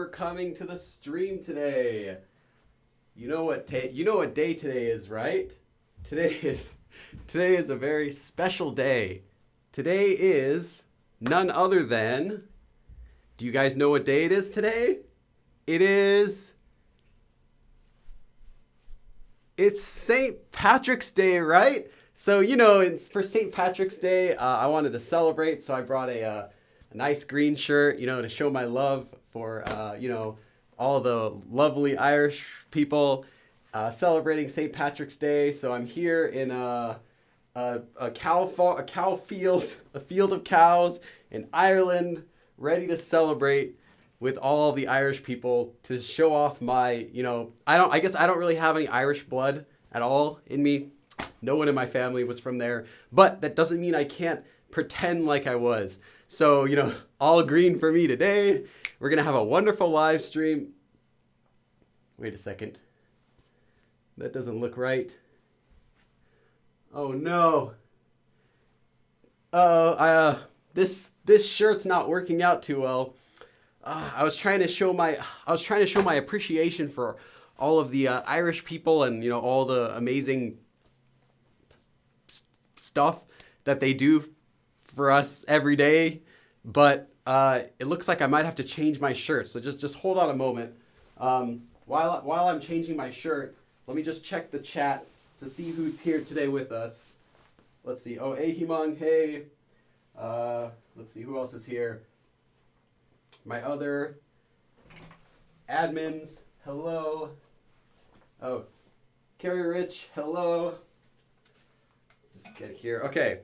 for coming to the stream today. You know what day today is, right? Today is a very special day. Today is none other than, do you guys know what day it is today? It's St. Patrick's Day, right? So, for St. Patrick's Day, I wanted to celebrate, so I brought a nice green shirt, to show my love for, all the lovely Irish people celebrating St. Patrick's Day. So I'm here in a field of cows in Ireland, ready to celebrate with all the Irish people to show off my, I guess I don't really have any Irish blood at all in me. No one in my family was from there, but that doesn't mean I can't pretend like I was. So, all green for me today. We're going to have a wonderful live stream. Wait a second. That doesn't look right. Oh no. This shirt's not working out too well. I was trying to show my appreciation for all of the Irish people and all the amazing stuff that they do for us every day, but it looks like I might have to change my shirt. So just hold on a moment. While I'm changing my shirt, let me just check the chat to see who's here today with us. Let's see. Oh, Ahimang, hey. Let's see who else is here. My other admins, hello. Oh, Carrie Rich, hello. Just get here. Okay.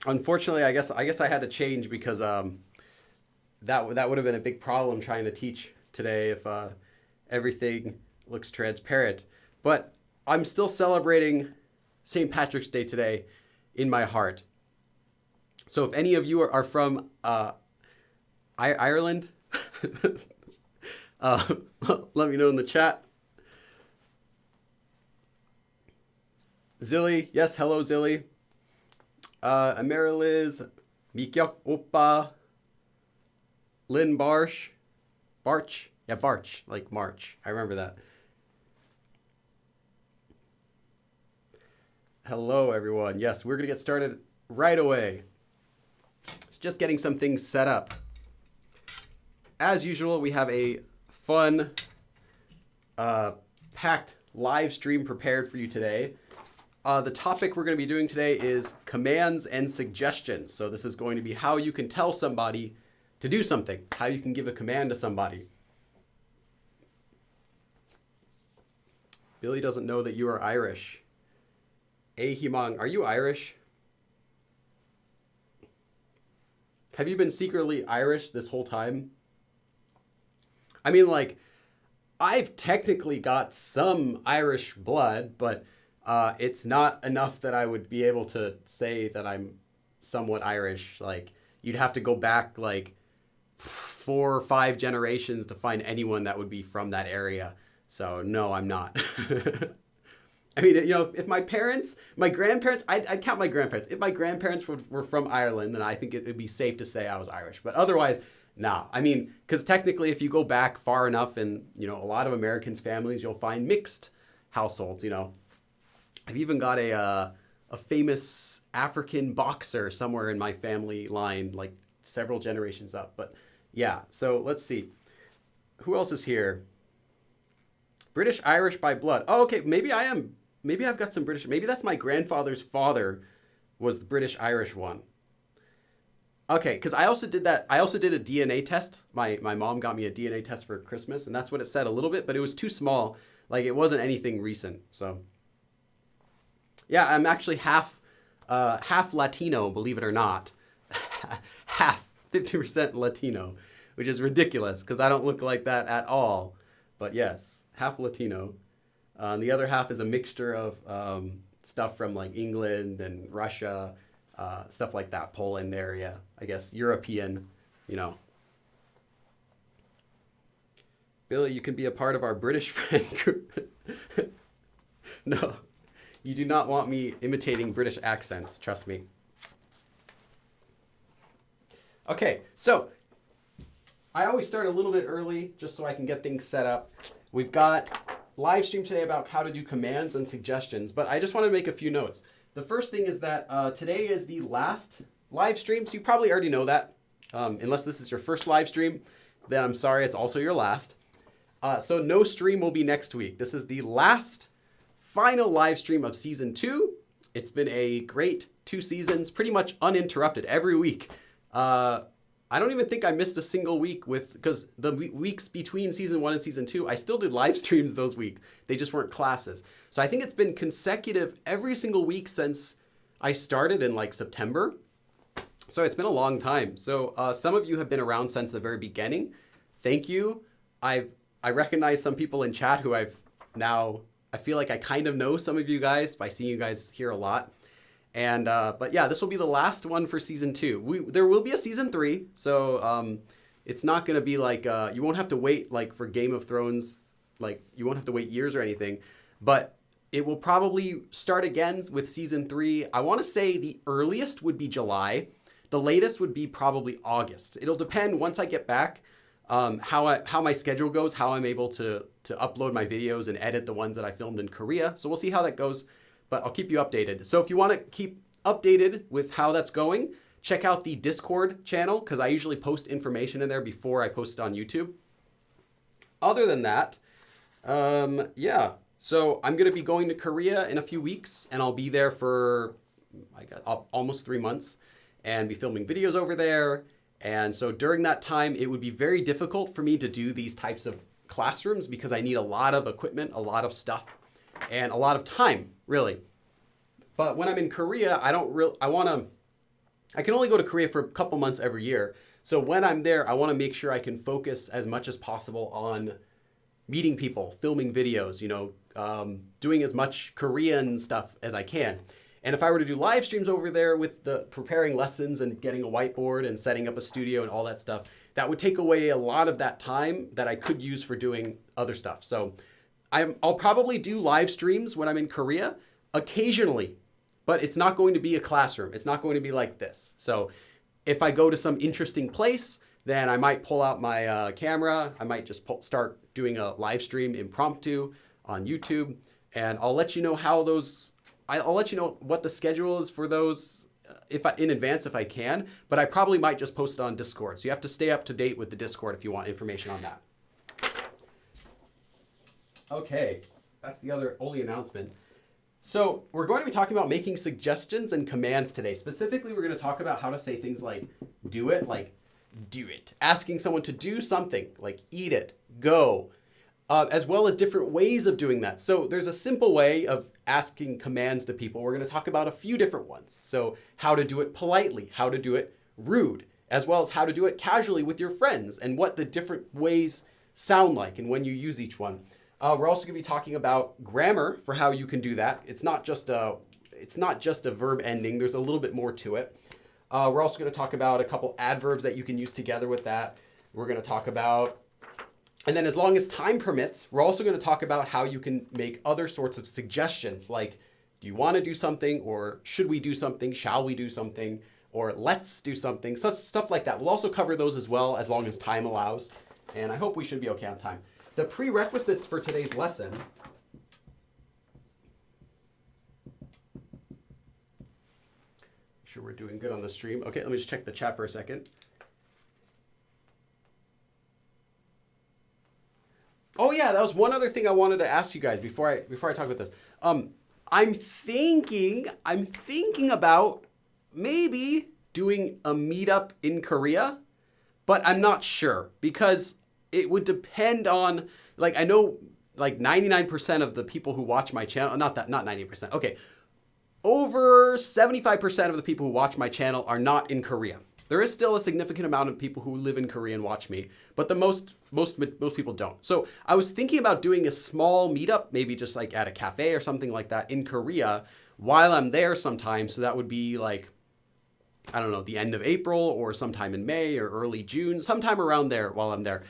Unfortunately, I guess I had to change because that would have been a big problem trying to teach today if everything looks transparent. But I'm still celebrating St. Patrick's Day today in my heart. So if any of you are from Ireland, let me know in the chat. Zilly, yes, hello Zilly. Amariliz, Mikyok Oppa, Lynn Barch, yeah, Barch, like March. I remember that. Hello, everyone. Yes, we're going to get started right away. It's just getting some things set up. As usual, we have a fun, packed live stream prepared for you today. The topic we're going to be doing today is commands and suggestions. So this is going to be how you can tell somebody to do something, how you can give a command to somebody. Billy doesn't know that you are Irish. Ahimang, are you Irish? Have you been secretly Irish this whole time? I mean, I've technically got some Irish blood, but it's not enough that I would be able to say that I'm somewhat Irish. You'd have to go back 4 or 5 generations to find anyone that would be from that area. So no, I'm not. I mean, if my grandparents, I'd count my grandparents. If my grandparents were from Ireland, then I think it'd be safe to say I was Irish. But otherwise, no. I mean, because technically, if you go back far enough in, a lot of Americans' families, you'll find mixed households, I've even got a famous African boxer somewhere in my family line, several generations up. But yeah, so let's see. Who else is here? British Irish by blood. Oh, okay. Maybe I've got some British. Maybe that's my grandfather's father was the British Irish one. Okay, because I also did that. I also did a DNA test. My mom got me a DNA test for Christmas, and that's what it said a little bit, but it was too small. It wasn't anything recent. So yeah, I'm actually half Latino, believe it or not. Half, 50% Latino, which is ridiculous because I don't look like that at all. But yes, half Latino. And the other half is a mixture of stuff from England and Russia, stuff like that, Poland area, I guess, European, Billy, you can be a part of our British friend group. No, you do not want me imitating British accents, trust me. Okay, so I always start a little bit early just so I can get things set up. We've got live stream today about how to do commands and suggestions, but I just want to make a few notes. The first thing is that today is the last live stream, so you probably already know that. Unless this is your first live stream, then I'm sorry, it's also your last. So no stream will be next week. This is the last final live stream of season 2. It's been a great 2 seasons, pretty much uninterrupted every week. I don't even think I missed a single week because the weeks between season 1 and season 2, I still did live streams those weeks. They just weren't classes. So I think it's been consecutive every single week since I started in like September. So it's been a long time. So some of you have been around since the very beginning. Thank you. I recognize some people in chat who I feel like I kind of know some of you guys by seeing you guys here a lot. And but yeah, this will be the last one for season 2. There will be a season 3, so it's not going to be like you won't have to wait like for Game of Thrones, like you won't have to wait years or anything. But it will probably start again with season 3. I want to say the earliest would be July. The latest would be probably August. It'll depend once I get back how my schedule goes, how I'm able to upload my videos and edit the ones that I filmed in Korea. So we'll see how that goes. But I'll keep you updated. So if you want to keep updated with how that's going, check out the Discord channel because I usually post information in there before I post it on YouTube. Other than that, yeah. So I'm going to be going to Korea in a few weeks, and I'll be there for almost 3 months and be filming videos over there. And so during that time, it would be very difficult for me to do these types of classrooms because I need a lot of equipment, a lot of stuff, and a lot of time, really. But when I'm in Korea, I can only go to Korea for a couple months every year. So when I'm there, I want to make sure I can focus as much as possible on meeting people, filming videos, doing as much Korean stuff as I can. And if I were to do live streams over there with the preparing lessons and getting a whiteboard and setting up a studio and all that stuff, that would take away a lot of that time that I could use for doing other stuff. So I'll probably do live streams when I'm in Korea occasionally, but it's not going to be a classroom. It's not going to be like this. So if I go to some interesting place, then I might pull out my camera. I might just start doing a live stream impromptu on YouTube, and I'll let you know I'll let you know what the schedule is for those in advance if I can, but I probably might just post it on Discord. So you have to stay up to date with the Discord if you want information on that. Okay, that's the only announcement. So we're going to be talking about making suggestions and commands today. Specifically, we're going to talk about how to say things like do it, asking someone to do something, like eat it, go, as well as different ways of doing that. So there's a simple way of asking commands to people. We're going to talk about a few different ones. So how to do it politely, how to do it rude, as well as how to do it casually with your friends and what the different ways sound like and when you use each one. We're also going to be talking about grammar for how you can do that. It's not just a verb ending. There's a little bit more to it. We're also going to talk about a couple adverbs that you can use together with that. We're going to talk about, and then as long as time permits, we're also going to talk about how you can make other sorts of suggestions, like do you want to do something, or should we do something, shall we do something, or let's do something, stuff like that. We'll also cover those as well as long as time allows, and I hope we should be okay on time. The prerequisites for today's lesson sure we're doing good on the stream. Okay, let me just check the chat for a second. Oh yeah, that was one other thing I wanted to ask you guys before I talk about this. I'm thinking about maybe doing a meetup in Korea, but I'm not sure because it would depend on, I know 99% of the people who watch my channel, not 90%. Okay. Over 75% of the people who watch my channel are not in Korea. There is still a significant amount of people who live in Korea and watch me, but the most people don't. So I was thinking about doing a small meetup, maybe just at a cafe or something like that in Korea while I'm there sometime. So that would be I don't know, the end of April or sometime in May or early June, sometime around there while I'm there.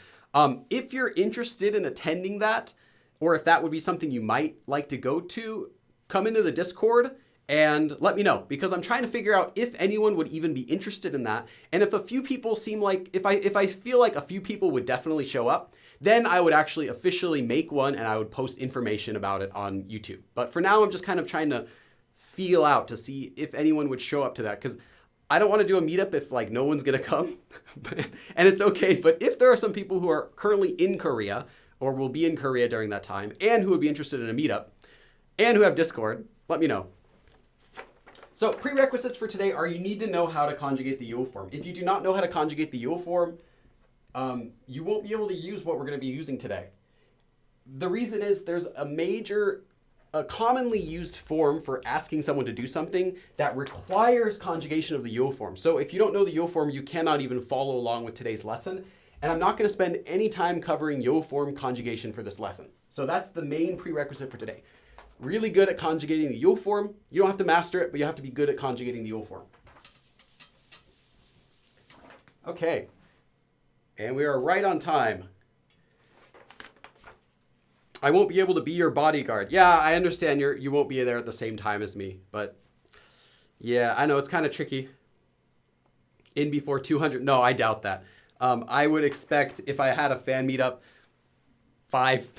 If you're interested in attending that, or if that would be something you might like to go to, come into the Discord and let me know, because I'm trying to figure out if anyone would even be interested in that. And if a few people seem like, if I feel like a few people would definitely show up, then I would actually officially make one and I would post information about it on YouTube. But for now, I'm just kind of trying to feel out to see if anyone would show up to that, because I don't want to do a meetup if like no one's going to come. And it's okay. But if there are some people who are currently in Korea or will be in Korea during that time and who would be interested in a meetup and who have Discord, let me know. So prerequisites for today are you need to know how to conjugate the Yule form. If you do not know how to conjugate the Yule form, you won't be able to use what we're going to be using today. The reason is there's a commonly used form for asking someone to do something that requires conjugation of the Yule form. So if you don't know the Yule form, you cannot even follow along with today's lesson. And I'm not going to spend any time covering Yule form conjugation for this lesson. So that's the main prerequisite for today. Really good at conjugating the Yule form. You don't have to master it, but you have to be good at conjugating the Yule form. Okay. And we are right on time. I won't be able to be your bodyguard. Yeah, I understand you won't be there at the same time as me, but yeah, I know it's kind of tricky. In before 200. No, I doubt that. I would expect if I had a fan meetup, five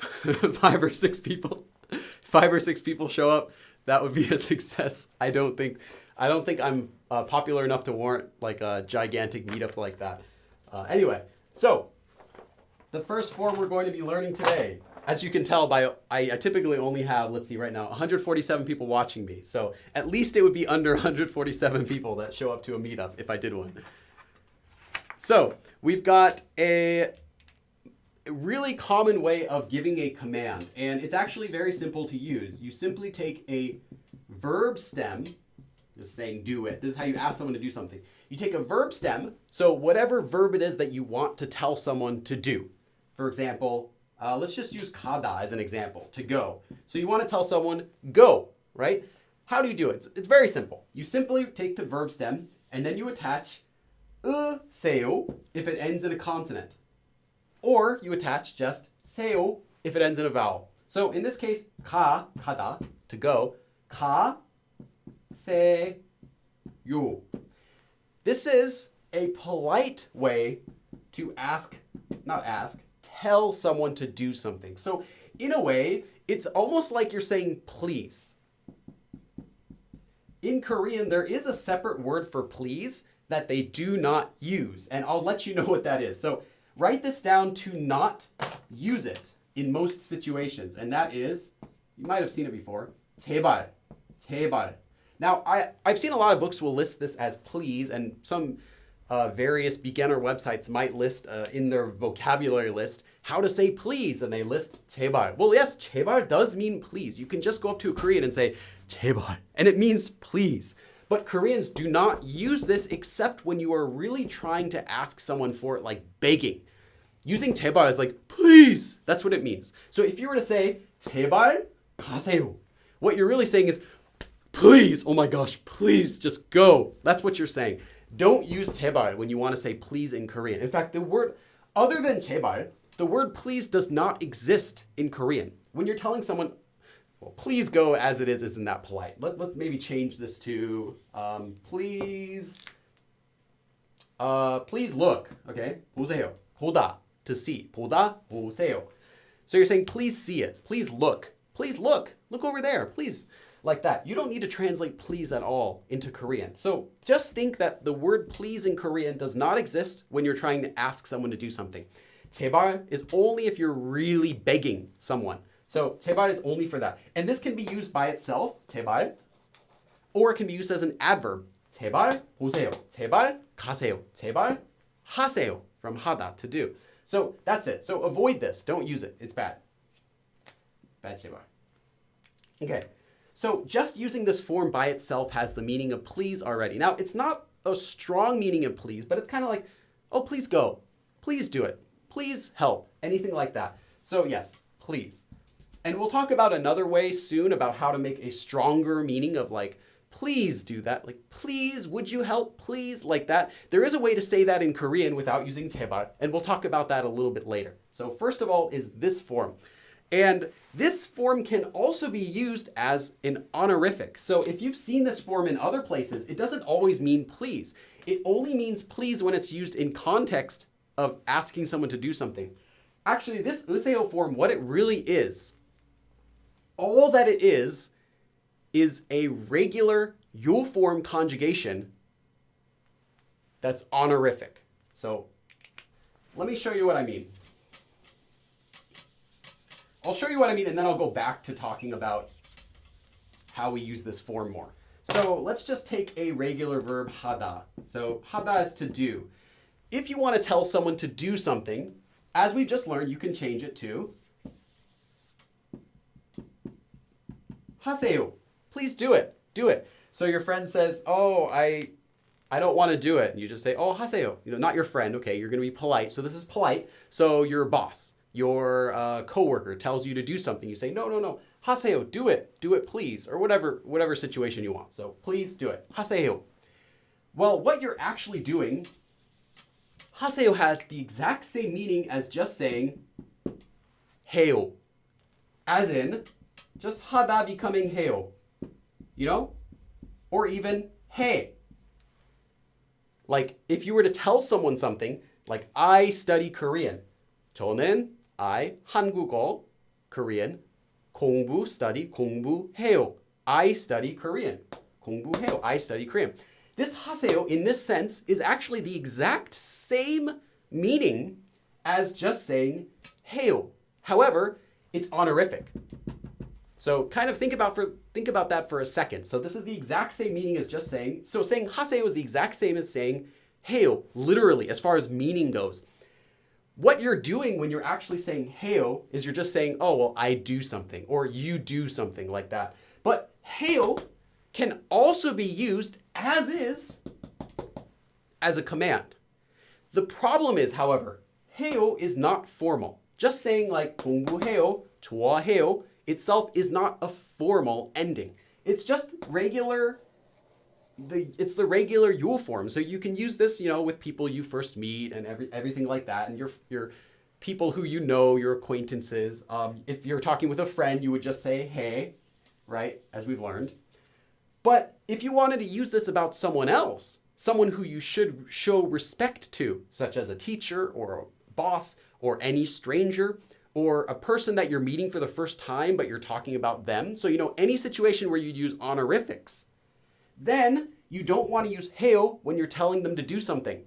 or six people show up, that would be a success. I don't think I'm popular enough to warrant like a gigantic meetup like that. Anyway, so the first form we're going to be learning today, as you can tell by, I typically only have, let's see right now, 147 people watching me. So at least it would be under 147 people that show up to a meetup if I did one. So we've got a really common way of giving a command, and it's actually very simple to use. You simply take a verb stem, just saying do it. This is how you ask someone to do something. You take a verb stem, so whatever verb it is that you want to tell someone to do. For example, let's just use kada as an example, to go. So you want to tell someone, go, right? How do you do it? It's very simple. You simply take the verb stem, and then you attach seyo if it ends in a consonant. Or you attach just seyo if it ends in a vowel. So in this case, kada, to go, ka, se, yo. This is a polite way to tell someone to do something. So in a way, it's almost like you're saying please. In Korean, there is a separate word for please that they do not use. And I'll let you know what that is. So write this down to not use it in most situations. And that is, you might have seen it before, 제발, 제발. Now, I've seen a lot of books will list this as please, and some various beginner websites might list in their vocabulary list how to say please, and they list 제발. Well, yes, 제발 does mean please. You can just go up to a Korean and say 제발, and it means please. But Koreans do not use this except when you are really trying to ask someone for it, like begging. Using 제발 is like, please. That's what it means. So if you were to say, 제발 가세요, what you're really saying is, please, oh my gosh, please, just go. That's what you're saying. Don't use 제발 when you want to say please in Korean. In fact, the word, other than 제발, the word please does not exist in Korean. When you're telling someone, well, please go as it is, isn't that polite? Let's maybe change this to please look. Okay, 보세요. 보다, to see. 보다, 보세요. So you're saying please see it. Please look. Please look. Look over there. Please. Like that. You don't need to translate please at all into Korean. So just think that the word please in Korean does not exist when you're trying to ask someone to do something. 제발 is only if you're really begging someone. So 제발 is only for that. And this can be used by itself, 제발, or it can be used as an adverb. 제발 보세요. 제발 가세요. 제발 하세요, from 하다, to do. So that's it. So avoid this. Don't use it. It's bad. Bad 제발. Okay. So just using this form by itself has the meaning of please already. Now, it's not a strong meaning of please, but it's kind of like, oh, please go. Please do it. Please help. Anything like that. So yes, please. And we'll talk about another way soon about how to make a stronger meaning of like, please do that. Like, please, would you help? Please, like that. There is a way to say that in Korean without using 제발, and we'll talk about that a little bit later. So first of all is this form. And this form can also be used as an honorific. So if you've seen this form in other places, it doesn't always mean please. It only means please when it's used in context of asking someone to do something. Actually, this useo form, what it really is, all that it is a regular yo form conjugation that's honorific. So let me show you what I mean. I'll show you what I mean, and then I'll go back to talking about how we use this form more. So let's just take a regular verb, hada. So hada is to do. If you want to tell someone to do something, as we just learned, you can change it to haseyo. Please do it. Do it. So your friend says, oh, I don't want to do it. And you just say, oh, haseyo. Not your friend. Okay, you're going to be polite. So this is polite. So your boss, your coworker tells you to do something. You say, no. Haseyo, do it. Do it, please. Or whatever situation you want. So please do it. Haseyo. Well, what you're actually doing, haseyo has the exact same meaning as just saying heyo. As in, just hada becoming heyo. Or even he. Like if you were to tell someone something, like I study Korean. 저는 I 한국어 Korean 공부해요. I study Korean. 공부해요. I study Korean. This haseyo in this sense is actually the exact same meaning as just saying heyo. However, it's honorific. So kind of think about that for a second. So this is the exact same meaning as just saying, so saying haseyo is the exact same as saying heyo, literally, as far as meaning goes. What you're doing when you're actually saying heyo is you're just saying, oh, well, I do something, or you do something like that. But heyo can also be used as is, as a command. The problem is, however, heyo is not formal. Just saying like 공부해요, 좋아해요, itself is not a formal ending. It's just regular, it's the regular yo form. So you can use this, with people you first meet and everything like that. And your people who your acquaintances. If you're talking with a friend, you would just say, hey, right? As we've learned. But if you wanted to use this about someone else, someone who you should show respect to, such as a teacher or a boss or any stranger, or a person that you're meeting for the first time, but you're talking about them. So, any situation where you'd use honorifics, then you don't want to use heyo when you're telling them to do something.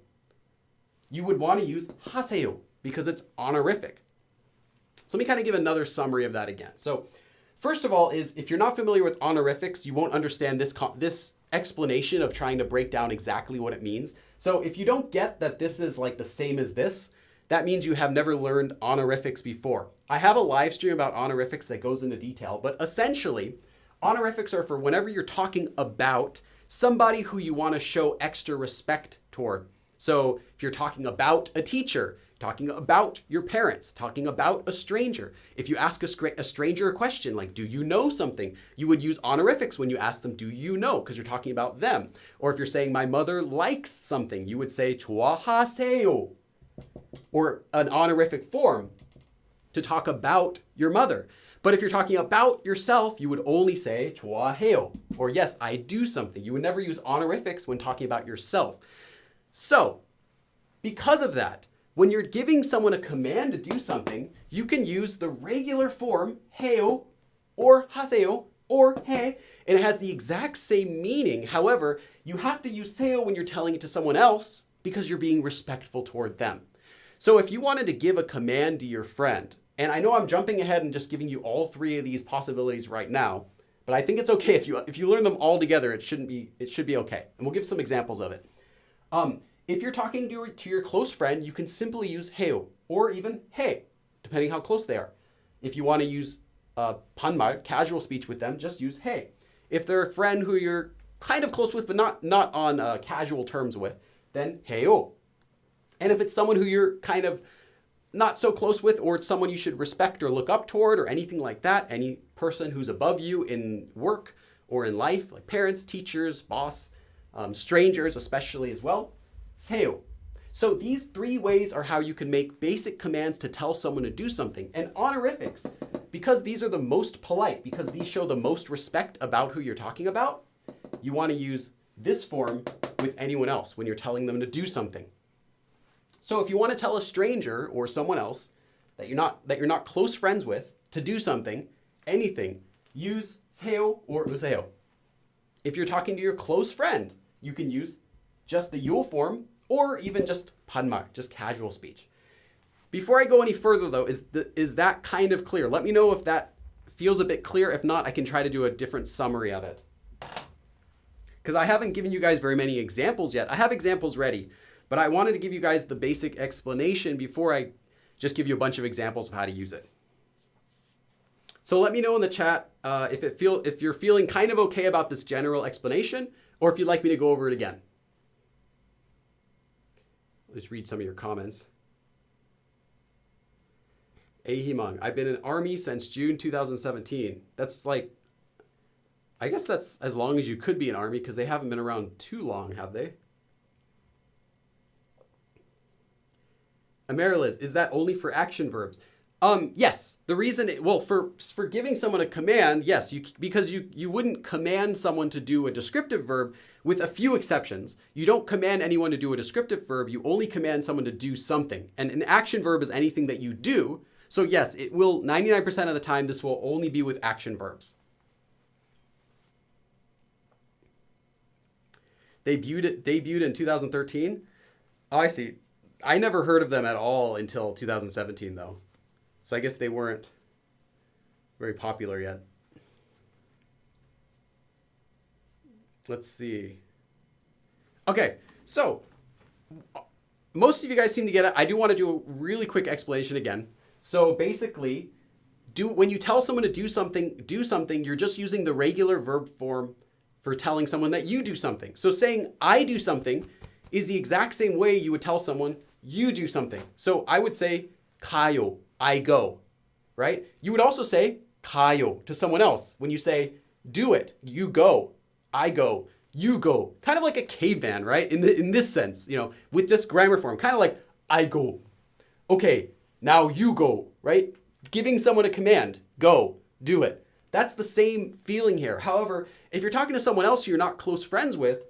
You would want to use haseyo because it's honorific. So let me kind of give another summary of that again. So first of all is, if you're not familiar with honorifics, you won't understand this explanation of trying to break down exactly what it means. So if you don't get that this is like the same as this, that means you have never learned honorifics before. I have a live stream about honorifics that goes into detail, but essentially, honorifics are for whenever you're talking about somebody who you want to show extra respect toward. So if you're talking about a teacher, talking about your parents, talking about a stranger. If you ask a stranger a question like, do you know something? You would use honorifics when you ask them, do you know? Because you're talking about them. Or if you're saying, my mother likes something, you would say, 좋아하세요. Or an honorific form to talk about your mother. But if you're talking about yourself, you would only say 좋아해요. Or yes, I do something. You would never use honorifics when talking about yourself. So, because of that, when you're giving someone a command to do something, you can use the regular form 해요 or 하세요 or 해, and it has the exact same meaning. However, you have to use 세요 when you're telling it to someone else because you're being respectful toward them. So if you wanted to give a command to your friend, and I know I'm jumping ahead and just giving you all three of these possibilities right now, but I think it's okay if you learn them all together. It should be okay, and we'll give some examples of it. If you're talking to your close friend, you can simply use 해요 or even 해, depending how close they are. If you want to use 반말, casual speech with them, just use 해. If they're a friend who you're kind of close with, but not on casual terms with, then 해요. And if it's someone who you're kind of not so close with, or it's someone you should respect or look up toward, or anything like that, any person who's above you in work or in life, like parents, teachers, boss, strangers especially as well, 세요. So these three ways are how you can make basic commands to tell someone to do something. And honorifics, because these are the most polite, because these show the most respect about who you're talking about, you want to use this form with anyone else when you're telling them to do something. So if you want to tell a stranger or someone else that you're not close friends with to do something, anything, use 세요 or 우세요. If you're talking to your close friend, you can use just the you form or even just 반말, just casual speech. Before I go any further though, is that kind of clear? Let me know if that feels a bit clear. If not, I can try to do a different summary of it. Because I haven't given you guys very many examples yet. I have examples ready, but I wanted to give you guys the basic explanation before I just give you a bunch of examples of how to use it. So let me know in the chat if you're feeling kind of okay about this general explanation, or if you'd like me to go over it again. Let's read some of your comments. Ahimang, I've been in Army since June 2017. That's like, I guess that's as long as you could be in Army because they haven't been around too long, have they? Amariliz, is that only for action verbs? Yes. The reason, for giving someone a command, yes, because you wouldn't command someone to do a descriptive verb with a few exceptions. You don't command anyone to do a descriptive verb. You only command someone to do something. And an action verb is anything that you do. So yes, it will 99% of the time, this will only be with action verbs. Debuted in 2013. Oh, I see. I never heard of them at all until 2017 though. So I guess they weren't very popular yet. Let's see. Okay, so most of you guys seem to get it. I do want to do a really quick explanation again. So basically, when you tell someone to do something, you're just using the regular verb form for telling someone that you do something. So saying I do something is the exact same way you would tell someone you do something. So I would say 가요, I go, right? You would also say 가요 to someone else. When you say do it, you go, I go, you go. Kind of like a caveman, right? In this sense, with this grammar form, kind of like I go. Okay, now you go, right? Giving someone a command, go, do it. That's the same feeling here. However, if you're talking to someone else who you're not close friends with,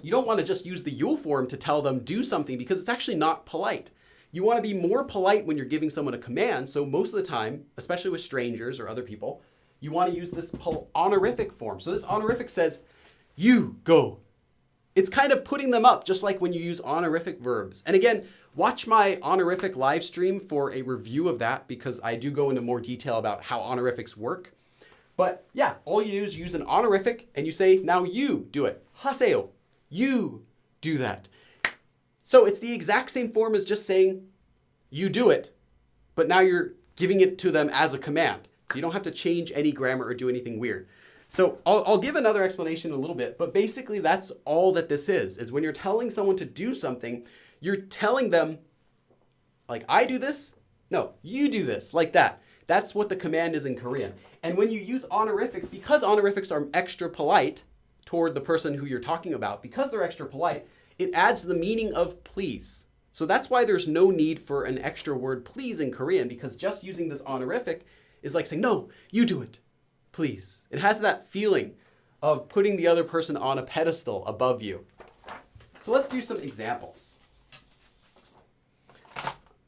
you don't want to just use the you form to tell them do something because it's actually not polite. You want to be more polite when you're giving someone a command. So most of the time, especially with strangers or other people, you want to use this honorific form. So this honorific says, you go. It's kind of putting them up, just like when you use honorific verbs. And again, watch my honorific live stream for a review of that because I do go into more detail about how honorifics work. But yeah, all you do is use an honorific and you say, now you do it. 하세요. You do that. So it's the exact same form as just saying you do it, but now you're giving it to them as a command. So you don't have to change any grammar or do anything weird. So I'll give another explanation in a little bit, but basically that's all that this is when you're telling someone to do something, you're telling them, like, I do this? No, you do this, like that. That's what the command is in Korean. And when you use honorifics, because honorifics are extra polite toward the person who you're talking about, because they're extra polite, it adds the meaning of please. So that's why there's no need for an extra word please in Korean, because just using this honorific is like saying, no, you do it, please. It has that feeling of putting the other person on a pedestal above you. So let's do some examples.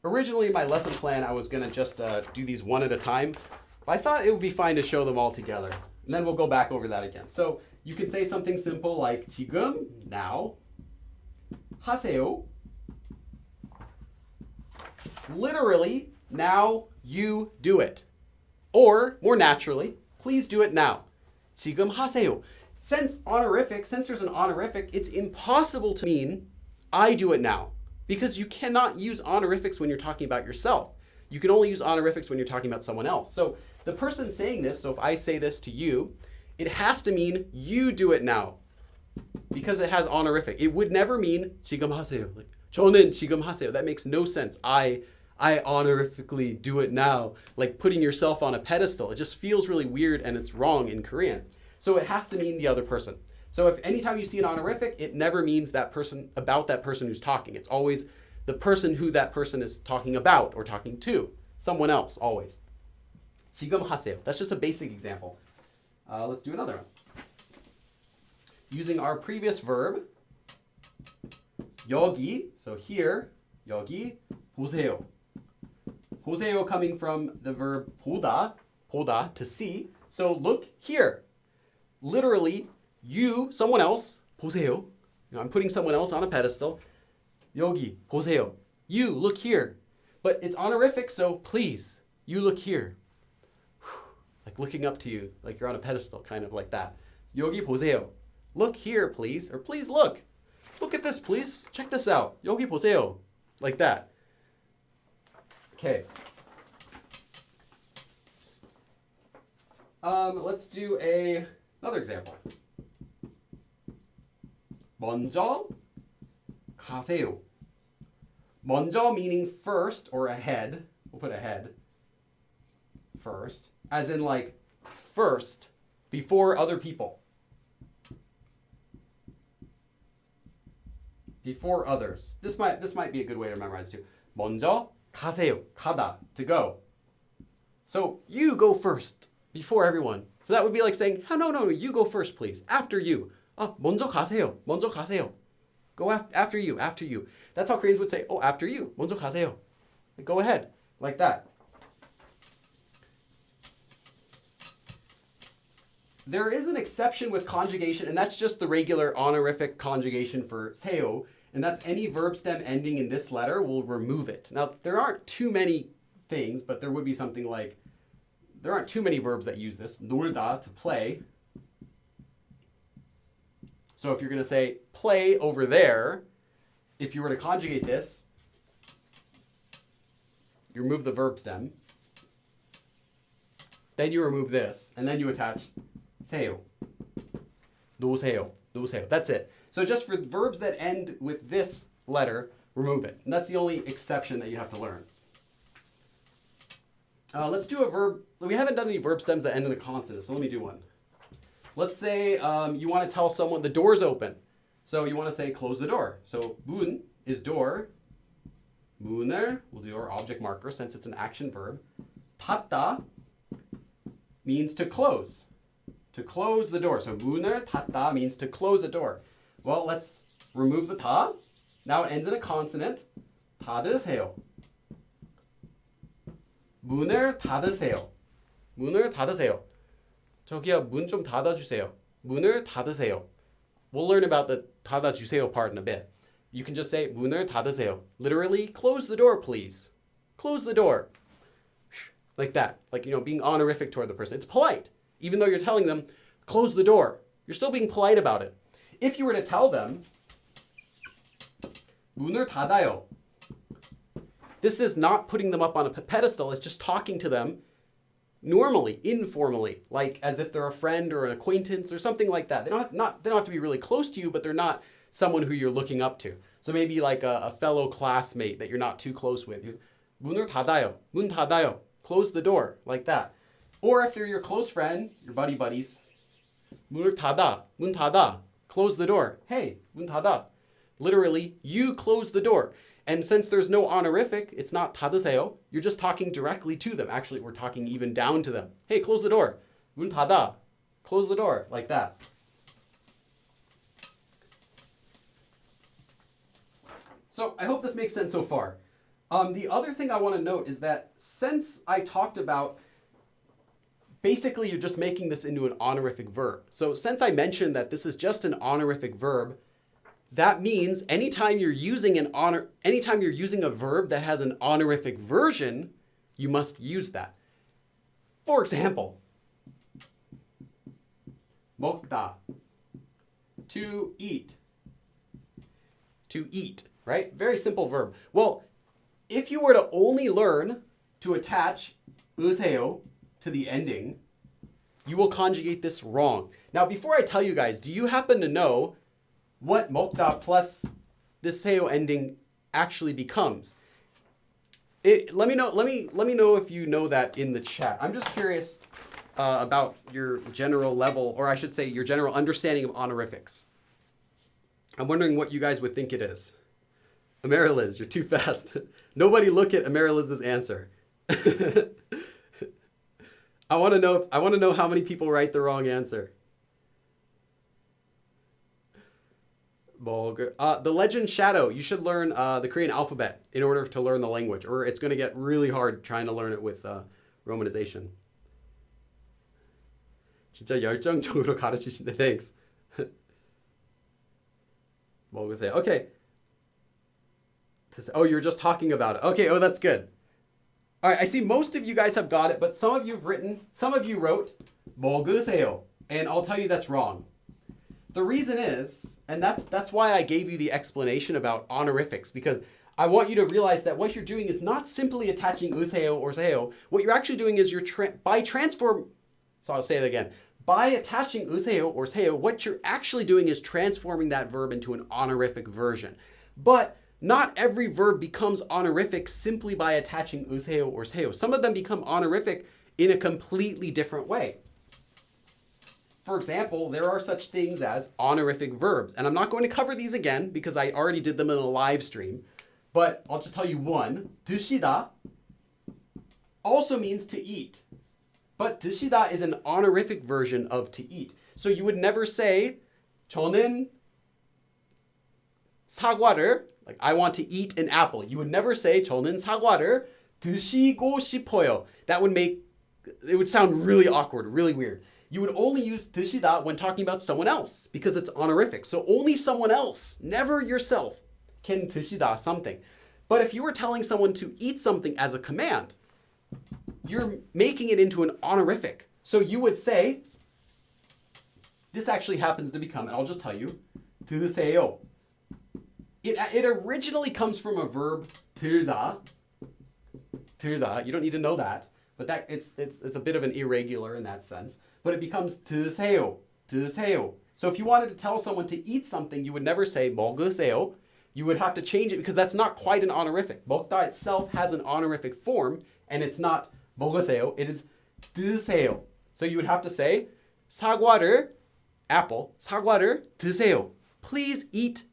Originally, my lesson plan, I was gonna just do these one at a time, but I thought it would be fine to show them all together. And then we'll go back over that again. So you can say something simple like 지금, now, 하세요. Literally, now you do it. Or, more naturally, please do it now. 지금 하세요. Since there's an honorific, it's impossible to mean I do it now. Because you cannot use honorifics when you're talking about yourself. You can only use honorifics when you're talking about someone else. So the person saying this, so if I say this to you, it has to mean you do it now. Because it has honorific. It would never mean 지금 하세요. Like, 저는 지금 하세요. That makes no sense. I honorifically do it now. Like putting yourself on a pedestal. It just feels really weird and it's wrong in Korean. So it has to mean the other person. So if anytime you see an honorific, it never means that person about that person who's talking. It's always the person who that person is talking about or talking to. Someone else, always. 지금 하세요. That's just a basic example. Let's do another one. Using our previous verb, 여기, so here, 여기, 보세요. 보세요 coming from the verb 보다, 보다, to see. So look here. Literally, you, someone else, 보세요. I'm putting someone else on a pedestal. 여기, 보세요. You, look here. But it's honorific, so please, you look here. Like looking up to you, like you're on a pedestal, kind of like that. 여기 보세요. Look here, please. Or please look. Look at this, please. Check this out. 여기 보세요. Like that. Okay. Let's do another example. 먼저 가세요. 먼저 meaning first or ahead. We'll put ahead. First. As in like first before other people. Before others. This might be a good way to memorize too. 먼저 가세요. 가다. To go. So you go first before everyone. So that would be like saying, oh, no, you go first, please. After you. 먼저 가세요. 먼저 가세요. Go after you. After you. That's how Koreans would say, oh, after you. 먼저 가세요. Go ahead. Like that. There is an exception with conjugation, and that's just the regular honorific conjugation for 세요. And that's any verb stem ending in this letter will remove it. Now, there aren't too many things, but there would be something like, there aren't too many verbs that use this. 놀다, to play. So if you're going to say play over there, if you were to conjugate this, you remove the verb stem. Then you remove this, and then you attach 세요. 놓으세요. 놓으세요. That's it. So just for verbs that end with this letter, remove it. And that's the only exception that you have to learn. Let's do a verb. We haven't done any verb stems that end in a consonant, so let me do one. Let's say you want to tell someone the door's open. So you want to say close the door. So 문 is door. 문을, we'll do our object marker since it's an action verb. 닫다 means to close. To close the door. So 문을 닫다 means to close a door. Well, let's remove the 다. Now it ends in a consonant. 닫으세요. 문을 닫으세요. 문을 닫으세요. 저기요, 문 좀 닫아주세요. 문을 닫으세요. We'll learn about the 닫아주세요 part in a bit. You can just say 문을 닫으세요. Literally, close the door, please. Close the door. Like that. Like, being honorific toward the person. It's polite. Even though you're telling them, close the door. You're still being polite about it. If you were to tell them, 문을 닫아요. This is not putting them up on a pedestal. It's just talking to them normally, informally, like as if they're a friend or an acquaintance or something like that. They don't have to be really close to you, but they're not someone who you're looking up to. So maybe like a fellow classmate that you're not too close with. 문을 닫아요. 문 닫아요. Close the door, like that. Or if they're your close friend, your buddies, 문을 닫아. 문 닫아. Close the door. Hey, 문 닫아. Literally, you close the door. And since there's no honorific, it's not 닫으세요. You're just talking directly to them. Actually, we're talking even down to them. Hey, close the door. 문 닫아. Close the door, like that. So I hope this makes sense so far. The other thing I want to note is that since I talked about, basically you're just making this into an honorific verb. So since I mentioned that this is just an honorific verb, that means anytime you're using a verb that has an honorific version, you must use that. For example, 먹다, to eat. To eat, right? Very simple verb. Well, if you were to only learn to attach 으세요 to the ending, you will conjugate this wrong. Now, before I tell you guys, do you happen to know what 먹다 plus this 세요 ending actually becomes? Let me know if you know that in the chat. I'm just curious about your general level, or I should say your general understanding of honorifics. I'm wondering what you guys would think it is. Amariliz, you're too fast. Nobody look at Amariliz's answer. I want to know how many people write the wrong answer. The legend Shadow. You should learn the Korean alphabet in order to learn the language, or it's going to get really hard trying to learn it with romanization. 진짜 열정적으로 가르치신데, thanks. 먹으세요. Okay. Oh, you're just talking about it. Okay, oh, that's good. All right, I see most of you guys have got it, but some of you wrote 먹으세요, and I'll tell you that's wrong. The reason is, and that's why I gave you the explanation about honorifics, because I want you to realize that what you're doing is not simply attaching 으세요 or 세요. What you're actually doing is so I'll say it again. By attaching 으세요 or 세요, what you're actually doing is transforming that verb into an honorific version. But not every verb becomes honorific simply by attaching 으세요 or 세요. Some of them become honorific in a completely different way. For example, there are such things as honorific verbs. And I'm not going to cover these again because I already did them in a live stream. But I'll just tell you one. 드시다 also means to eat. But 드시다 is an honorific version of to eat. So you would never say 저는 사과를, like I want to eat an apple. You would never say 저는 사과를 드시고 싶어요. It would sound really awkward, really weird. You would only use 드시다 when talking about someone else because it's honorific. So only someone else, never yourself, can 드시다 something. But if you were telling someone to eat something as a command, you're making it into an honorific. So you would say, this actually happens to become, and I'll just tell you, 드세요. It originally comes from a verb 들다. 들다. You don't need to know that, but it's a bit of an irregular in that sense. But it becomes 드세요. 드세요. So if you wanted to tell someone to eat something, you would never say 먹으세요. You would have to change it because that's not quite an honorific. 먹다 itself has an honorific form, and it's not 먹으세요. It is 드세요. So you would have to say 사과를, apple, 사과를 드세요. Please eat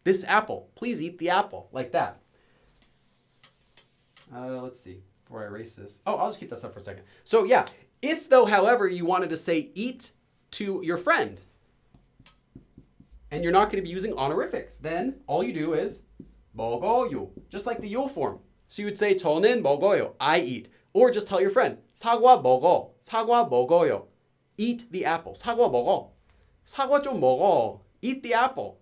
this apple. Please eat the apple, like that. Let's see, before I erase this. Oh, I'll just keep this up for a second. So yeah, if though, however, you wanted to say eat to your friend, and you're not going to be using honorifics, then all you do is 먹어요, just like the 요 form. So you would say 저는 먹어요, I eat. Or just tell your friend, 사과 먹어, 사과 먹어요. Eat the apple, 사과 먹어. 사과 좀 먹어, eat the apple.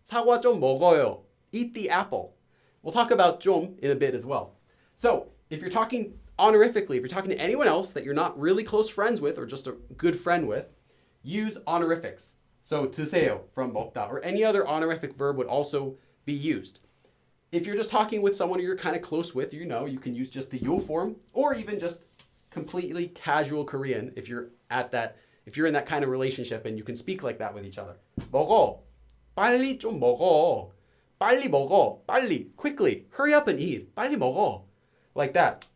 사과 좀 먹어요, eat the apple. We'll talk about 좀 in a bit as well. So if you're talking honorifically, if you're talking to anyone else that you're not really close friends with or just a good friend with, use honorifics. So 드세요 from 먹다 or any other honorific verb would also be used. If you're just talking with someone you're kind of close with, you can use just the 요 form or even just completely casual Korean if you're in that kind of relationship and you can speak like that with each other. 먹어. 빨리 좀 먹어. 빨리 먹어. 빨리. Quickly. Hurry up and eat. 빨리 먹어. Like that.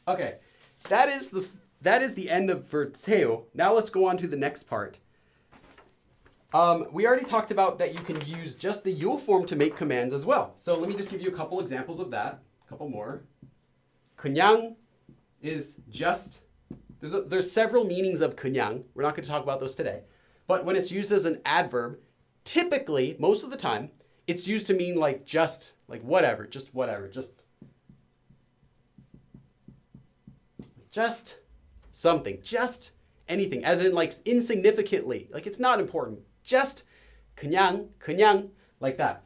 Okay. That is the end of verteo. Now let's go on to the next part. We already talked about that you can use just the 요 form to make commands as well. So let me just give you a couple examples of that. A couple more. 그냥 is just. There's several meanings of 그냥. We're not going to talk about those today. But when it's used as an adverb, typically, most of the time, it's used to mean like just, like whatever, just something, just anything, as in like insignificantly, like it's not important. Just 그냥, like that.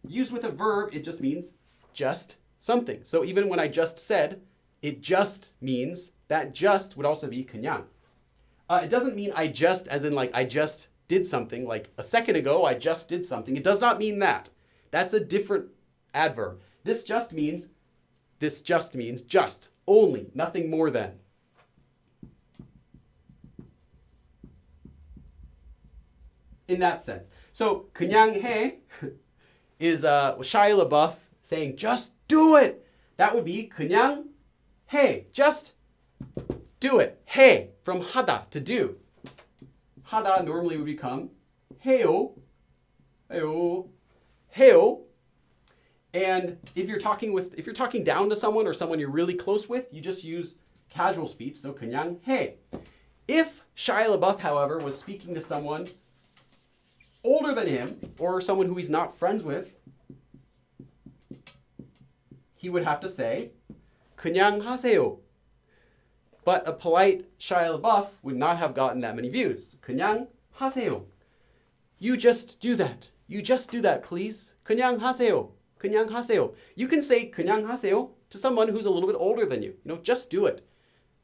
Used with a verb, it just means just something. So even when I just said, it just means that just would also be 그냥. It doesn't mean I just, as in like I just did something, like a second ago I just did something. It does not mean that. That's a different adverb. This just means just, only, nothing more than. In that sense. So 그냥 해 is Shia LaBeouf saying just do it. That would be 그냥 해, just do it. 해 from 하다, to do. 하다 normally would become 해요. And if you're talking down to someone or someone you're really close with, you just use casual speech. So 그냥 해. If Shia LaBeouf, however, was speaking to someone older than him or someone who he's not friends with, he would have to say 그냥 하세요. But a polite Shia LaBeouf would not have gotten that many views. 그냥 하세요. You just do that. You just do that, please. 그냥 하세요. 그냥 하세요. You can say 그냥 하세요 to someone who's a little bit older than you. Just do it.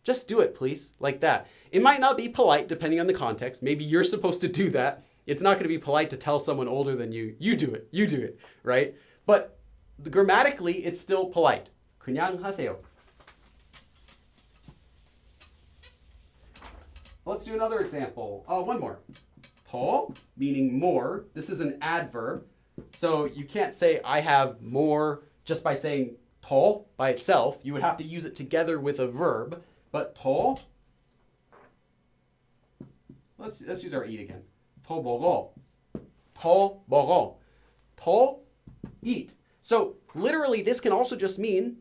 Just do it, please. Like that. It might not be polite depending on the context. Maybe you're supposed to do that. It's not going to be polite to tell someone older than you, you do it. You do it, right? But grammatically, it's still polite. 그냥 하세요. Let's do another example. One more. 더, meaning more. This is an adverb. So you can't say I have more just by saying 더 by itself. You would have to use it together with a verb. But 더, let's use our eat again. 더 먹어. 더 먹어. 더 eat. So literally this can also just mean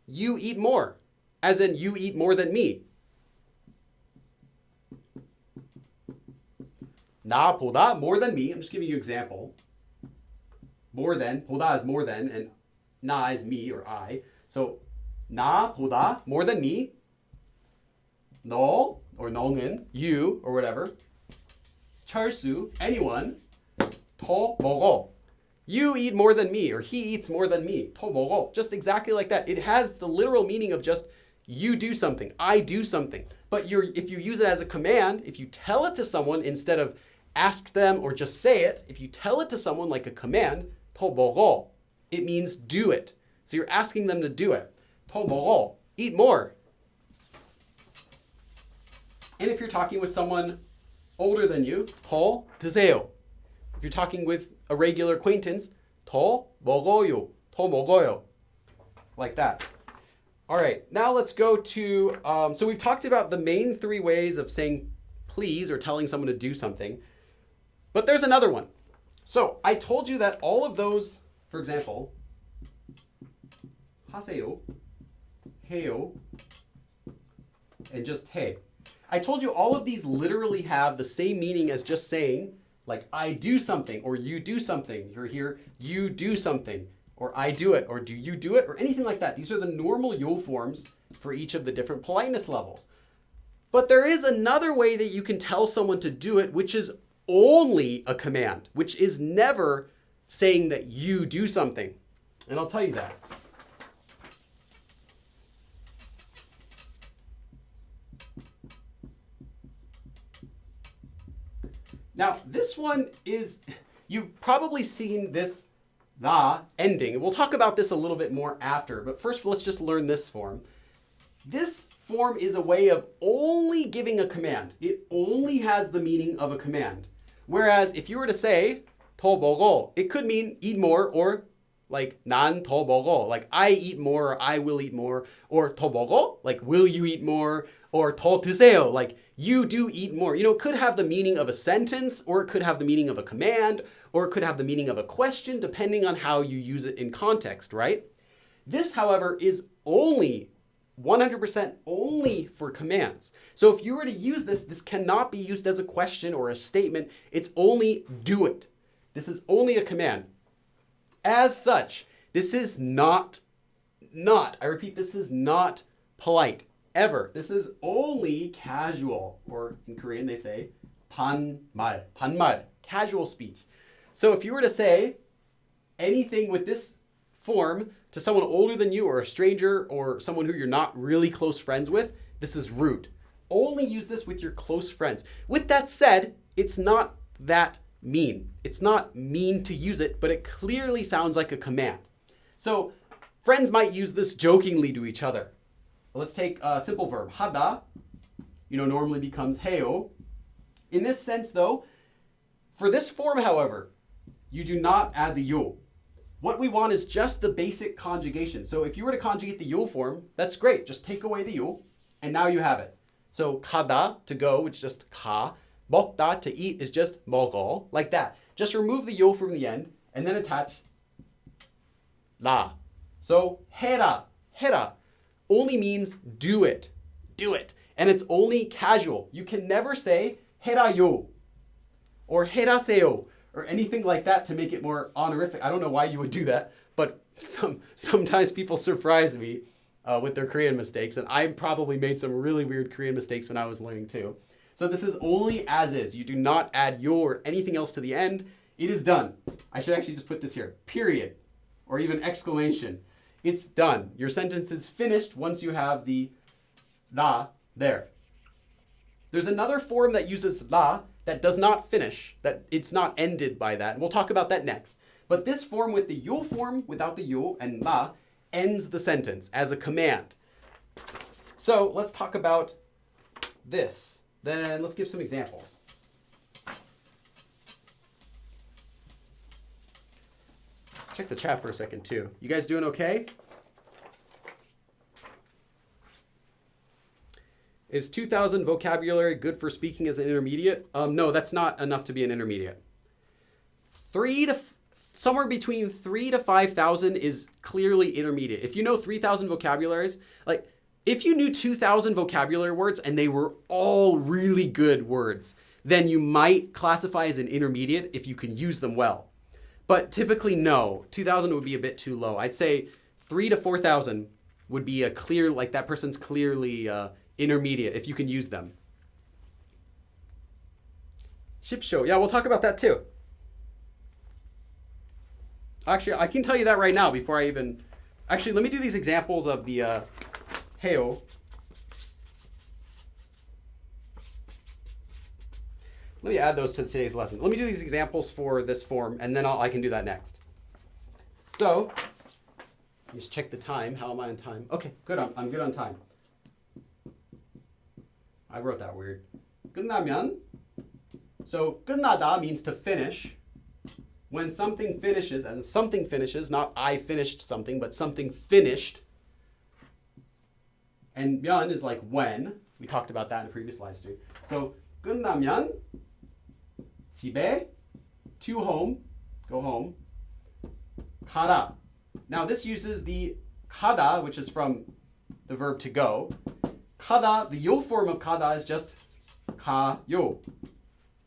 you eat more. As in you eat more than me. 나보다 more than me. I'm just giving you an example. More than, 보다 is more than, and 나 is me or I. So 나보다 more than me. 너 or 너는, you or whatever. 철수, anyone. 더 먹어. You eat more than me, or he eats more than me. 더 먹어. Just exactly like that. It has the literal meaning of just you do something, I do something. But if you use it as a command, if you tell it to someone instead of ask them or just say it, if you tell it to someone like a command, 더 먹어, it means do it. So you're asking them to do it. 더 먹어, eat more. And if you're talking with someone older than you, 더 드세요. If you're talking with a regular acquaintance, 더 먹어요, 더 먹어요. Like that. All right, now let's go to, so we've talked about the main three ways of saying please or telling someone to do something. But there's another one. So I told you that all of those, for example, 하세요, 해요, and just 해. I told you all of these literally have the same meaning as just saying, like I do something or you do something. You're here, you do something, or I do it, or do you do it, or anything like that. These are the normal yo forms for each of the different politeness levels. But there is another way that you can tell someone to do it, which is only a command, which is never saying that you do something. And I'll tell you that. Now, this one is, you've probably seen this the ending. We'll talk about this a little bit more after, but first let's just learn this form. This form is a way of only giving a command. It only has the meaning of a command. Whereas if you were to say 더 먹어, it could mean eat more, or like 난 더 먹어, like I eat more or I will eat more, or 더 먹어, like will you eat more, or 더 드세요, like you do eat more. It could have the meaning of a sentence, or it could have the meaning of a command, or it could have the meaning of a question, depending on how you use it in context, right? This, however, is only 100% only for commands. So if you were to use this, this cannot be used as a question or a statement. It's only do it. This is only a command. As such, this is not, I repeat, this is not polite, ever. This is only casual, or in Korean they say 반말, casual speech. So if you were to say anything with this form to someone older than you or a stranger or someone who you're not really close friends with, this is rude. Only use this with your close friends. With that said, it's not that mean. It's not mean to use it, but it clearly sounds like a command. So friends might use this jokingly to each other. Let's take a simple verb. 하다, normally becomes 해요. In this sense, though, for this form, however, you do not add the yo. What we want is just the basic conjugation. So if you were to conjugate the yo form, that's great. Just take away the yo, and now you have it. So 가다, to go, which is just 가. 먹다, to eat, is just 먹어, like that. Just remove the yo from the end, and then attach 라. So 해라, 해라 only means do it, do it. And it's only casual. You can never say 해라요 or 해라세요 or anything like that to make it more honorific. I don't know why you would do that, but sometimes people surprise me with their Korean mistakes, and I probably made some really weird Korean mistakes when I was learning too. So this is only as is. You do not add yo or anything else to the end. It is done. I should actually just put this here, period, or even exclamation. It's done. Your sentence is finished once you have the 라 there. There's another form that uses 라 that does not finish, that it's not ended by that. And we'll talk about that next. But this form with the yo form, without the yo and 라, ends the sentence as a command. So let's talk about this. Then let's give some examples. Let's check the chat for a second too. You guys doing okay? Is 2,000 vocabulary good for speaking as an intermediate? No, that's not enough to be an intermediate. Somewhere between 3 to 5,000 is clearly intermediate. If you know 3,000 vocabularies, like if you knew 2,000 vocabulary words and they were all really good words, then you might classify as an intermediate if you can use them well. But typically, no. 2,000 would be a bit too low. I'd say 3 to 4,000 would be a clear, like that person's clearly intermediate if you can use them. Ship show. Yeah, we'll talk about that too. Actually, I can tell you that right now before I even... Actually, let me do these examples of the heyo. Let me add those to today's lesson. Let me do these examples for this form, and then I can do that next. So, let me just check the time. How am I on time? Okay, good. I'm good on time. I wrote that weird. 끝나면. So, 끝나다 means to finish. When something finishes, and something finishes, not I finished something, but something finished. And 면 is like when. We talked about that in a previous live stream. So, 끝나면, 집에, to home, go home, 가다. Now this uses the 가다, which is from the verb to go. 가다, the yo form of 가다 is just 가요.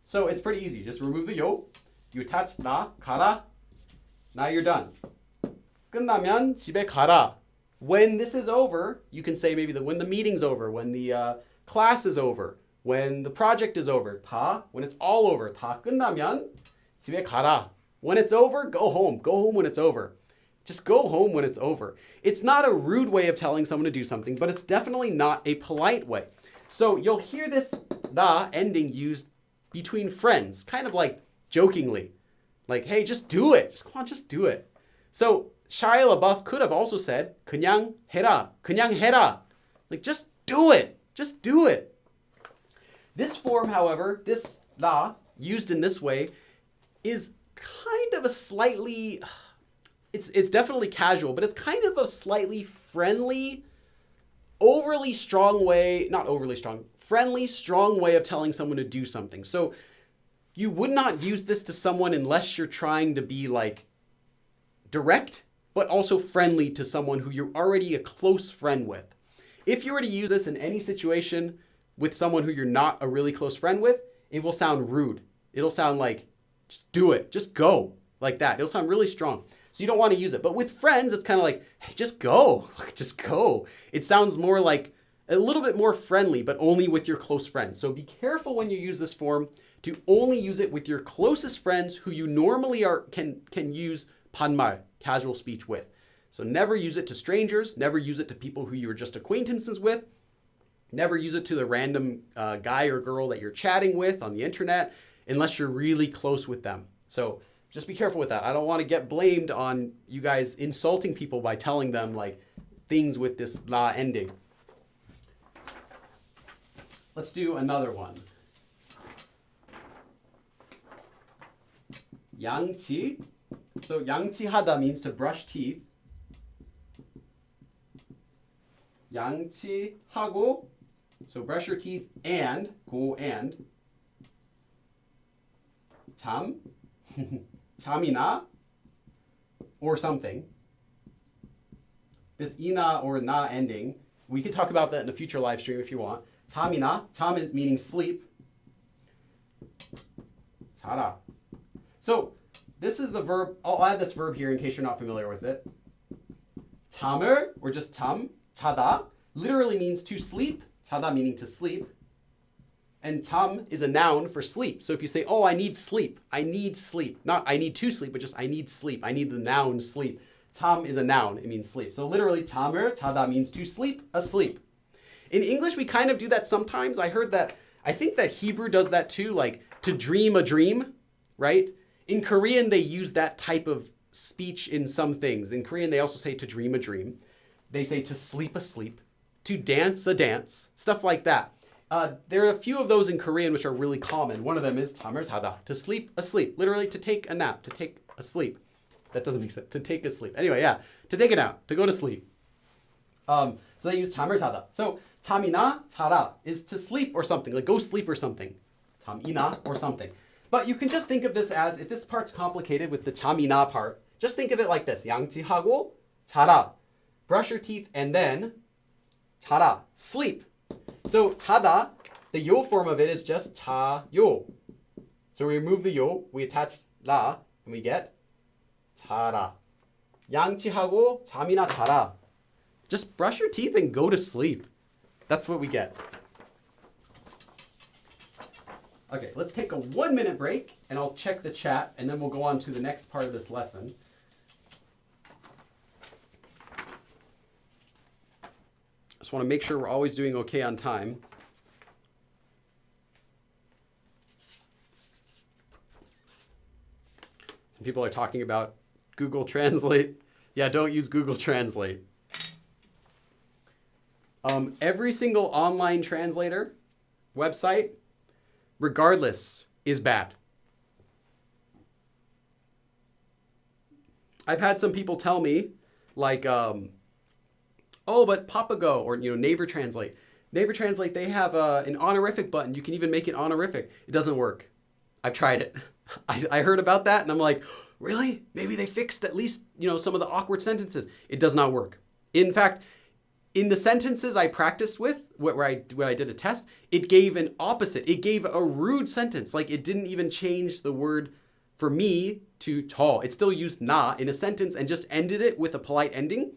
So it's pretty easy. Just remove the yo. You attach 나, 가라. Now you're done. 끝나면 집에 가라. When this is over, you can say maybe when the meeting's over, when the class is over, when the project is over. 다, when it's all over. 다 끝나면 집에 가라. When it's over, go home. Go home when it's over. Just go home when it's over. It's not a rude way of telling someone to do something, but it's definitely not a polite way. So you'll hear this 나 ending used between friends, kind of like jokingly. Like, hey, just do it. Just come on, just do it. So Shia LaBeouf could have also said, 그냥 해라. 그냥 해라. Like, just do it. Just do it. This form, however, this 나, used in this way, is kind of a slightly... It's definitely casual, but it's kind of a slightly friendly, overly strong way, not overly strong, friendly, strong way of telling someone to do something. So you would not use this to someone unless you're trying to be like direct, but also friendly to someone who you're already a close friend with. If you were to use this in any situation with someone who you're not a really close friend with, it will sound rude. It'll sound like, just do it, just go, like that. It'll sound really strong. So you don't want to use it. But with friends, it's kind of like, hey, just go. Just go. It sounds more like a little bit more friendly, but only with your close friends. So be careful when you use this form to only use it with your closest friends who you normally can use 반말, casual speech with. So never use it to strangers. Never use it to people who you're just acquaintances with. Never use it to the random guy or girl that you're chatting with on the internet unless you're really close with them. So just be careful with that. I don't want to get blamed on you guys insulting people by telling them like things with this la ending. Let's do another one. 양치. So 양치하다 means to brush teeth. 양치하고. So brush your teeth and go and. 잠. 잠이나 or something. this ina or na ending, we can talk about that in a future live stream if you want. 잠이나, 잠 is meaning sleep. 자라. So this is the verb. I'll add this verb here in case you're not familiar with it. 잠을, or just 잠, 자다, literally means to sleep. 자다 meaning to sleep. And 잠 is a noun for sleep. So if you say, oh, I need sleep. I need sleep. Not I need to sleep, but just I need sleep. I need the noun sleep. 잠 is a noun. It means sleep. So literally, 잠을 자다 means to sleep, asleep. In English, we kind of do that sometimes. I think that Hebrew does that too, like to dream a dream, right? In Korean, they use that type of speech in some things. In Korean, they also say to dream a dream. They say to sleep a sleep, to dance a dance, stuff like that. There are a few of those in Korean which are really common. One of them is 잠을 자다, to sleep asleep, literally to take a nap, to take a sleep. That doesn't make sense, to take a sleep. Anyway, yeah, to take a nap, to go to sleep. So they use 잠을 자다. So 잠이나 자라 is to sleep or something, like go sleep or something. 잠이나 or something. But you can just think of this as, if this part's complicated with the 잠이나 part, just think of it like this. 양치하고 자라. Brush your teeth and then 자라. Sleep. So 자다, the yo form of it is just 자요. So we remove the yo, we attach 라, and we get 자라. 양치하고 잠이나 자라. Just brush your teeth and go to sleep. That's what we get. Okay, let's take a 1-minute break and I'll check the chat and then we'll go on to the next part of this lesson. Just want to make sure we're always doing okay on time. Some people are talking about Google Translate. Yeah, don't use Google Translate. Every single online translator website, regardless, is bad. I've had some people tell me, like, oh, but Papago or Naver Translate. Naver Translate, they have an honorific button. You can even make it honorific. It doesn't work. I've tried it. I heard about that and I'm like, really? Maybe they fixed at least some of the awkward sentences. It does not work. In fact, in the sentences I practiced with, where I did a test, it gave an opposite. It gave a rude sentence. Like it didn't even change the word for me to 저. It still used na in a sentence and just ended it with a polite ending.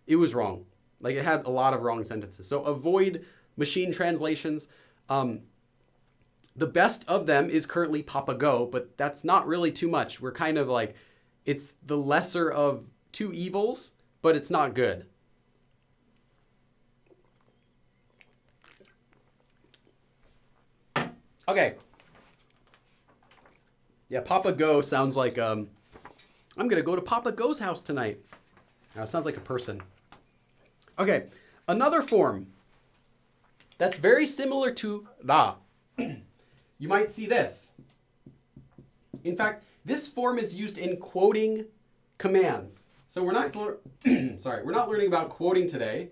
It was wrong. Like it had a lot of wrong sentences. So avoid machine translations. The best of them is currently Papago, but that's not really too much. We're kind of like, it's the lesser of two evils, but it's not good. Okay. Yeah, Papa Go sounds like, I'm going to go to Papa Go's house tonight. Now, it sounds like a person. Okay, another form that's very similar to ra. You might see this. In fact, this form is used in quoting commands. So we're not, we're not learning about quoting today.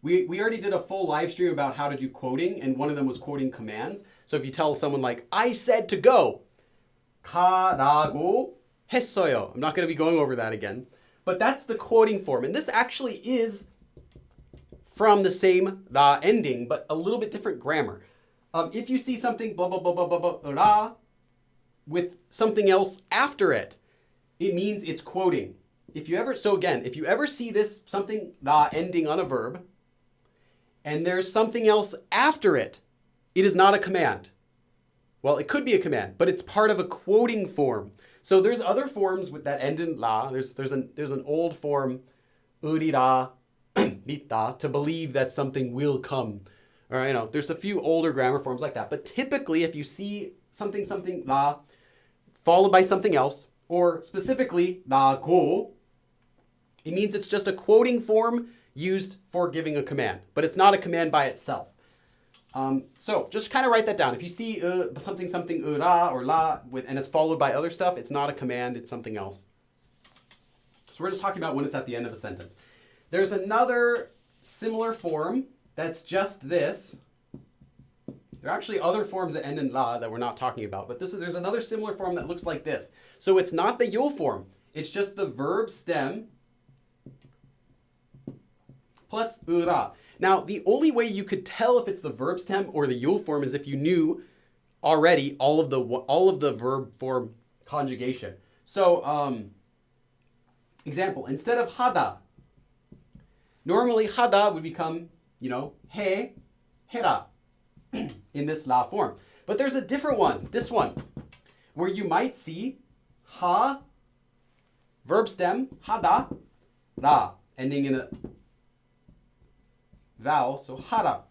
We already did a full live stream about how to do quoting, and one of them was quoting commands. So if you tell someone like, I said to go, 가라고 했어요. I'm not going to be going over that again. But that's the quoting form. And this actually is from the same ra ending, but a little bit different grammar. If you see something blah, blah, blah, blah, blah, blah, ra, with something else after it, it means it's quoting. If you ever see this, something ra ending on a verb, and there's something else after it, it is not a command. Well, it could be a command, but it's part of a quoting form. So there's other forms with that end in la. There's an old form, 으리라, 믿다, to believe that something will come. Or there's a few older grammar forms like that. But typically, if you see something la followed by something else, or specifically 라고, it means it's just a quoting form used for giving a command, but it's not a command by itself. So just kind of write that down. If you see something ra or la and it's followed by other stuff, it's not a command, it's something else. So we're just talking about when it's at the end of a sentence. There's another similar form that's just this. There are actually other forms that end in la that we're not talking about, but there's another similar form that looks like this. So it's not the yo form. It's just the verb stem plus 으라. Now, the only way you could tell if it's the verb stem or the yo form is if you knew already all of the verb form conjugation. So, example, instead of 하다, normally 하다 would become, 해, 해라 in this 라 form. But there's a different one, this one, where you might see 하, verb stem, 하다, 라, ending in a vowel, so 하라.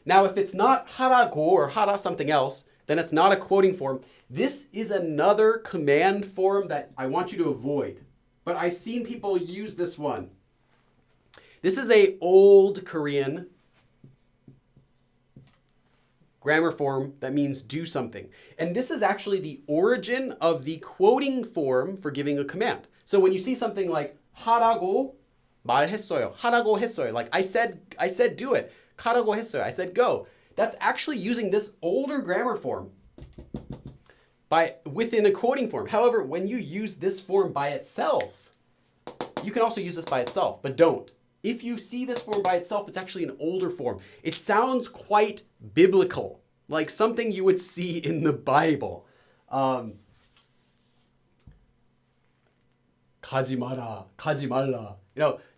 Now, if it's not 하라고 or 하라 something else, then it's not a quoting form. This is another command form that I want you to avoid. But I've seen people use this one. This is an old Korean grammar form that means do something. And this is actually the origin of the quoting form for giving a command. So when you see something like 하라고 말했어요. 하라고 했어요. Like I said do it. 가라고 했어요. I said go. That's actually using this older grammar form within a quoting form. However, when you use this form by itself, you can also use this by itself, but don't. If you see this form by itself, it's actually an older form. It sounds quite biblical, like something you would see in the Bible. 가지 마라, 가지 말라.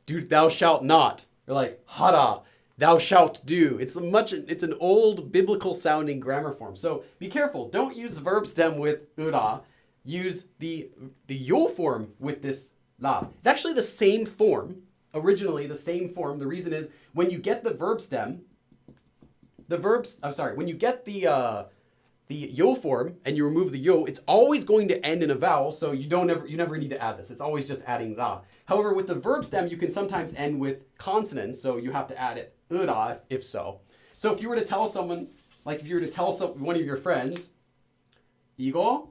Do thou shalt not. Or like 하라, thou shalt do. It's an old biblical sounding grammar form. So be careful. Don't use the verb stem with 으라. Use the yo form with this 라. It's actually the same form. Originally the same form. The reason is when you get the verb stem, when you get the yo form and you remove the yo, it's always going to end in a vowel, so you never need to add this. It's always just adding ra. However, with the verb stem, you can sometimes end with consonants, so you have to add it 으라 if so. So if you were to tell someone, like if you were to tell one of your friends, 이거,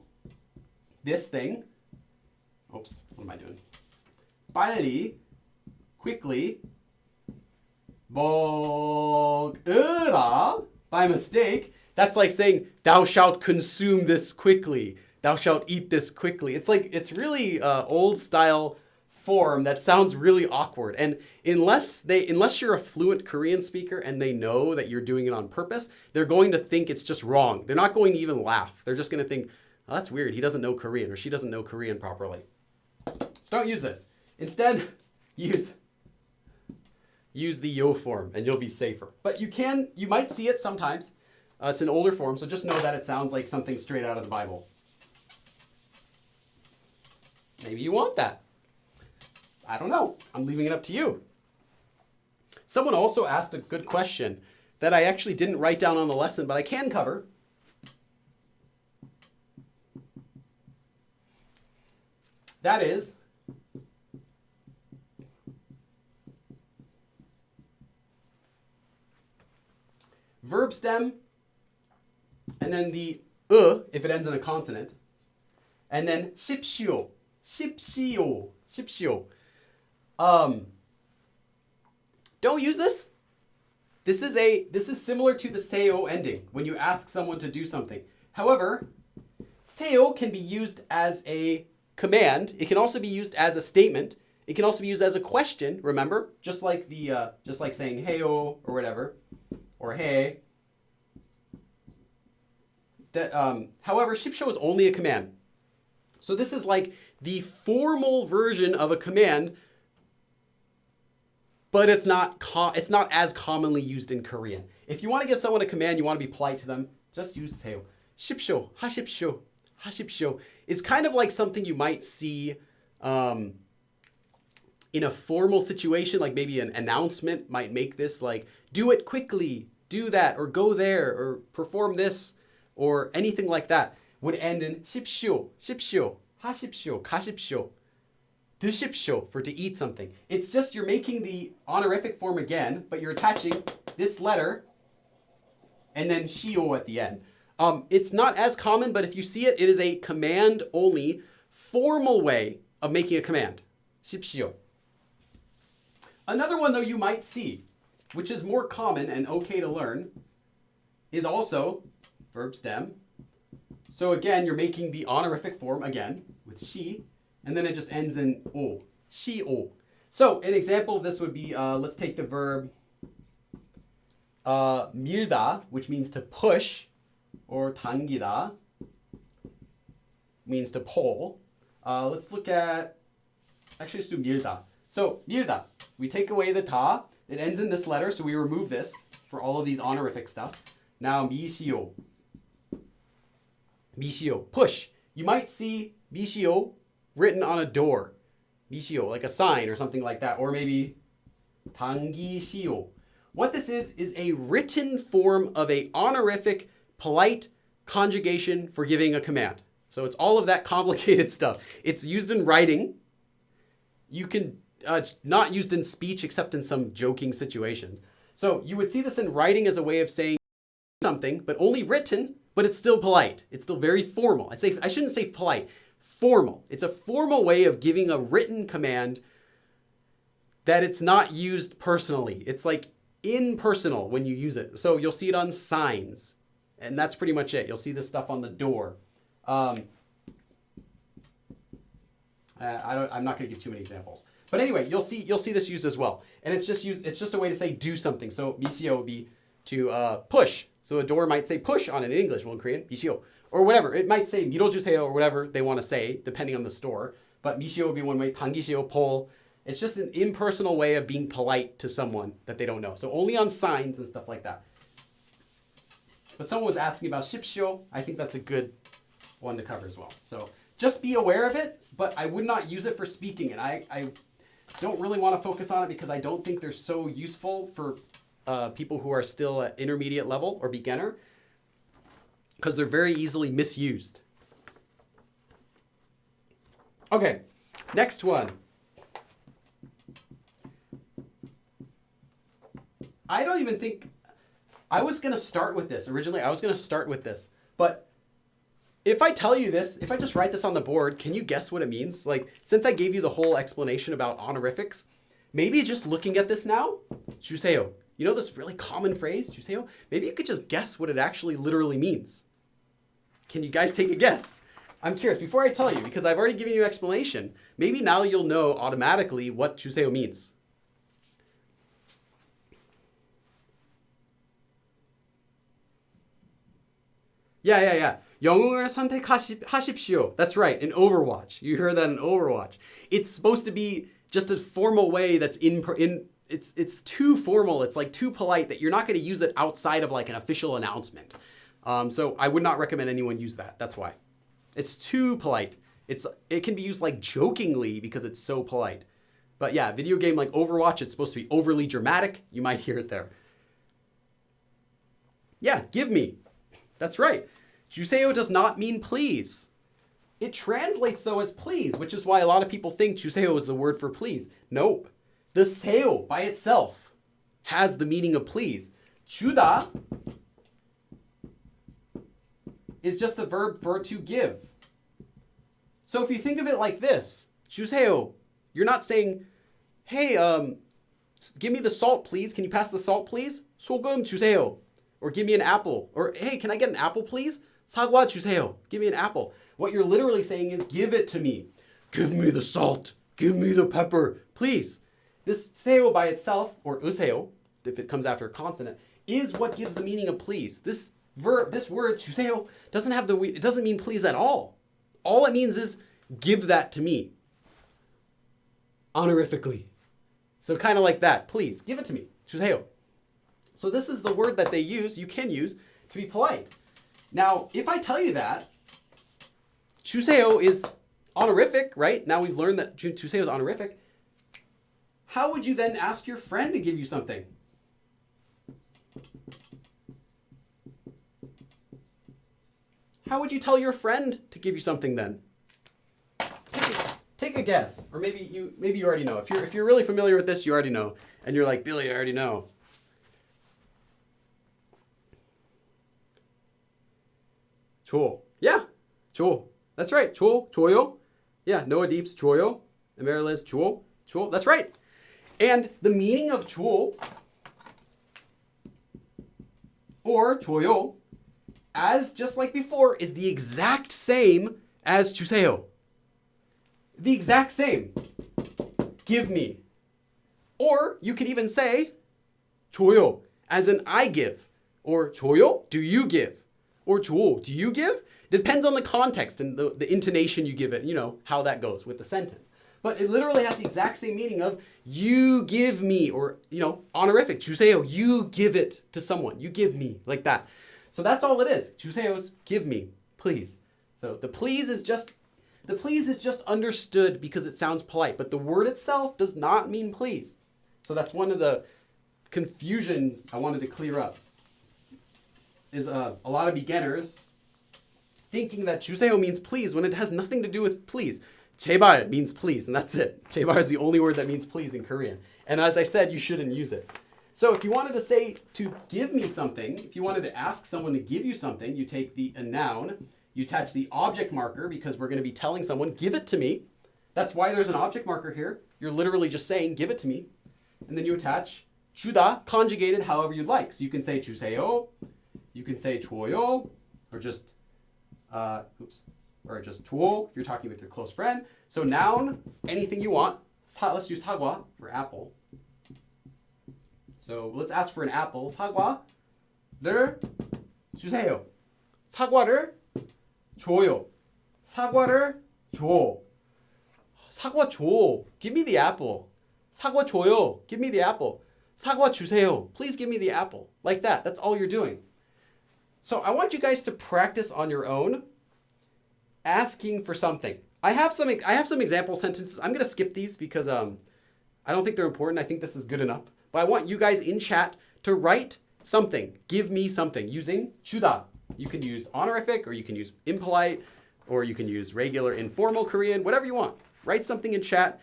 this thing, oops, what am I doing? 빨리, quickly, 먹으라, by mistake, that's like saying, thou shalt consume this quickly. Thou shalt eat this quickly. It's really old style form that sounds really awkward. And unless you're a fluent Korean speaker and they know that you're doing it on purpose, they're going to think it's just wrong. They're not going to even laugh. They're just going to think, oh, that's weird. He doesn't know Korean or she doesn't know Korean properly. So don't use this. Instead, use the yo form and you'll be safer. But you might see it sometimes. It's an older form, so just know that it sounds like something straight out of the Bible. Maybe you want that. I don't know. I'm leaving it up to you. Someone also asked a good question that I actually didn't write down on the lesson, but I can cover. That is, verb stem, and then the if it ends in a consonant, and then 십시오, 십시오, 십시오. Don't use this. This is similar to the 세요 ending when you ask someone to do something. However, 세요 can be used as a command. It can also be used as a statement. It can also be used as a question. Remember, just like saying heyo or whatever, or hey. However, 십시오 is only a command. So this is like the formal version of a command, but it's not as commonly used in Korean. If you want to give someone a command, you want to be polite to them, just use 세요. 십시오, 하십시오, 하십시오 is kind of like something you might see in a formal situation, like maybe an announcement might make this like, do it quickly, do that, or go there, or perform this, or anything like that, would end in 십시오, 십시오, 하십시오, 가십시오, 드십시오, for to eat something. It's just you're making the honorific form again, but you're attaching this letter and then 시오 at the end. It's not as common, but if you see it, it is a command-only formal way of making a command. 십시오. Another one, though, you might see, which is more common and okay to learn, is also verb stem. So again, you're making the honorific form again with 시, and then it just ends in 오, 시오. So an example of this would be, let's take the verb 밀다, which means to push, or 당기다 means to pull. Let's look at, actually let's do 밀다. So 밀다, we take away the 다. It ends in this letter, so we remove this for all of these honorific stuff. Now 미시오. 미시오, push. You might see 미시오 written on a door. 미시오, like a sign or something like that. Or maybe 당기시오. What this is a written form of a honorific, polite conjugation for giving a command. So it's all of that complicated stuff. It's used in writing. You can, it's not used in speech except in some joking situations. So you would see this in writing as a way of saying something, but only written, but it's still polite. It's still very formal. I shouldn't say polite, formal. It's a formal way of giving a written command that it's not used personally. It's like impersonal when you use it. So you'll see it on signs, and that's pretty much it. You'll see this stuff on the door. I'm not going to give too many examples, but anyway, you'll see this used as well. And it's just a way to say do something. So 미시오 would be to push. So a door might say push on it in English, well in Korean 미시오, or whatever. It might say 밀어주세요 or whatever they want to say depending on the store. But 미시오 would be one way. 당기시오, pull. It's just an impersonal way of being polite to someone that they don't know. So only on signs and stuff like that. But someone was asking about 십시오. I think that's a good one to cover as well. So just be aware of it, but I would not use it for speaking. And I don't really want to focus on it because I don't think they're so useful for people who are still at intermediate level or beginner, because they're very easily misused. Okay, next one. I don't even think, I was going to start with this. Originally, I was going to start with this. But if I tell you this, if I just write this on the board, can you guess what it means? Like, since I gave you the whole explanation about honorifics, maybe just looking at this now, 주세요. You know this really common phrase, 주세요? Maybe you could just guess what it actually literally means. Can you guys take a guess? I'm curious, before I tell you, because I've already given you an explanation, maybe now you'll know automatically what 주세요 means. Yeah. 영웅을 선택하십시오. That's right, in Overwatch. You heard that in Overwatch. It's supposed to be just a formal way that's it's too formal. It's like too polite that you're not going to use it outside of like an official announcement. So I would not recommend anyone use that. That's why. It's too polite. It can be used like jokingly because it's so polite. But yeah, video game like Overwatch, it's supposed to be overly dramatic. You might hear it there. Yeah, give me. That's right. 주세요 does not mean please. It translates though as please, which is why a lot of people think 주세요 is the word for please. Nope. The 세요 by itself has the meaning of please. 주다 is just the verb for to give. So if you think of it like this, 주세요, you're not saying, hey, give me the salt, please. Can you pass the salt, please? 소금 주세요. Or give me an apple. Or, hey, can I get an apple, please? 사과 주세요. Give me an apple. What you're literally saying is, give it to me. Give me the salt. Give me the pepper, please. This 세요 by itself, or 으세요, if it comes after a consonant, is what gives the meaning of please. This verb, this word, 주세요, it doesn't mean please at all. All it means is, give that to me. Honorifically. So kind of like that. Please, give it to me. 주세요. So this is the word that they use, you can use, to be polite. Now, if I tell you that, 주세요 is honorific, right? Now we've learned that 주세요 is honorific. How would you then ask your friend to give you something? How would you tell your friend to give you something then? Take a guess. Or maybe you already know. If you're really familiar with this, you already know. And you're like, Billy, I already know. 줘. Yeah, 줘. That's right. 줘, 줘요. Yeah, Noah Deeps, 줘요. Amaryllis, 줘. 줘. That's right. And the meaning of 줘 or 줘요, as just like before, is the exact same as 주세요. The exact same. Give me. Or you could even say 줘요, as in I give. Or 줘요, do you give? Or 줘, do you give? Depends on the context and the intonation you give it, you know, how that goes with the sentence. But it literally has the exact same meaning of you give me, or, you know, honorific, 주세요, you give it to someone. You give me, like that. So that's all it is. 주세요 is give me, please. So the please is just understood because it sounds polite, but the word itself does not mean please. So that's one of the confusion I wanted to clear up. Is a lot of beginners thinking that 주세요 means please when it has nothing to do with please. 제발 means please, and that's it. 제발 is the only word that means please in Korean. And as I said, you shouldn't use it. So if you wanted to say to give me something, if you wanted to ask someone to give you something, you take a noun, you attach the object marker because we're going to be telling someone, give it to me. That's why there's an object marker here. You're literally just saying, give it to me. And then you attach 주다, conjugated however you'd like. So you can say 주세요, you can say 줘요, or just 줘 if you're talking with your close friend. So noun, anything you want. Let's use 사과 for apple. So let's ask for an apple. 사과를 주세요. 사과를 줘요. 사과를 줘. 사과 줘. Give me the apple. 사과 줘요. Give me the apple. 사과 주세요. Please give me the apple. Like that. That's all you're doing. So I want you guys to practice on your own asking for something. I have some example sentences. I'm going to skip these because I don't think they're important. I think this is good enough. But I want you guys in chat to write something. Give me something using 주다. You can use honorific, or you can use impolite, or you can use regular informal Korean, whatever you want. Write something in chat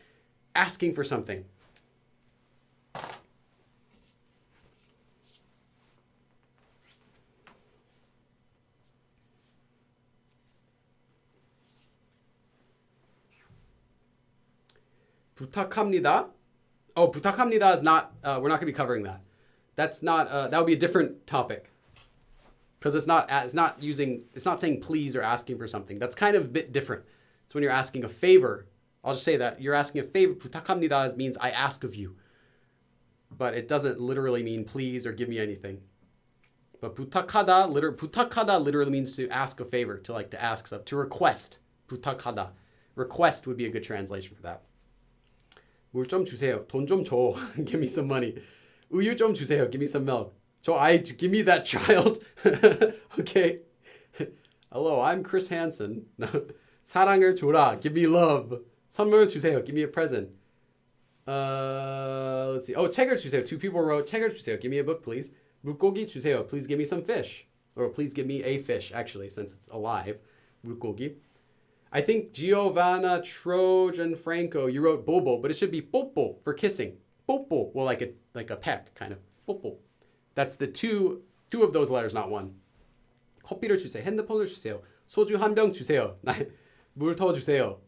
asking for something. 부탁합니다. Oh, 부탁합니다 is not, we're not going to be covering that. That's not, that would be a different topic. Because it's not saying please or asking for something. That's kind of a bit different. It's when you're asking a favor. I'll just say that. You're asking a favor. 부탁합니다 means I ask of you. But it doesn't literally mean please or give me anything. But 부탁하다 literally means to ask a favor, to ask stuff, to request. 부탁하다. Request would be a good translation for that. 물 좀 주세요. 돈 좀 줘. Give me some money. 우유 좀 주세요. Give me some milk. Give me that child. Okay. Hello, I'm Chris Hansen. 사랑을 줘라. Give me love. 선물 주세요. Give me a present. Let's see. Oh, 책을 주세요. Two people wrote 책을 주세요. Give me a book, please. 물고기 주세요. Please give me some fish. Or please give me a fish, actually, since it's alive. 물고기. I think Giovanna Trojan Franco, you wrote bobo, but it should be 뽀뽀 for kissing. 뽀뽀, well, like a peck, kind of. 뽀뽀. That's the two of those letters, not one. 커피를 주세요. 핸드폰을 주세요. 소주 한 병 주세요. 물 더 주세요.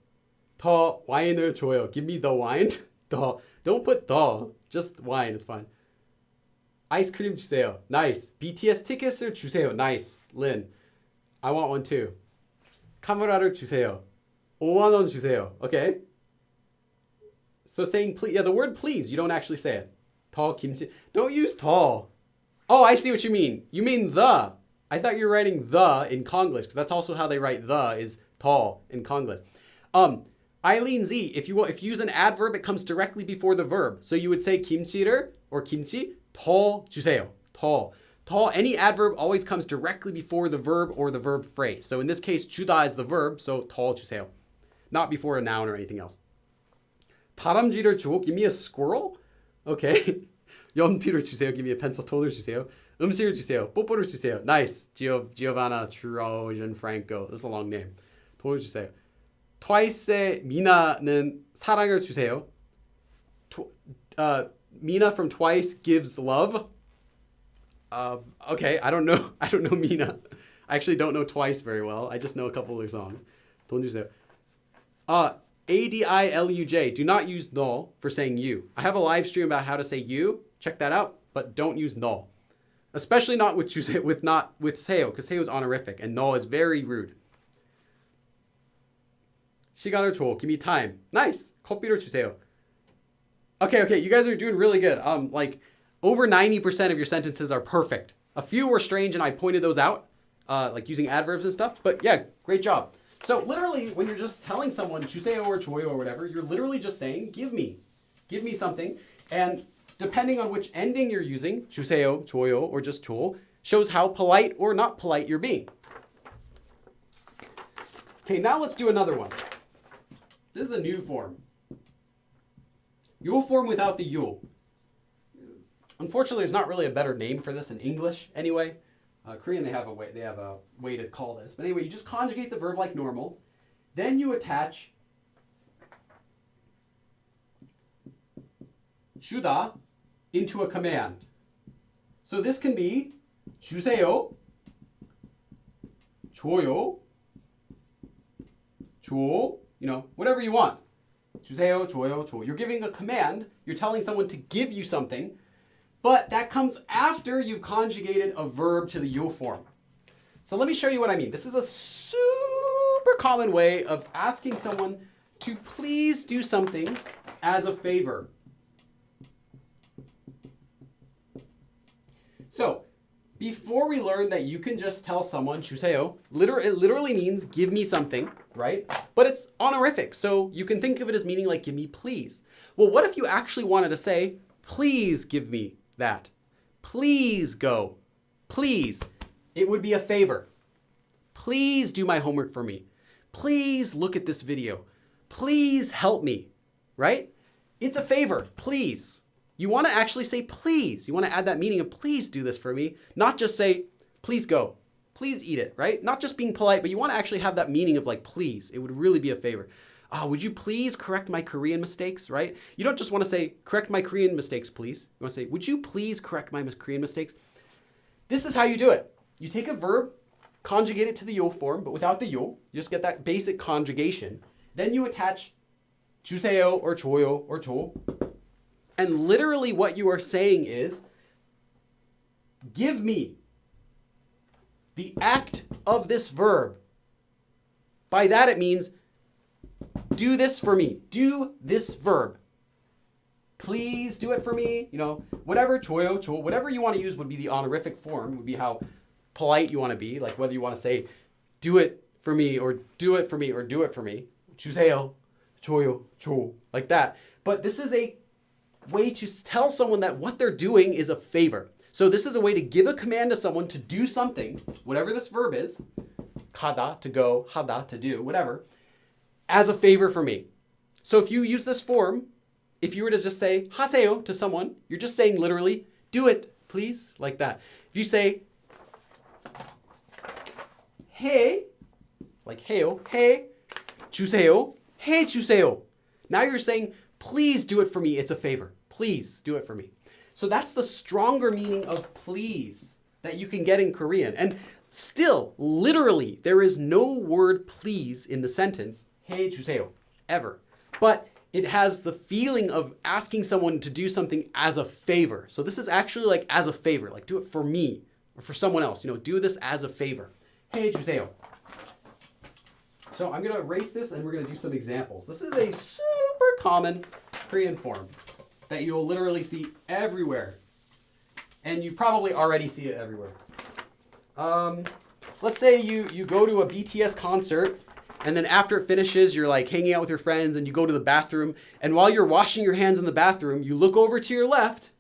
더 와인을 줘요. Give me the wine. 더. Don't put the. Just wine is fine. 아이스크림 주세요. Nice. BTS 티켓을 주세요. Nice. Lynn. I want one too. 카메라를 주세요. 5만 원 주세요. Okay? So saying please, yeah, the word please, you don't actually say it. 더 김치. Don't use 더. Oh, I see what you mean. You mean the. I thought you were writing the in Konglish, because that's also how they write the, is 더 in Konglish. Eileen Z, if you use an adverb, it comes directly before the verb. So you would say 김치를, or 김치, 더 주세요. 더. Any adverb always comes directly before the verb or the verb phrase. So in this case, 주다 is the verb, so 더 주세요. Not before a noun or anything else. 다람쥐를 줘, give me a squirrel? Okay. 연필을 주세요, give me a pencil. 톤을 주세요. 음식을 주세요. 뽀뽀를 주세요. Nice. Giovanna Trojan Franco. That's a long name. 돈을 주세요. Twice의 미나는 사랑을 주세요. Mina from Twice gives love. Okay, I don't know Mina. I actually don't know Twice very well. I just know a couple of their songs. 돈 주세요. ADILUJ. Do not use 너 for saying you. I have a live stream about how to say you. Check that out. But don't use 너. Especially not with 주세요, with 세요, because 세요 is honorific, and 너 is very rude. 시간을 줘. Give me time. Nice. 커피를 주세요. Okay, you guys are doing really good. Like over 90% of your sentences are perfect. A few were strange and I pointed those out, like using adverbs and stuff. But yeah, great job. So literally when you're just telling someone 주세요 or 줘요 or whatever, you're literally just saying give me something. And depending on which ending you're using, 주세요, 줘요, or just 줘, shows how polite or not polite you're being. Okay, now let's do another one. This is a new form. Yo form without the yo. Unfortunately, there's not really a better name for this in English anyway. Korean, they have a way to call this. But anyway, you just conjugate the verb like normal. Then you attach 주다 into a command. So this can be 주세요, 줘요, 줘, whatever you want. 주세요, 줘요, 줘. You're giving a command. You're telling someone to give you something. But that comes after you've conjugated a verb to the yo form. So let me show you what I mean. This is a super common way of asking someone to please do something as a favor. So before we learn that you can just tell someone 주세요, it literally means give me something, right? But it's honorific, so you can think of it as meaning like give me please. Well, what if you actually wanted to say, please give me that. Please go. Please. It would be a favor. Please do my homework for me. Please look at this video. Please help me, right? It's a favor. Please. You want to actually say please. You want to add that meaning of please do this for me, not just say please go. Please eat it, right? Not just being polite, but you want to actually have that meaning of like please. It would really be a favor. Would you please correct my Korean mistakes, right? You don't just want to say, correct my Korean mistakes, please. You want to say, would you please correct my Korean mistakes? This is how you do it. You take a verb, conjugate it to the yo form, but without the yo. You just get that basic conjugation. Then you attach 주세요 or 줘요 or 줘. And literally what you are saying is, give me the act of this verb. By that it means, do this for me. Do this verb. Please do it for me. Whatever, 줘요, 줘, whatever you want to use would be the honorific form, would be how polite you want to be. Like whether you want to say, do it for me, or do it for me, or do it for me. 주세요, 줘요, 줘, like that. But this is a way to tell someone that what they're doing is a favor. So this is a way to give a command to someone to do something, whatever this verb is, 가다, to go, 하다, to do, whatever, as a favor for me. So if you use this form, if you were to just say 하세요 to someone, you're just saying literally, do it, please, like that. If you say 해, like 해요, 해, 주세요, 해 주세요. Now you're saying, please do it for me, it's a favor. Please do it for me. So that's the stronger meaning of please that you can get in Korean. And still, literally, there is no word please in the sentence 해 주세요, ever. But it has the feeling of asking someone to do something as a favor. So this is actually like as a favor, like do it for me or for someone else. Do this as a favor. 해 주세요. So I'm going to erase this and we're going to do some examples. This is a super common Korean form that you'll literally see everywhere. And you probably already see it everywhere. Let's say you go to a BTS concert, and then after it finishes, you're like hanging out with your friends and you go to the bathroom. And while you're washing your hands in the bathroom, you look over to your left.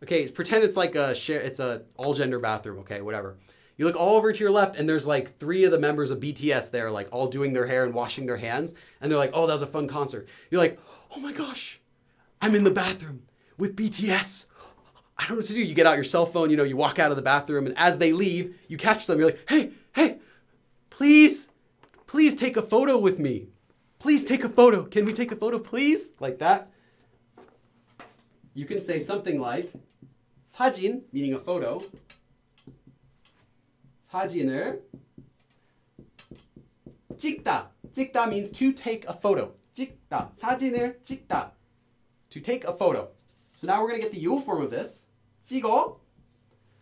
Okay, pretend it's like it's a all gender bathroom. Okay, whatever. You look all over to your left and there's like 3 of the members of BTS there, like all doing their hair and washing their hands. And they're like, oh, that was a fun concert. You're like, oh my gosh, I'm in the bathroom with BTS. I don't know what to do. You get out your cell phone, you walk out of the bathroom, and as they leave, you catch them. You're like, hey, please take a photo with me. Please take a photo. Can we take a photo, please? Like that. You can say something like 사진, meaning a photo. 사진을 찍다. 찍다 means to take a photo. 찍다. 사진을 찍다. To take a photo. So now we're going to get the yo form of this. 찍어.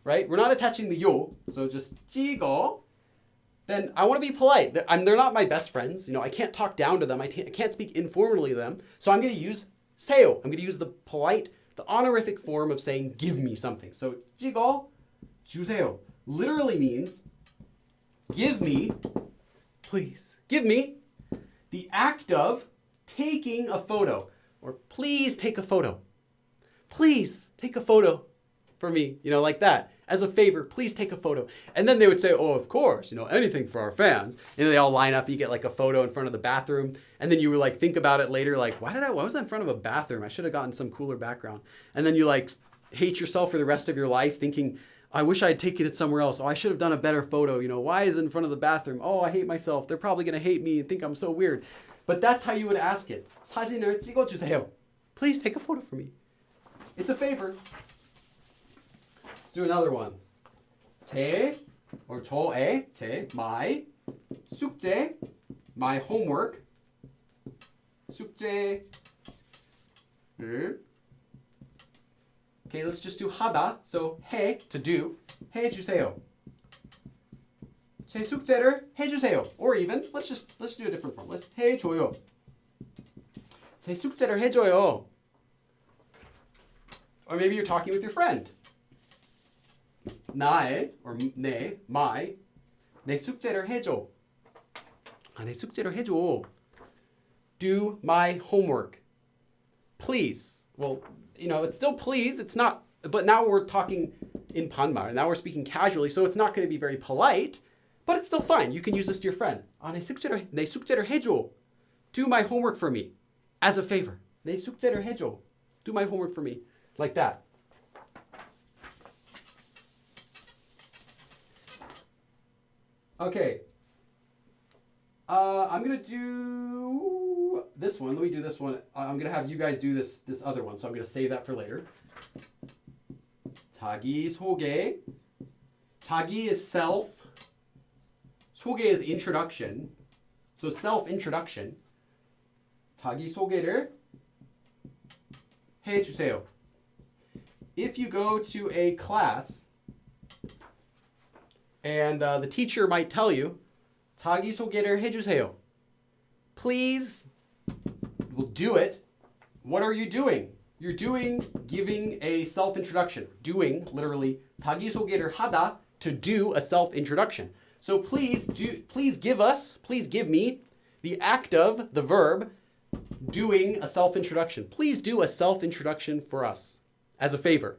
Right? We're not attaching the yo. So just 찍어. Then I want to be polite. They're not my best friends. I can't talk down to them. I can't speak informally to them. So I'm going to use 세요. I'm going to use the honorific form of saying give me something. So 찍어 주세요 literally means give me, please. Give me the act of taking a photo. Or please take a photo. Please take a photo for me. You know, like that. As a favor, please take a photo. And then they would say, oh, of course, you know, anything for our fans. And they all line up. You get like a photo in front of the bathroom. And then you would like think about it later. Like, why was I in front of a bathroom? I should have gotten some cooler background. And then you like hate yourself for the rest of your life thinking, I wish I had taken it somewhere else. Oh, I should have done a better photo. You know, why is it in front of the bathroom? Oh, I hate myself. They're probably going to hate me and think I'm so weird. But that's how you would ask it. 사진을 찍어주세요. Please take a photo for me. It's a favor. Let's do another one. 제 or 저의, my 숙제, my homework. 숙제를 Okay, let's just do 하다. So 해, to do. 해주세요. 제 숙제를 해주세요. Or even, let's do a different form. Let's 해줘요. 제 숙제를 해줘요. Or maybe you're talking with your friend. 나의, or my, 내 숙제를 해줘. 내 숙제를 해줘. Do my homework. Please. Well, you know, it's still please. It's not, but now we're talking in 반말. Now we're speaking casually, so it's not going to be very polite. But it's still fine. You can use this to your friend. 내 숙제를 해줘. Do my homework for me. As a favor. 내 숙제를 해줘. Do my homework for me. Like that. Okay. I'm going to do this one. Let me do this one. I'm going to have you guys do this other one. So I'm going to save that for later. 자기소개. 자기 is self. 소개 is introduction. So self-introduction. 자기소개를 해주세요. If you go to a class and the teacher might tell you, 자기소개를 해주세요. Please, we'll do it. What are you doing? You're giving a self-introduction. Doing, literally, 자기소개를 하다, to do a self-introduction. So please give me the act of, the verb, doing a self-introduction. Please do a self-introduction for us as a favor.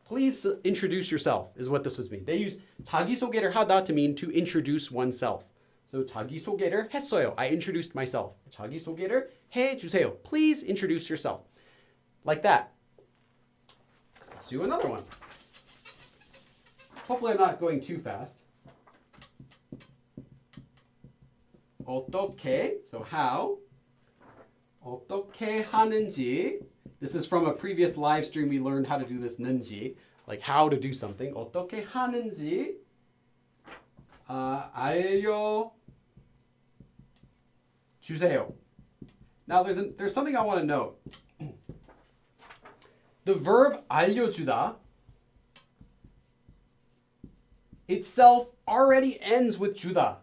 Please introduce yourself is what this would mean. They use 자기소개를 하다 to mean to introduce oneself. So 자기소개를 했어요. I introduced myself. 자기소개를 해주세요. Please introduce yourself. Like that. Let's do another one. Hopefully I'm not going too fast. 어떻게, so how. 어떻게 하는지. This is from a previous live stream we learned how to do this 는지, like how to do something. 어떻게 하는지 알려주세요. Now there's something I want to note. The verb 알려주다 itself already ends with 주다.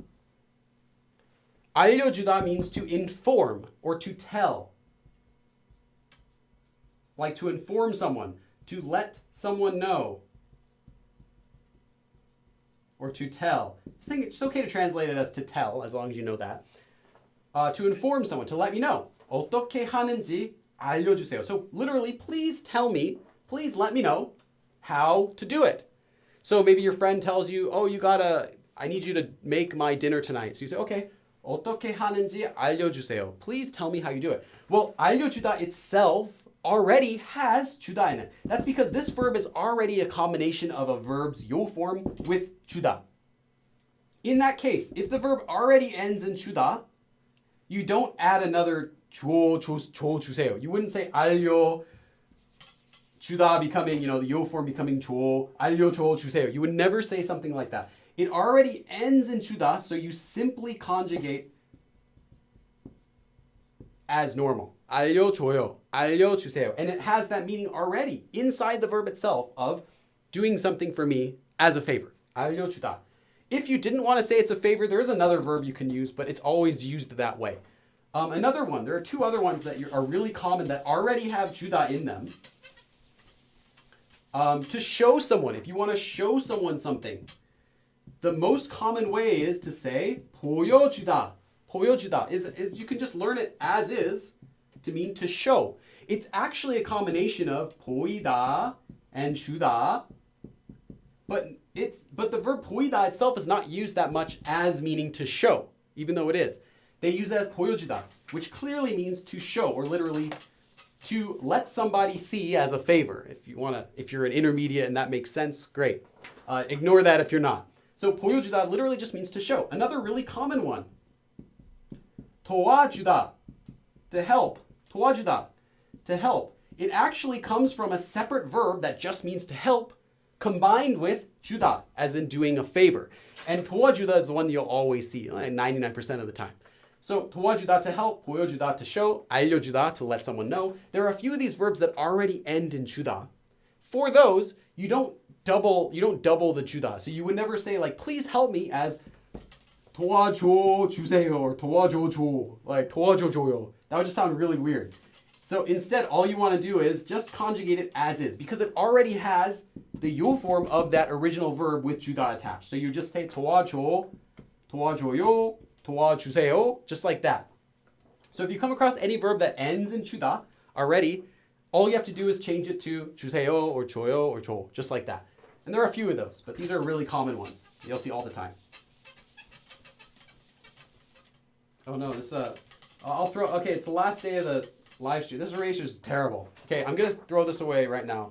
알려주다 means to inform or to tell. Like to inform someone, to let someone know, or to tell. I think it's okay to translate it as to tell, as long as you know that. To inform someone, to let me know. 어떻게 하는지 알려주세요. So literally, please tell me, please let me know how to do it. So maybe your friend tells you, oh, I need you to make my dinner tonight. So you say, okay, 어떻게 하는지 알려주세요. Please tell me how you do it. Well, 알려주다 itself already has 주다 in it. That's because this verb is already a combination of a verb's 요 form with 주다. In that case, if the verb already ends in 주다, you don't add another 주세요. You wouldn't say 알려주다 becoming, the 요 form becoming 알려주세요. You would never say something like that. It already ends in 주다, so you simply conjugate as normal. 알려줘요, 알려주세요. And it has that meaning already inside the verb itself of doing something for me as a favor. 알려주다. If you didn't want to say it's a favor, there is another verb you can use, but it's always used that way. Another one, there are two other ones that are really common that already have 주다 in them. To show someone, if you want to show someone something, the most common way is to say 보여주다. 보여주다 is you can just learn it as is to mean to show. It's actually a combination of 보이다 and 주다, but the verb 보이다 itself is not used that much as meaning to show, even though it is. They use it as 보여주다, which clearly means to show, or literally to let somebody see as a favor. If you're an intermediate and that makes sense, great. Ignore that if you're not. So 보여주다 literally just means to show. Another really common one. 도와주다, to help. 도와주다, to help. It actually comes from a separate verb that just means to help, combined with 주다, as in doing a favor. And 도와주다 is the one you'll always see, 99% of the time. So 도와주다 to help, 보여주다 to show, 알려주다 to let someone know. There are a few of these verbs that already end in 주다. For those, you don't double the 주다. So you would never say like please help me as 도와줘 주세요 or 도와줘 줘, like 도와줘 줘요. That would just sound really weird. So instead, all you want to do is just conjugate it as is, because it already has the 요 form of that original verb with 주다 attached. So you just say 도와줘, 도와줘요, 도와주세요, just like that. So if you come across any verb that ends in 주다 already, all you have to do is change it to 주세요 or 줘요 or 줘, just like that. And there are a few of those, but these are really common ones. You'll see all the time. Oh no, okay, it's the last day of the live stream. This eraser is terrible. Okay, I'm gonna throw this away right now.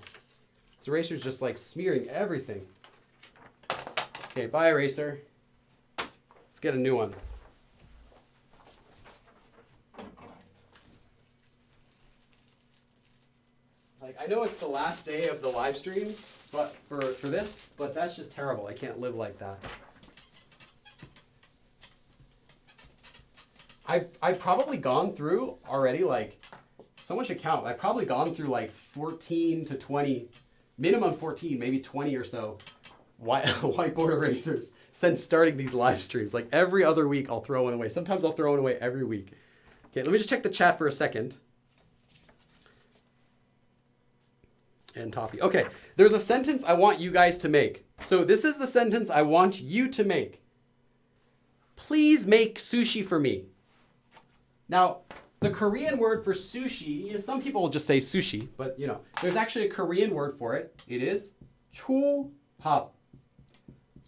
This eraser is just like smearing everything. Okay, bye eraser. Let's get a new one. Like, I know it's the last day of the live stream, but for this, but that's just terrible. I can't live like that. I've probably gone through already, like, someone should count. I've probably gone through like 14 to 20, minimum 14, maybe 20 or so whiteboard erasers since starting these live streams. Like every other week I'll throw one away. Sometimes I'll throw one away every week. Okay, let me just check the chat for a second. And toffee. Okay, there's a sentence I want you guys to make. So this is the sentence I want you to make. Please make sushi for me. Now, the Korean word for sushi, some people will just say sushi, but there's actually a Korean word for it. It is 초밥.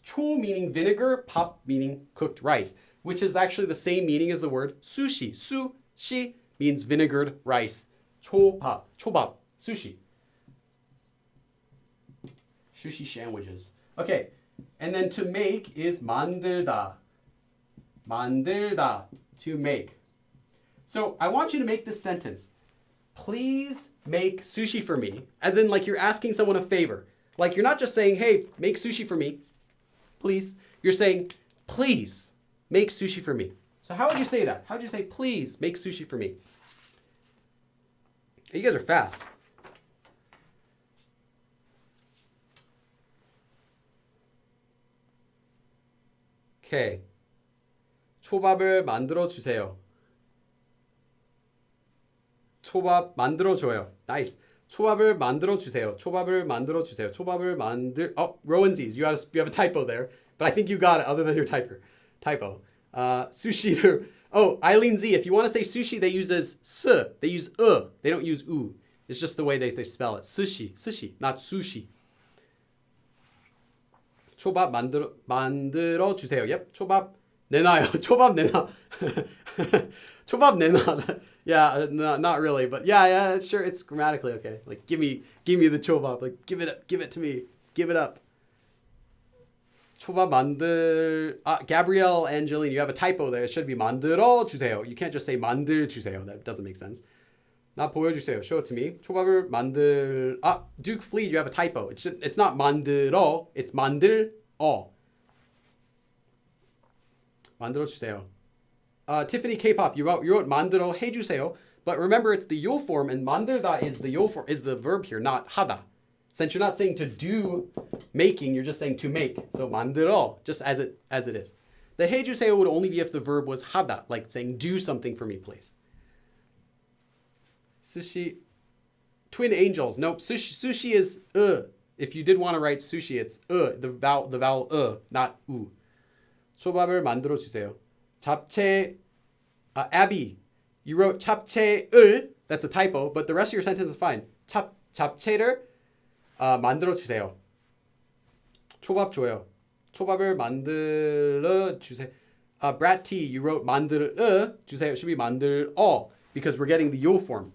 초 meaning vinegar, 밥 meaning cooked rice, which is actually the same meaning as the word sushi. Sushi means vinegared rice. 초밥, 초밥, sushi. Sushi sandwiches. Okay, and then to make is 만들다. 만들다, to make. So I want you to make this sentence. Please make sushi for me. As in like you're asking someone a favor. Like you're not just saying, hey, make sushi for me, please. You're saying, please make sushi for me. So how would you say that? How would you say, please make sushi for me? You guys are fast. Okay. 초밥을 만들어 주세요. 초밥 만들어 줘요. Nice. 초밥을 만들어 주세요. 초밥을 만들어 주세요. 초밥을 만들. Oh, Rowan Z's. You have a typo there, but I think you got it. Other than your typo. Sushi. Oh, Eileen Z. If you want to say sushi, they use as s. They use They don't use u. It's just the way they spell it. Sushi, not sushi. 초밥 만들어 주세요. Yep. 초밥 내놔요. 초밥 내놔. 초밥 내놔. Yeah, no, not really, but yeah, sure, it's grammatically okay. Like, give me the 초밥. Like, give it to me. Give it up. 초밥 Gabrielle Angeline, you have a typo there. It should be 만들어 주세요. You can't just say 만들 주세요. That doesn't make sense. 나 보여주세요. Show it to me. 초밥을 Duke Fleet, you have a typo. It's not 만들어. It's 만들어. 만들어 주세요. Tiffany K-pop, you wrote 만들어 해주세요. But remember, it's the 요 form, and 만들다 is the verb here, not 하다. Since you're not saying to do making, you're just saying to make. So 만들어, just as it is. The 해주세요 would only be if the verb was 하다, like saying do something for me, please. Sushi, twin angels. Nope, sushi is If you did want to write sushi, it's the vowel not u. 초밥을 만들어 주세요. 잡채, Abby, you wrote 잡채을. That's a typo, but the rest of your sentence is fine. 잡채를 만들어 주세요. 초밥 줘요. 초밥을 만들어 주세요. Brat T, you wrote 만들어 주세요. It should be 만들어 because we're getting the yo form.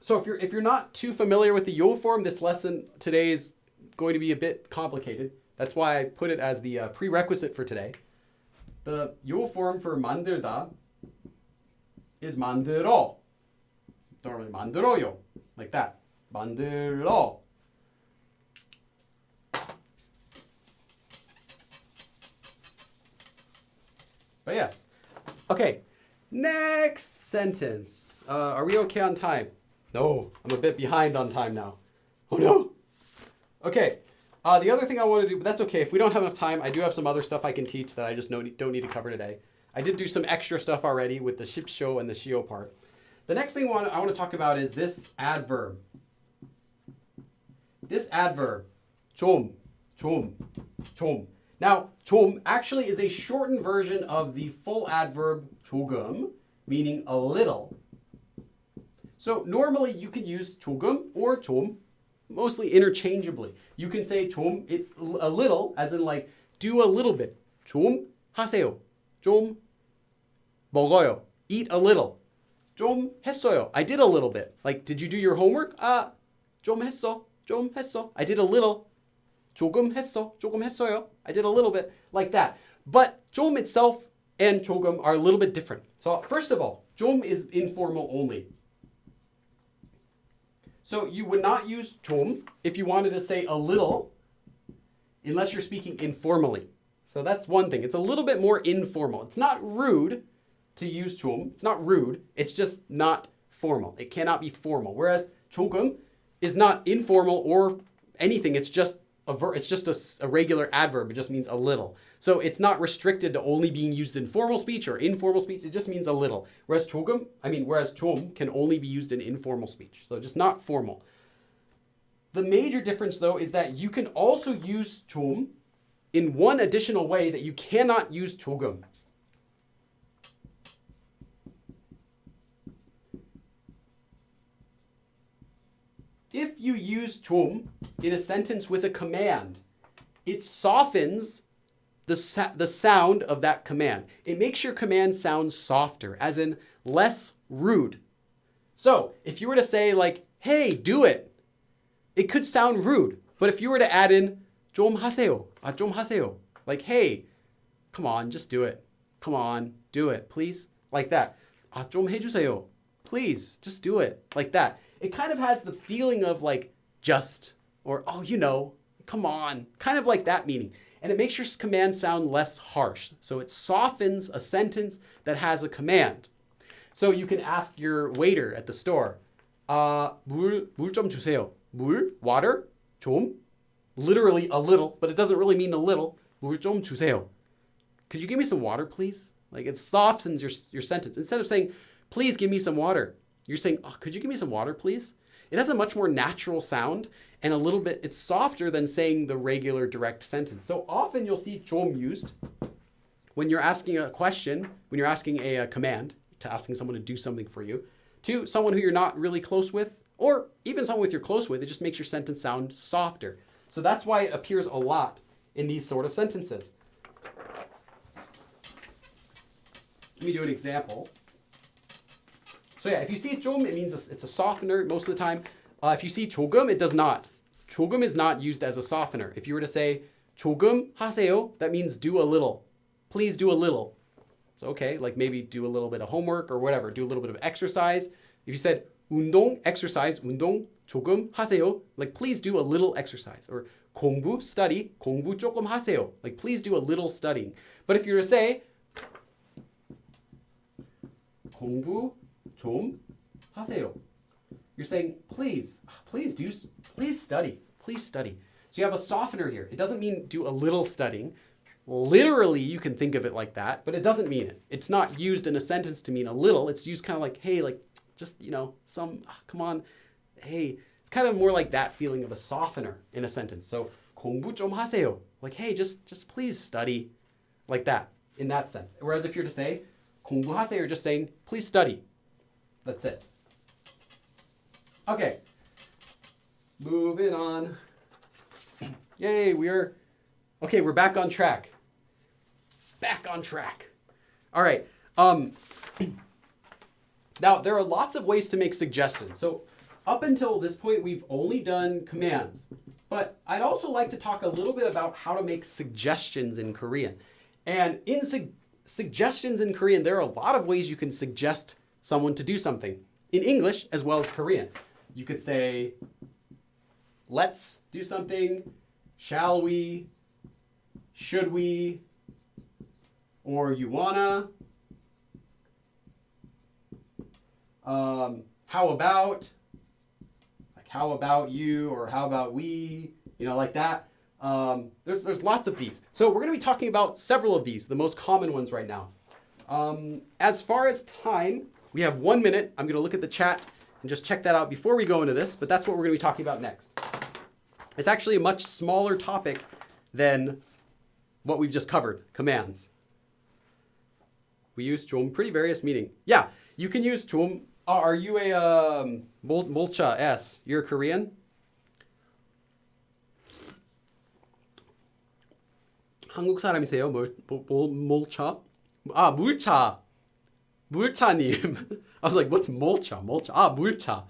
So if you're not too familiar with the yo form, this lesson today is going to be a bit complicated. That's why I put it as the prerequisite for today. The yo form for 만들다 is 만들어. Normally 만들어요, like that. 만들어. But yes. Okay. Next sentence. Are we okay on time? No, I'm a bit behind on time now. Oh no. Okay. The other thing I want to do, but that's okay. If we don't have enough time, I do have some other stuff I can teach that I just don't need to cover today. I did do some extra stuff already with the shipsho and the shio part. The next thing I want to talk about is this adverb. This adverb, 좀. Now, 좀 actually is a shortened version of the full adverb 조금, meaning a little. So normally you can use 조금 or 좀, mostly interchangeably. You can say 좀, a little, as in like do a little bit. 좀 하세요. 좀 먹어요. Eat a little. 좀 했어요. I did a little bit. Like, did you do your homework? 좀 했어. 좀 했어. I did a little. 조금 했어. 조금 했어요. I did a little bit. Like that. But 좀 itself and 조금 are a little bit different. So first of all, 좀 is informal only. So you would not use 좀 if you wanted to say a little unless you're speaking informally. So that's one thing. It's a little bit more informal. It's not rude to use 좀. It's not rude. It's just not formal. It cannot be formal. Whereas 조금 is not informal or anything. It's just a regular adverb. It just means a little. So it's not restricted to only being used in formal speech or informal speech. It just means a little. Whereas 좀 can only be used in informal speech. So just not formal. The major difference though is that you can also use 좀 in one additional way that you cannot use 조금. If you use 좀 in a sentence with a command, it softens the sound of that command. It makes your command sound softer, as in less rude. So if you were to say like, hey, do it, it could sound rude. But if you were to add in 좀 하세요, 좀 하세요, like, hey, come on, just do it. Come on, do it, please. Like that. 좀 해주세요. Please, just do it. Like that. It kind of has the feeling of like just or, oh, come on, kind of like that meaning. And it makes your command sound less harsh. So it softens a sentence that has a command. So you can ask your waiter at the store, 물 좀 주세요. 물, water, 좀, literally a little, but it doesn't really mean a little. 물 좀 주세요. Could you give me some water, please? Like it softens your sentence. Instead of saying, please give me some water, you're saying, oh, could you give me some water, please? It has a much more natural sound and it's softer than saying the regular direct sentence. So often you'll see 좀 used when you're asking a question, when you're asking a command, to asking someone to do something for you, to someone who you're not really close with, or even someone you're close with. It just makes your sentence sound softer. So that's why it appears a lot in these sort of sentences. Let me do an example. So yeah, if you see 좀, it means it's a softener most of the time. If you see 조금, it does not. 조금 is not used as a softener. If you were to say 조금 하세요, that means do a little. Please do a little. So okay, like maybe do a little bit of homework or whatever, do a little bit of exercise. If you said 운동, exercise, 운동 조금 하세요, like please do a little exercise. Or 공부, study, 공부 조금 하세요, like please do a little studying. But if you were to say 공부 좀 하세요, you're saying please study. So you have a softener here. It doesn't mean do a little studying. Literally, you can think of it like that, but it doesn't mean it. It's not used in a sentence to mean a little. It's used kind of like, hey, like, just, come on. Hey, it's kind of more like that feeling of a softener in a sentence. So, 공부 좀 하세요. Like, hey, just please study. Like that, in that sense. Whereas if you're to say, 공부하세요, you're just saying, please study. That's it. Okay. Moving on. Yay, we're back on track. Back on track. All right. Now, there are lots of ways to make suggestions. So up until this point, we've only done commands. But I'd also like to talk a little bit about how to make suggestions in Korean. And in suggestions in Korean, there are a lot of ways you can suggest someone to do something. In English, as well as Korean. You could say, let's do something. Shall we? Should we? Or you wanna? How about? Like how about you? Or how about we? Like that. There's lots of these. So we're going to be talking about several of these, the most common ones right now. As far as time, we have 1 minute. I'm going to look at the chat and just check that out before we go into this, but that's what we're going to be talking about next. It's actually a much smaller topic than what we've just covered, commands. We use 좀 pretty various meaning. Yeah, you can use 좀. Are you a molcha S? You're Korean? 한국 사람이세요? 몰차? 물차. 물차님. I was like, what's molcha? Molcha. 물차.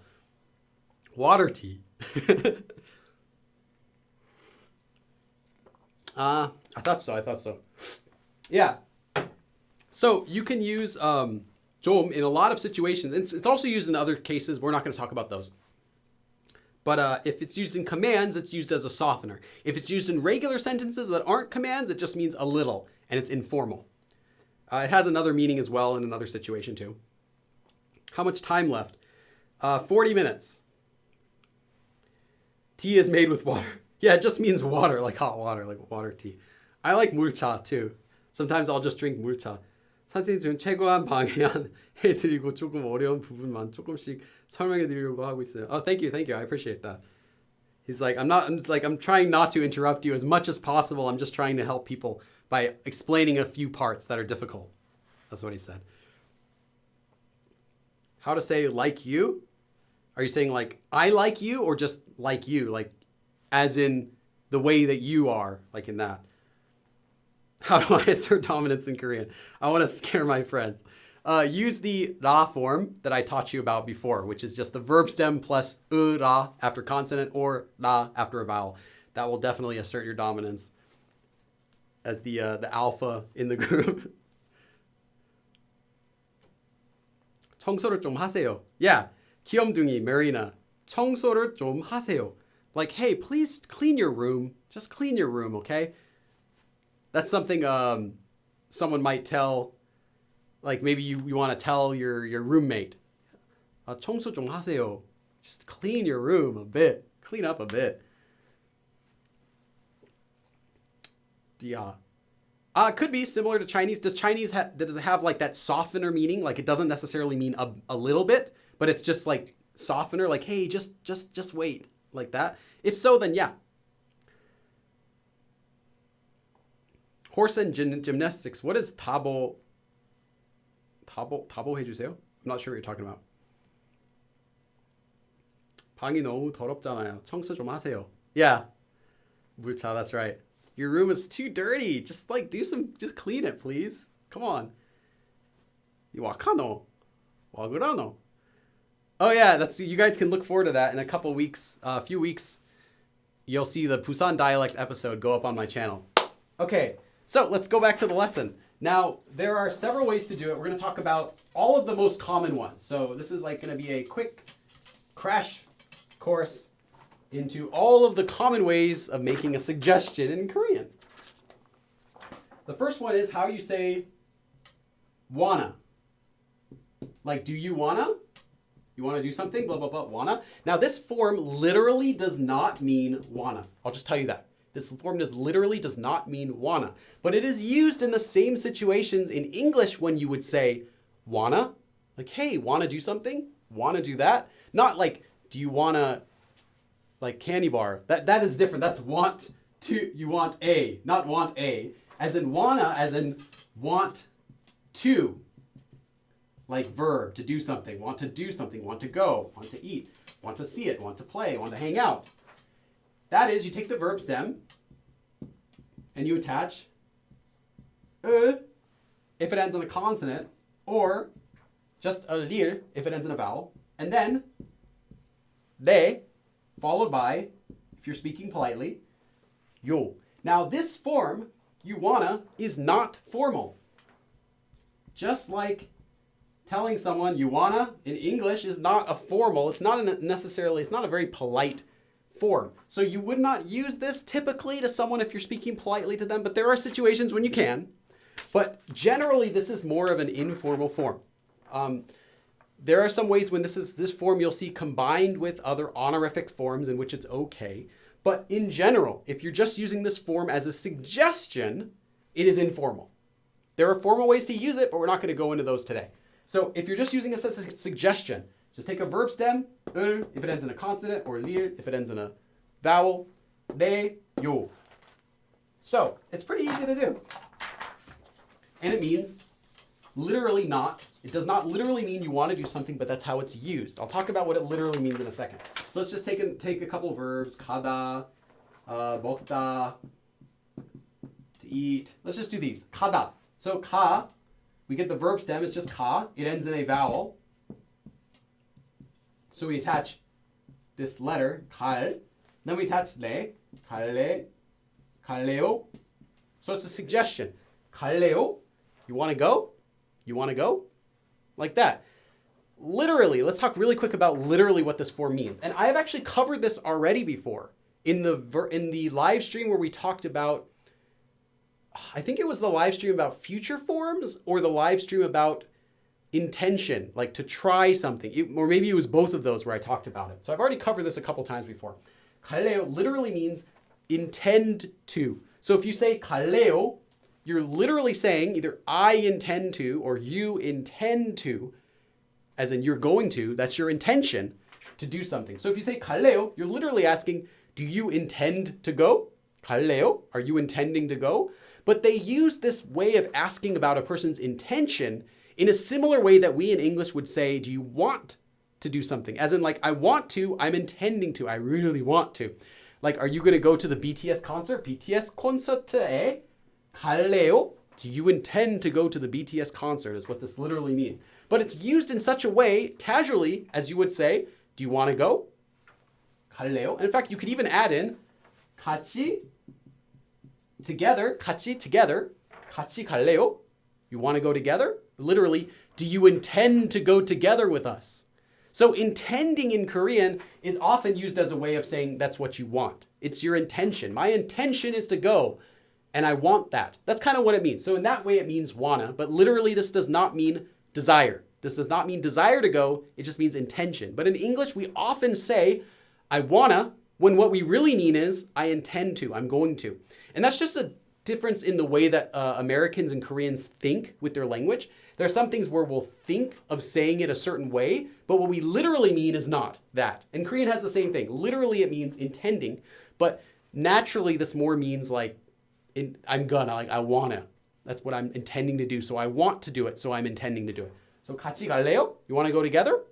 Water tea. I thought so. Yeah. So you can use 좀 in a lot of situations. It's also used in other cases. We're not going to talk about those. But if it's used in commands, it's used as a softener. If it's used in regular sentences that aren't commands, it just means a little, and it's informal. It has another meaning as well in another situation too. How much time left? 40 minutes. Tea is made with water. Yeah, it just means water, like hot water, like water tea. I like 물차 too. Sometimes I'll just drink 물차. 선생님 지금 최고한 방향 해드리고 조금 어려운 부분만 조금씩 설명해드리려고 하고 있어요. Oh, thank you. I appreciate that. He's like, I'm trying not to interrupt you as much as possible. I'm just trying to help people by explaining a few parts that are difficult. That's what he said. How to say like you? Are you saying like I like you or just like you? Like as in the way that you are, like in that. How do I assert dominance in Korean? I want to scare my friends. Use the ra form that I taught you about before, which is just the verb stem plus ra after consonant or ra after a vowel. That will definitely assert your dominance as the alpha in the group. 청소를 좀 하세요. Yeah, 귀염둥이, Marina. 청소를 좀 하세요. Like, hey, please clean your room. Just clean your room, okay? That's something someone might tell, like maybe you want to tell your roommate. 청소 좀 하세요. Just clean your room a bit. Clean up a bit. Yeah. It could be similar to Chinese. Does it have like that softener meaning? Like it doesn't necessarily mean a little bit, but it's just like softener, like, hey, just wait, like that. If so, then yeah. Horse and gymnastics. What is 타보 해주세요? I'm not sure what you're talking about. 방이 너무 더럽잖아요. 청소 좀 하세요. Yeah. 물차, that's right. Your room is too dirty. Just just clean it, please. Come on. 와카노. 와그라노. Oh yeah, you guys can look forward to that in a couple weeks, a few weeks. You'll see the Busan dialect episode go up on my channel. Okay. So let's go back to the lesson. Now, there are several ways to do it. We're going to talk about all of the most common ones. So this is like going to be a quick crash course into all of the common ways of making a suggestion in Korean. The first one is how you say wanna. Like, do you wanna? You wanna do something? Blah, blah, blah, wanna. Now, this form literally does not mean wanna. I'll just tell you that. This form literally does not mean wanna, but it is used in the same situations in English when you would say wanna, like, hey, wanna do something? Wanna do that? Not like, do you wanna, like candy bar? That is different. That's want to, you want a, not want a. As in wanna, as in want to. Like verb, to do something, want to do something, want to go, want to eat, want to see it, want to play, want to hang out. That is, you take the verb stem and you attach if it ends in a consonant, or just a lir if it ends in a vowel, and then de, followed by, if you're speaking politely, yo. Now this form, you wanna, is not formal. Just like telling someone you wanna in English is not a formal, it's not a very polite form. So you would not use this typically to someone if you're speaking politely to them, but there are situations when you can. But generally this is more of an informal form. There are some ways when this form you'll see combined with other honorific forms in which it's okay. But in general, if you're just using this form as a suggestion, it is informal. There are formal ways to use it, but we're not going to go into those today. So if you're just using this as a suggestion, just take a verb stem, if it ends in a consonant, or lir if it ends in a vowel, de, yo. So it's pretty easy to do. And it means literally not. It does not literally mean you want to do something, but that's how it's used. I'll talk about what it literally means in a second. So let's just take a couple of verbs. 가다, 먹다, to eat. Let's just do these. 가다. So ka, we get the verb stem. It's just ka. It ends in a vowel. So we attach this letter, 갈. Then we attach le, 갈래, 갈래요. So it's a suggestion. 갈래요? You want to go? You want to go? Like that. Literally, let's talk really quick about literally what this form means. And I have actually covered this already before in the live stream where we talked about, I think it was the live stream about future forms or the live stream about intention, like to try something. Or maybe it was both of those where I talked about it. So I've already covered this a couple times before. 갈래요 literally means intend to. So if you say 갈래요, you're literally saying either I intend to or you intend to, as in you're going to, that's your intention to do something. So if you say 갈래요, you're literally asking, do you intend to go? 갈래요? Are you intending to go? But they use this way of asking about a person's intention in a similar way that we in English would say, do you want to do something? As in like, I want to, I'm intending to, I really want to. Like, are you going to go to the BTS concert? BTS 콘서트에 갈래요? Do you intend to go to the BTS concert is what this literally means. But it's used in such a way, casually, as you would say, do you want to go? 갈래요? And in fact, you could even add in 같이, together, 같이, together, 같이 갈래요? You want to go together? Literally, do you intend to go together with us? So intending in Korean is often used as a way of saying that's what you want. It's your intention. My intention is to go, and I want that. That's kind of what it means. So in that way, it means wanna, but literally this does not mean desire. This does not mean desire to go. It just means intention. But in English, we often say, I wanna, when what we really mean is, I intend to, I'm going to. And that's just a difference in the way that Americans and Koreans think with their language. There are some things where we'll think of saying it a certain way, but what we literally mean is not that. And Korean has the same thing. Literally, it means intending, but naturally, this more means like, I'm gonna, like I wanna. That's what I'm intending to do. So I want to do it, so I'm intending to do it. So 같이 갈래요? You want to go together?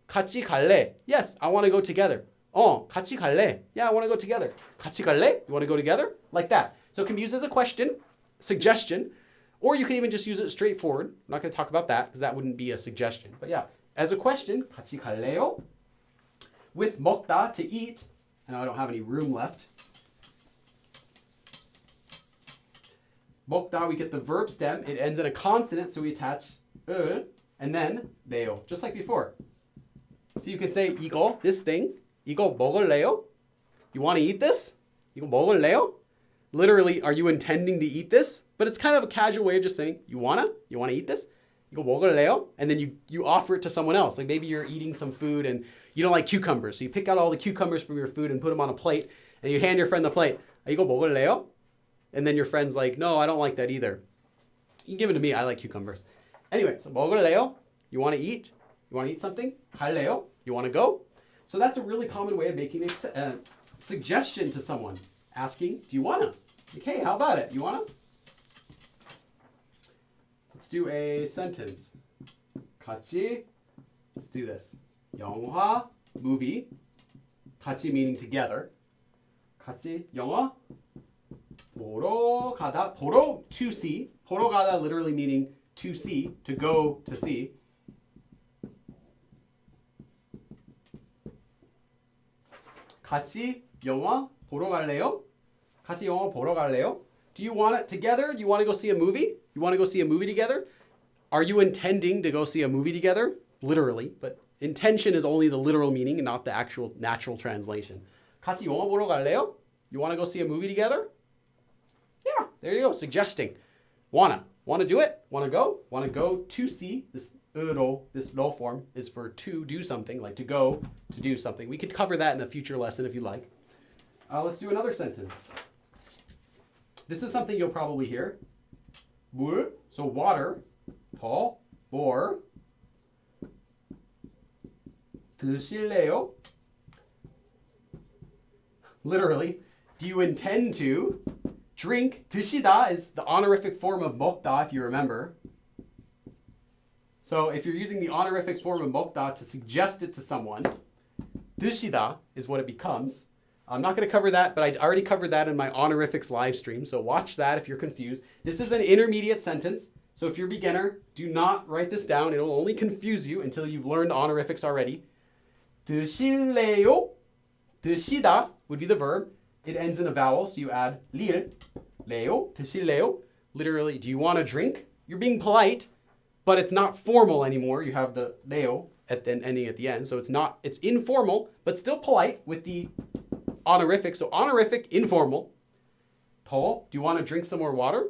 같이 갈래? Yes, I want to go together. 같이 갈래? Yeah, I want to go together. 같이 갈래? You want to go together? Like that. So it can be used as a question, suggestion, or you can even just use it straightforward. I'm not going to talk about that because that wouldn't be a suggestion. But yeah, as a question, 같이 갈래요? With 먹다, to eat. I know I don't have any room left. 먹다, we get the verb stem. It ends in a consonant, so we attach and then 레요, just like before. So you could say 이거, this thing. 이거 먹을래요? You want to eat this? 이거 먹을래요? Literally, are you intending to eat this? But it's kind of a casual way of just saying, you wanna eat this? 이거 먹을래요? And then you offer it to someone else. Like maybe you're eating some food and you don't like cucumbers. So you pick out all the cucumbers from your food and put them on a plate and you hand your friend the plate. 이거 먹을래요? And then your friend's like, no, I don't like that either. You can give it to me. I like cucumbers. Anyway, so 먹을래요? You want to eat? You want to eat something? 갈래요? You want to go? So that's a really common way of making a suggestion to someone. Asking, do you want to? Like, hey, how about it? You want to? Let's do a sentence. 같이, let's do this. 영화, movie. 같이 meaning together. 같이 영화 보러 가다. 보러, to see. 보러 가다 literally meaning to see, to go to see. 같이 영화 보러 갈래요? 같이 영화 보러 갈래요? Do you want it together? Do you want to go see a movie? You want to go see a movie together? Are you intending to go see a movie together? Literally, but intention is only the literal meaning and not the actual natural translation. 같이 영화 보러 갈래요? You want to go see a movie together? Yeah, there you go, suggesting. Wanna do it? Wanna go to see. This no form is for to do something, like to go to do something. We could cover that in a future lesson if you like. Let's do another sentence. This is something you'll probably hear. 물, so water. 더, more. 드실래요? Literally, do you intend to drink? 드시다 is the honorific form of 먹다, if you remember. So if you're using the honorific form of 먹다 to suggest it to someone, 드시다 is what it becomes. I'm not going to cover that, but I already covered that in my honorifics live stream, so watch that if you're confused. This is an intermediate sentence, so if you're a beginner, do not write this down. It will only confuse you until you've learned honorifics already. 드실래요? 드시다 would be the verb. It ends in a vowel, so you add 릴, 레요, 드실래요. Literally, do you want to drink? You're being polite, but it's not formal anymore. You have the 레요 ending at the end, so it's informal, but still polite with the honorific. So honorific, informal. 더, do you want to drink some more water?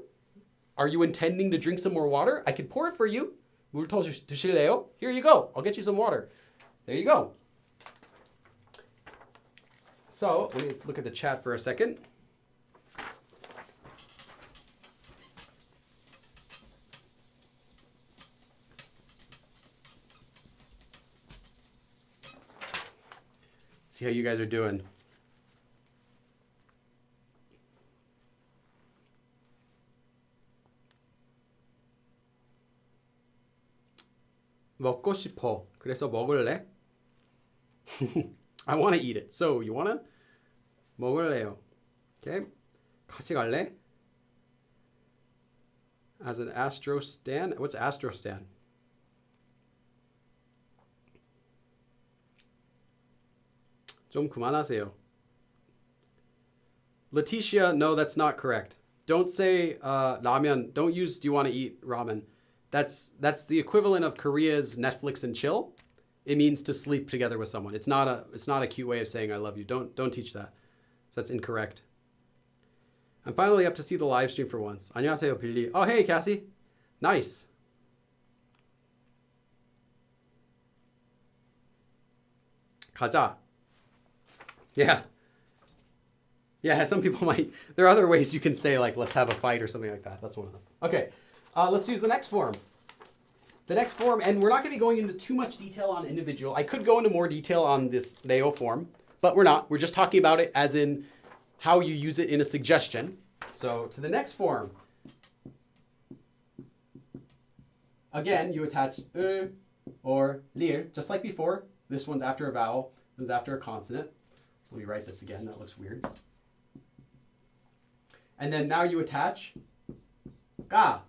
Are you intending to drink some more water? I could pour it for you. 물 더 드실래요? Here you go. I'll get you some water. There you go. So let me look at the chat for a second. See how you guys are doing. 먹고 싶어. 그래서 먹을래? I want to eat it. So you want to? 먹을래요. Okay. 같이 갈래? As an Astro stan. What's Astro stan? 좀 그만하세요. Letitia, no, that's not correct. Don't say ramen. Don't use do you want to eat ramen. That's the equivalent of Korea's Netflix and chill. It means to sleep together with someone. It's not a cute way of saying I love you. Don't teach that. That's incorrect. I'm finally up to see the live stream for once. 안녕하세요, 빌리. Oh, hey, Cassie. Nice. 가자. Yeah. Yeah, some people might. There are other ways you can say, like, let's have a fight or something like that. That's one of them. Okay. Let's use the next form. The next form, and we're not going to be going into too much detail on individual. I could go into more detail on this Leo form, but we're not. We're just talking about it as in how you use it in a suggestion. So to the next form. Again, you attach or lir, just like before. This one's after a vowel. This one's after a consonant. Let me write this again. That looks weird. And then now you attach 가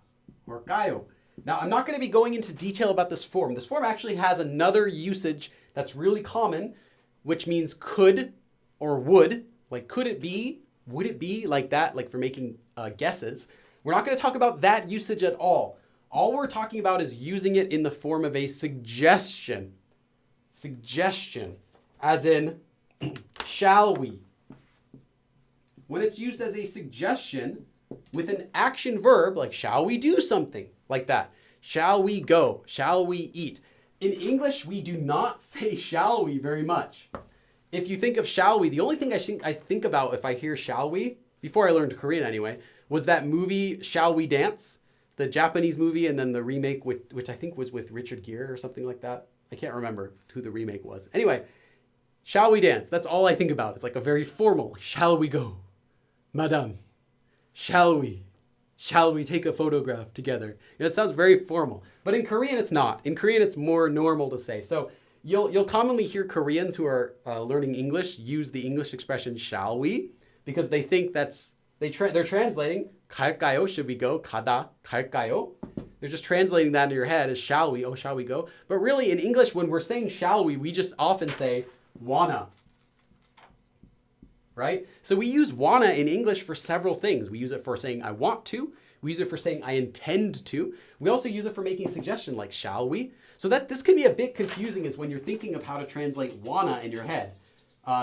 or 가요. Now, I'm not going to be going into detail about this form. This form actually has another usage that's really common, which means could or would. Like, could it be? Would it be? Like that, like for making guesses. We're not going to talk about that usage at all. All we're talking about is using it in the form of a suggestion. Suggestion, as in, shall we? When it's used as a suggestion with an action verb, like shall we do something? Like that. Shall we go? Shall we eat? In English, we do not say shall we very much. If you think of shall we, the only thing I think about if I hear shall we before I learned Korean anyway, was that movie Shall We Dance? The Japanese movie, and then the remake, which I think was with Richard Gere or something like that. I can't remember who the remake was. Anyway, shall we dance? That's all I think about. It's like a very formal, shall we go? Madame, shall we? Shall we take a photograph together? It sounds very formal. But in Korean, it's not. In Korean, it's more normal to say. So you'll commonly hear Koreans who are learning English use the English expression shall we, because they think they're translating 갈까요? Should we go? 가다, 갈까요? They're just translating that into your head as shall we? Oh, shall we go? But really in English, when we're saying shall we just often say wanna. Right? So we use wanna in English for several things. We use it for saying I want to. We use it for saying I intend to. We also use it for making a suggestion like shall we? So that this can be a bit confusing is when you're thinking of how to translate wanna in your head.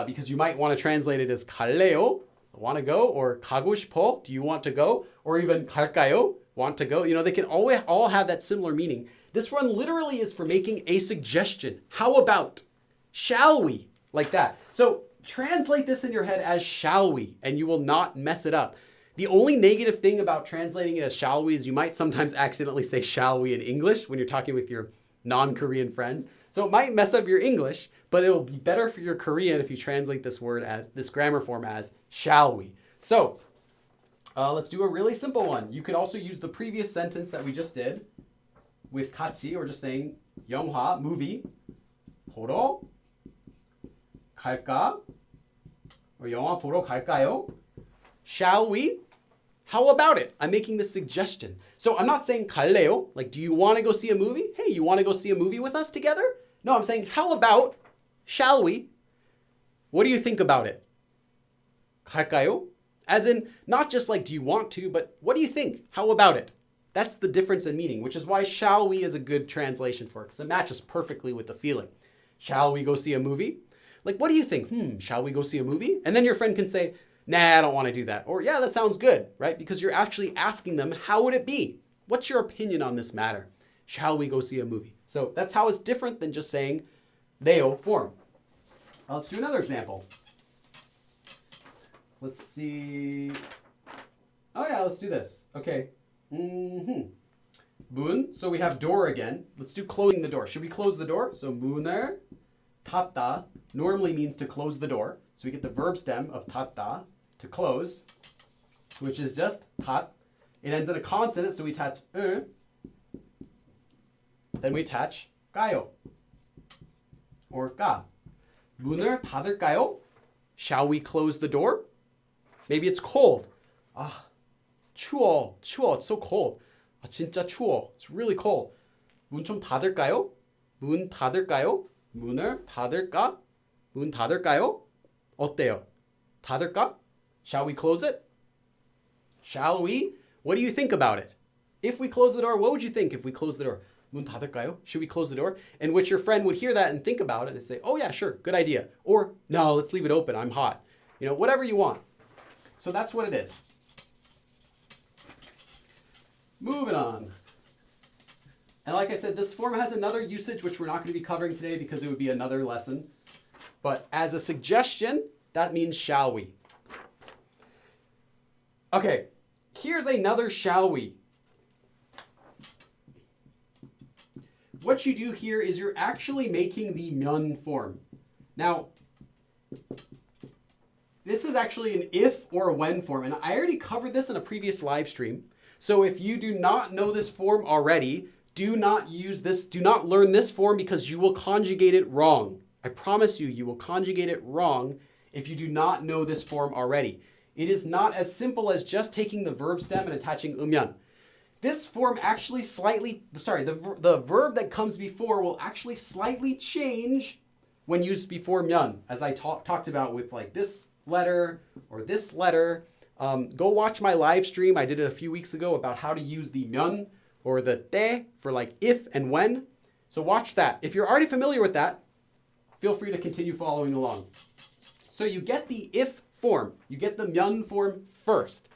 Because you might want to translate it as 갈래요? Want to go? Or 가고 싶어? Do you want to go? Or even 갈까요? Want to go? You know, they can always all have that similar meaning. This one literally is for making a suggestion. How about? Shall we? Like that. So translate this in your head as shall we, and you will not mess it up. The only negative thing about translating it as shall we is you might sometimes accidentally say shall we in English when you're talking with your non-Korean friends. So it might mess up your English, but it will be better for your Korean if you translate this word as this grammar form as shall we. So let's do a really simple one. You could also use the previous sentence that we just did with 같이, or just saying 영화, movie, 보러 갈까? Or 영화 보러 갈까요? Shall we? How about it? I'm making this suggestion. So I'm not saying 갈래요, like do you want to go see a movie? Hey, you want to go see a movie with us together? No, I'm saying how about, shall we? What do you think about it? 갈까요? As in, not just like do you want to, but what do you think? How about it? That's the difference in meaning, which is why shall we is a good translation for it, because it matches perfectly with the feeling. Shall we go see a movie? Like, what do you think? Shall we go see a movie? And then your friend can say, nah, I don't want to do that. Or, yeah, that sounds good, right? Because you're actually asking them, how would it be? What's your opinion on this matter? Shall we go see a movie? So that's how it's different than just saying neo form. Let's do another example. Let's see. Oh, yeah, let's do this. Okay. 문. So we have door again. Let's do closing the door. Should we close the door? So 문을 닫다 normally means to close the door. So we get the verb stem of 닫다, to close, which is just 닫. It ends in a consonant, so we attach then we attach 까요 or 까. 문을 닫을까요? Shall we close the door? Maybe it's cold. 추워. It's so cold. 진짜 추워. It's really cold. 문 좀 닫을까요? 문 닫을까요? 문을 닫을까? 문 닫을까요? 어때요? 닫을까? Shall we close it? Shall we? What do you think about it? If we close the door, what would you think if we close the door? 문 닫을까요? Should we close the door? In which your friend would hear that and think about it and say, oh yeah, sure, good idea. Or, no, let's leave it open, I'm hot. You know, whatever you want. So that's what it is. Moving on. And like I said, this form has another usage which we're not going to be covering today because it would be another lesson. But as a suggestion, that means shall we. Okay, here's another shall we. What you do here is you're actually making the 면 form. Now, this is actually an if or a when form, and I already covered this in a previous live stream. So if you do not know this form already, do not use this, do not learn this form because you will conjugate it wrong. I promise you, you will conjugate it wrong if you do not know this form already. It is not as simple as just taking the verb stem and attaching 음연. This form actually the verb that comes before will actually slightly change when used before 면, as I talked about with like this letter or this letter. Go watch my live stream. I did it a few weeks ago about how to use the 면 or the 때 for like if and when. So watch that. If you're already familiar with that, feel free to continue following along. So you get the if form. You get the 면 form first.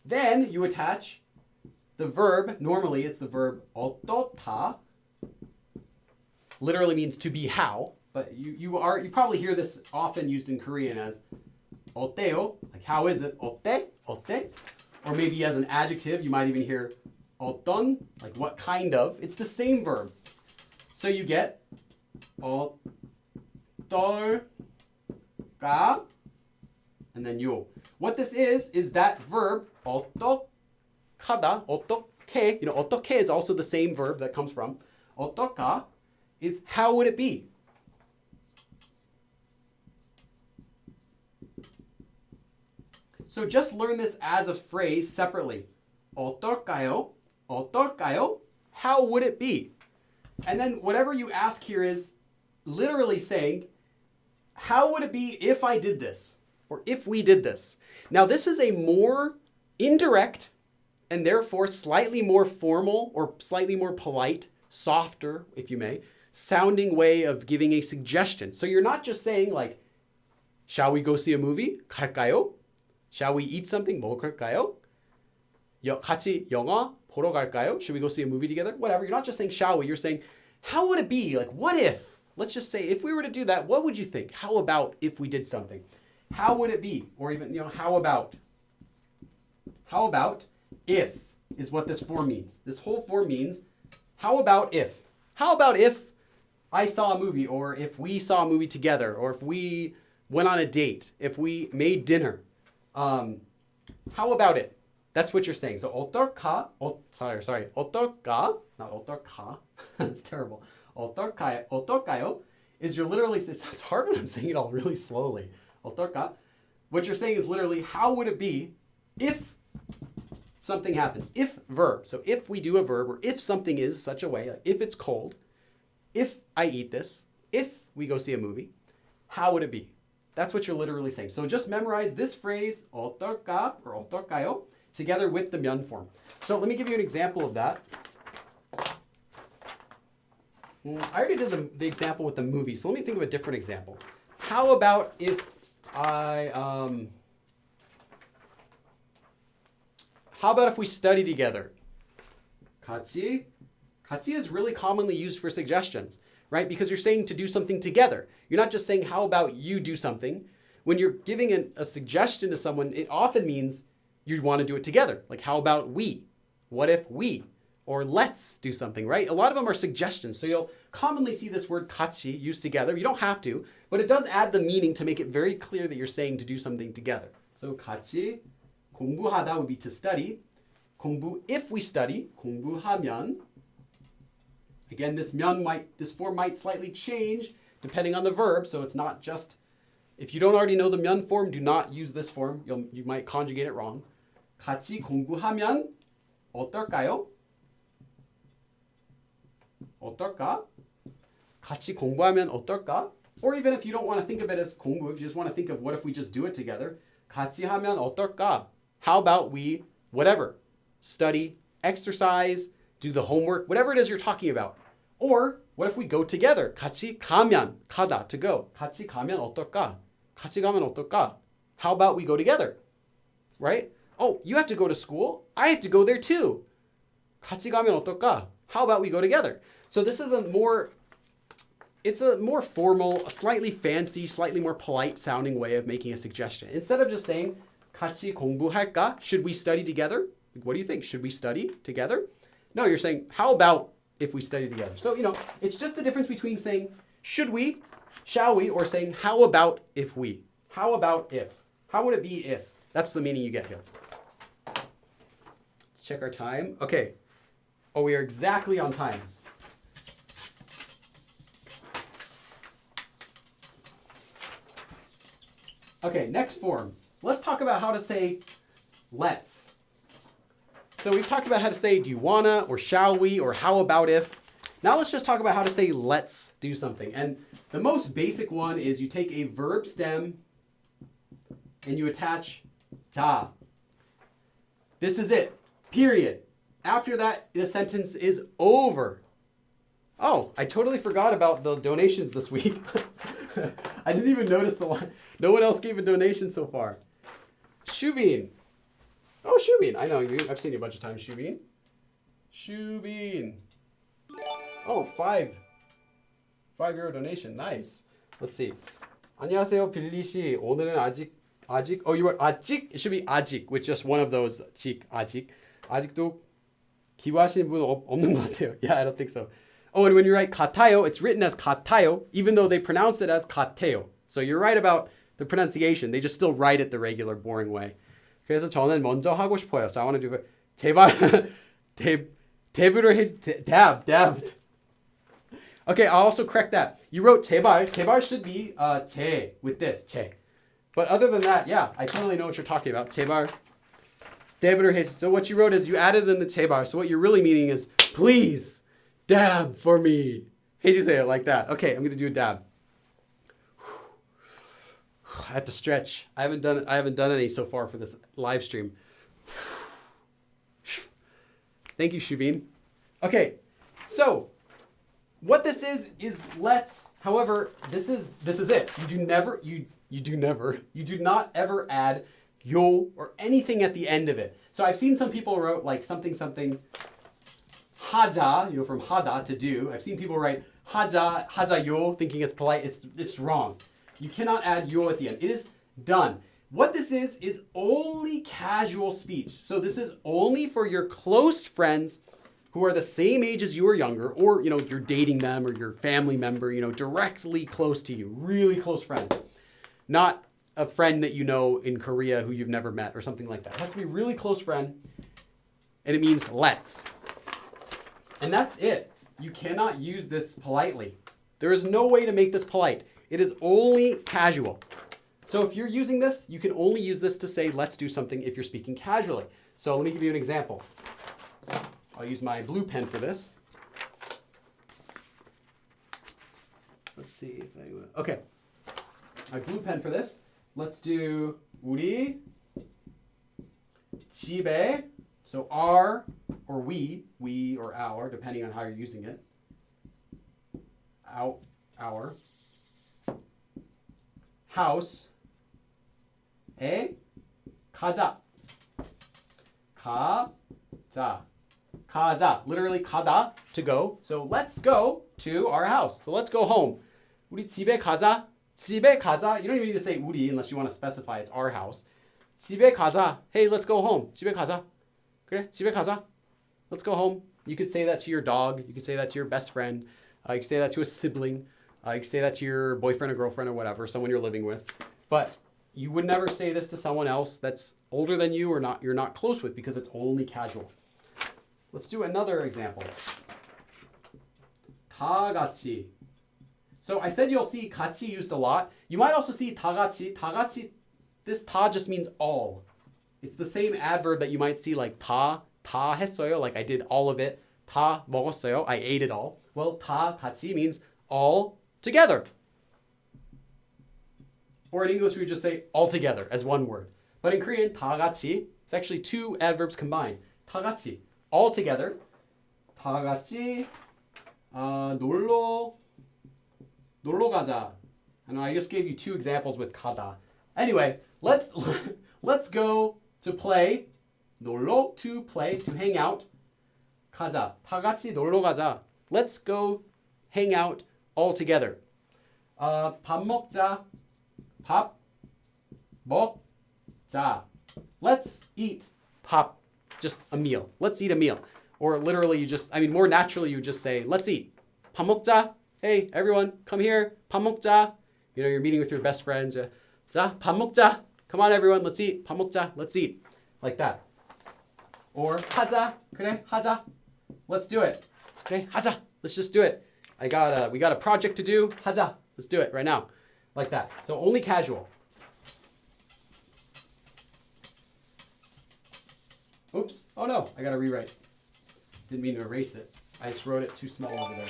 Then you attach the verb. Normally it's the verb 어떻다. Literally means to be how, but you probably hear this often used in Korean as 어때요? Like how is it? 어때? 어때? Or maybe as an adjective, you might even hear 어떤, like what kind of. It's the same verb. So you get 어떨까, and then 요. What this is that verb 어떡하다, 어떻게, 어떻게 is also the same verb that comes from 어떨까 is how would it be? So just learn this as a phrase separately. 어떨까요? 어떨까요? How would it be? And then whatever you ask here is literally saying, how would it be if I did this? Or if we did this? Now this is a more indirect and therefore slightly more formal or slightly more polite, softer, if you may, sounding way of giving a suggestion. So you're not just saying like, shall we go see a movie? 갈까요? Shall we eat something? 먹을까요? 같이 영화 보러 갈까요? Should we go see a movie together? Whatever. You're not just saying shall we. You're saying how would it be? Like what if? Let's just say if we were to do that, what would you think? How about if we did something? How would it be? Or even, how about? How about if is what this form means. This whole form means how about if? How about if I saw a movie, or if we saw a movie together, or if we went on a date, if we made dinner? How about it? That's what you're saying. So 어떨까? Sorry. 어떨까? Not 어떨까. It's terrible. 어떨까요? Is you're literally, it's hard when I'm saying it all really slowly. 어떨까? What you're saying is literally, how would it be if something happens? If verb. So if we do a verb, or if something is such a way, like if it's cold, if I eat this, if we go see a movie, how would it be? That's what you're literally saying. So just memorize this phrase, 어떨까 or 어떨까요, together with the 면 form. So let me give you an example of that. I already did the example with the movie, so let me think of a different example. How about if how about if we study together? 같이 is really commonly used for suggestions, right? Because you're saying to do something together. You're not just saying, how about you do something? When you're giving a suggestion to someone, it often means you want to do it together. Like, how about we? What if we? Or let's do something, right? A lot of them are suggestions. So you'll commonly see this word 같이 used together. You don't have to, but it does add the meaning to make it very clear that you're saying to do something together. So 같이 공부하다 would be to study. 공부, if we study, 공부하면. Again, this form might slightly change depending on the verb, so it's not just, if you don't already know the 면 form, do not use this form. You might conjugate it wrong. 같이 공부하면 어떨까요? 어떨까? 같이 공부하면 어떨까? Or even if you don't want to think of it as 공부, if you just want to think of what if we just do it together, 같이 하면 어떨까? How about we, whatever, study, exercise, do the homework, whatever it is you're talking about. Or what if we go together? 같이 가면, 가다, to go. 같이 가면 어떨까? 같이 가면 어떨까? How about we go together? Right? Oh, you have to go to school. I have to go there too. 같이 가면 어떨까? How about we go together? So this is a more formal, a slightly fancy, slightly more polite sounding way of making a suggestion. Instead of just saying 같이 공부할까? Should we study together? What do you think? Should we study together? No, you're saying, how about if we study together? So, it's just the difference between saying, should we, shall we, or saying, how about if we? How about if? How would it be if? That's the meaning you get here. Let's check our time. Okay. Oh, we are exactly on time. Okay, next form. Let's talk about how to say let's. So we've talked about how to say do you wanna, or shall we, or how about if. Now let's just talk about how to say let's do something. And the most basic one is you take a verb stem and you attach 자. This is it, period. After that, the sentence is over. Oh, I totally forgot about the donations this week. I didn't even notice the line. No one else gave a donation so far. Shubin. Oh, Shubin. I know you. I've seen you a bunch of times, Shubin. Shubin. Oh, €5 donation. Nice. Let's see. 안녕하세요, 빌리 씨. 오늘은 아직 아직. Oh, you wrote 아직. It should be 아직 with just one of those. 직, 아직. 아직도 기부하시는 분은 없는 것 같아요. Yeah, I don't think so. Oh, and when you write 같아요, it's written as 같아요, even though they pronounce it as 같아요. So you're right about the pronunciation. They just still write it the regular, boring way. 그래서 저는 먼저 하고 싶어요. So I want to do it. 제발 대부를 dab. Okay, I'll also correct that. You wrote 제발. 제발 should be 제 with this, 제. But other than that, yeah, I totally know what you're talking about. 제발. So what you wrote is you added in the 제발. So what you're really meaning is, please, dab for me. 해주세요, like that. Okay, I'm going to do a dab. I have to stretch. I haven't done any so far for this live stream. Thank you, Shubin. Okay, so what this is let's. However, this is it. You do not ever add yo or anything at the end of it. So I've seen some people wrote like something 하자, from 하다 to do. I've seen people write 하자요 thinking it's polite. It's wrong. You cannot add yo at the end. It is done. What this is only casual speech. So this is only for your close friends who are the same age as you or younger, or you're dating them or your family member, directly close to you, really close friends. Not a friend that you know in Korea who you've never met or something like that. It has to be a really close friend, and it means let's. And that's it. You cannot use this politely. There is no way to make this polite. It is only casual. So if you're using this, you can only use this to say let's do something if you're speaking casually. So let me give you an example. I'll use my blue pen for this. Let's see if anyone. Okay. My blue pen for this. Let's do 우리 집에. So our or we or our, depending on how you're using it. Our house. 가자. Literally 가다, to go. So let's go to our house. So let's go home. 우리 집에 가자. 집에 가자. You don't even need to say 우리 unless you want to specify it's our house. 집에 가자. Hey, let's go home. 집에 가자. 그래, 집에 가자. Let's go home. You could say that to your dog. You could say that to your best friend. You could say that to a sibling. You could say that to your boyfriend or girlfriend or whatever, someone you're living with. But you would never say this to someone else that's older than you or you're not close with because it's only casual. Let's do another example. 다 같이. So I said you'll see 같이 used a lot. You might also see 다 같이. 다 같이, this 다 just means all. It's the same adverb that you might see like 다 했어요, like I did all of it. 다 먹었어요, I ate it all. Well, 다 같이 means all together. Or in English, we would just say all together as one word. But in Korean, 다 같이, it's actually two adverbs combined. 다 같이, all together. 다 같이 놀러 가자. I know I just gave you two examples with 가다. Anyway, let's go to play. 놀러, to play, to hang out. 가자. 다 같이 놀러 가자. Let's go hang out all together. 밥 먹자. 밥 먹자. Let's eat 밥. Just a meal. Let's eat a meal. Or literally more naturally you just say, let's eat. 밥 먹자. Hey, everyone, come here. 밥 먹자. You're meeting with your best friends. 자, 밥 먹자. Come on, everyone, let's eat. 밥 먹자. Let's eat. Like that. Or 하자. 그래, 하자. Let's do it. Okay, 하자. Let's just do it. We got a project to do. 하자. Let's do it right now. Like that. So only casual. Oops. Oh no, I got to rewrite. Didn't mean to erase it. I just wrote it too small over there.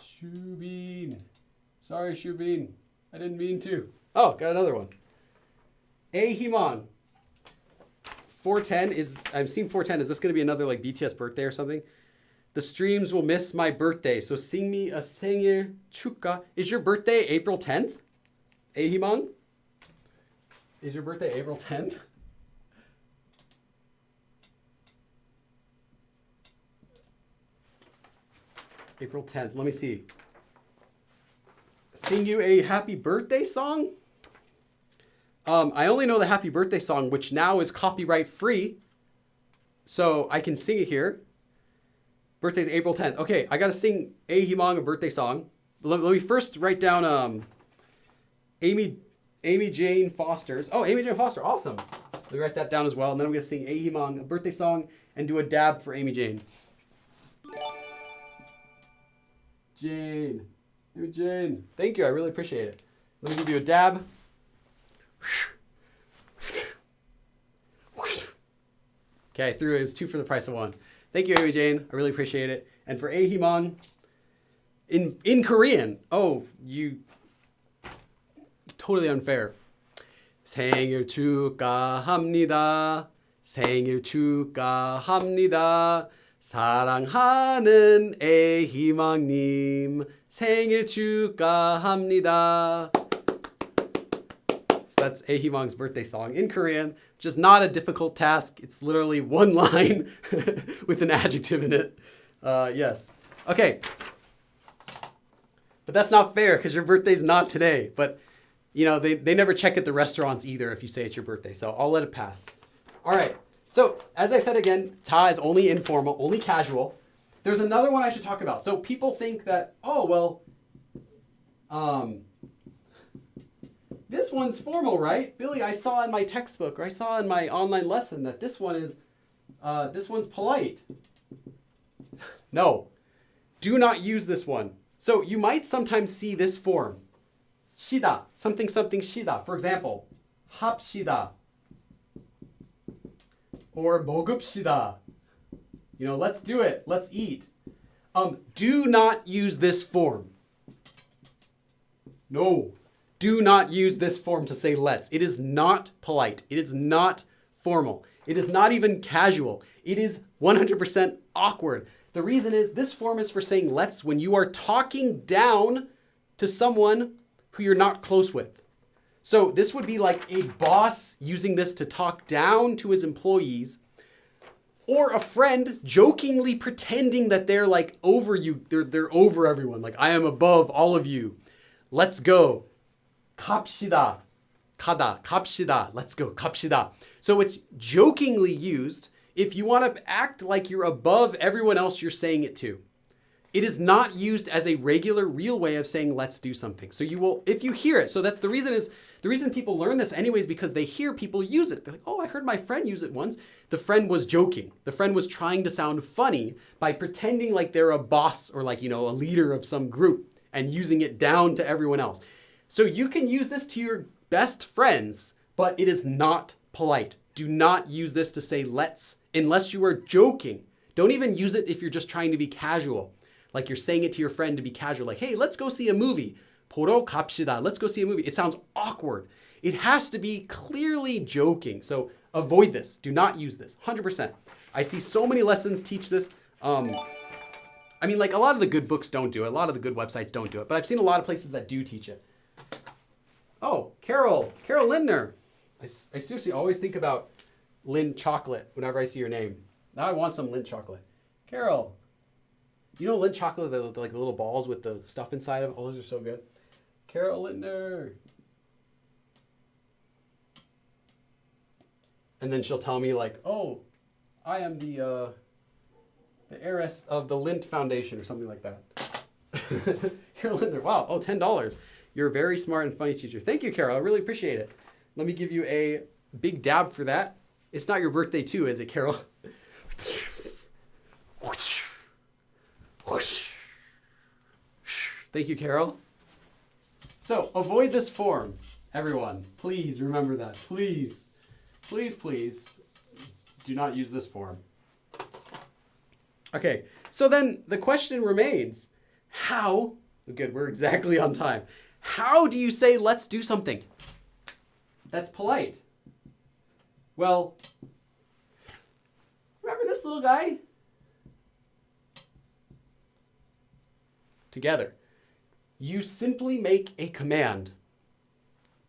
Shubin. Sorry, Shubin. I didn't mean to. Oh, got another one. Himan. 410 I'm seeing 410. Is this going to be another like BTS birthday or something? The streams will miss my birthday, so sing me a 생일 축하. Is your birthday April 10th? Himan? Is your birthday April 10th? April 10th. Let me see. Sing you a happy birthday song? I only know the happy birthday song, which now is copyright free. So I can sing it here. Birthday's April 10th. Okay, I got to sing A Himang, a birthday song. Let me first write down Amy Jane Foster's. Oh, Amy Jane Foster. Awesome. Let me write that down as well. And then I'm going to sing A Himang, a birthday song, and do a dab for Amy Jane. Amy Jane. Thank you. I really appreciate it. Let me give you a dab. Okay, I threw it. It was 2 for the price of 1. Thank you, Amy Jane. I really appreciate it. And for A Himang, in Korean. Oh, you totally unfair. 생일 축하합니다. 생일 축하합니다. 사랑하는 애희망님 생일 축하합니다. So that's 애희망's birthday song in Korean, which is not a difficult task. It's literally one line with an adjective in it. Yes. Okay. But that's not fair because your birthday's not today. But, you know, they never check at the restaurants either if you say it's your birthday. So I'll let it pass. All right. So, as I said again, ta is only informal, only casual. There's another one I should talk about. So people think that, oh, well, this one's formal, right? Billy, I saw in my textbook, or I saw in my online lesson that this one's polite. No, do not use this one. So you might sometimes see this form. shida, something something shida. For example, 합시다. Or 먹읍시다. You know, let's do it. Let's eat. Do not use this form. No. Do not use this form to say let's. It is not polite. It is not formal. It is not even casual. It is 100% awkward. The reason is this form is for saying let's when you are talking down to someone who you're not close with. So this would be like a boss using this to talk down to his employees, or a friend jokingly pretending that they're like over you. They're over everyone. Like, I am above all of you. Let's go. 갑시다. 가다. 갑시다. Let's go. 갑시다. So it's jokingly used if you want to act like you're above everyone else you're saying it to. It is not used as a regular, real way of saying let's do something. So you will, if you hear it, so that the reason people learn this anyways, because they hear people use it. They're like, oh, I heard my friend use it once. The friend was joking. The friend was trying to sound funny by pretending like they're a boss or like, you know, a leader of some group and using it down to everyone else. So you can use this to your best friends, but it is not polite. Do not use this to say let's, unless you are joking. Don't even use it if you're just trying to be casual. Like you're saying it to your friend to be casual. Like, hey, let's go see a movie. 보러 갑시다. Let's go see a movie. It sounds awkward. It has to be clearly joking. So avoid this. Do not use this. 100%. I see so many lessons teach this. I mean, like a lot of the good books don't do it. A lot of the good websites don't do it. But I've seen a lot of places that do teach it. Oh, Carol Lindner. I seriously always think about Lind chocolate whenever I see your name. Now I want some Lind chocolate. Carol. You know Lind chocolate, the like the little balls with the stuff inside of them? Oh, those are so good. Carol Lindner. And then she'll tell me like, oh, I am the heiress of the Lind Foundation or something like that. Carol Lindner. Wow. Oh, $10. You're a very smart and funny teacher. Thank you, Carol. I really appreciate it. Let me give you a big dab for that. It's not your birthday too, is it, Carol? Thank you, Carol. So avoid this form, everyone. Please remember that. Please, please, please do not use this form. Okay, so then the question remains, how, good, we're exactly on time. How do you say let's do something that's polite? Well, remember this little guy? Together. You simply make a command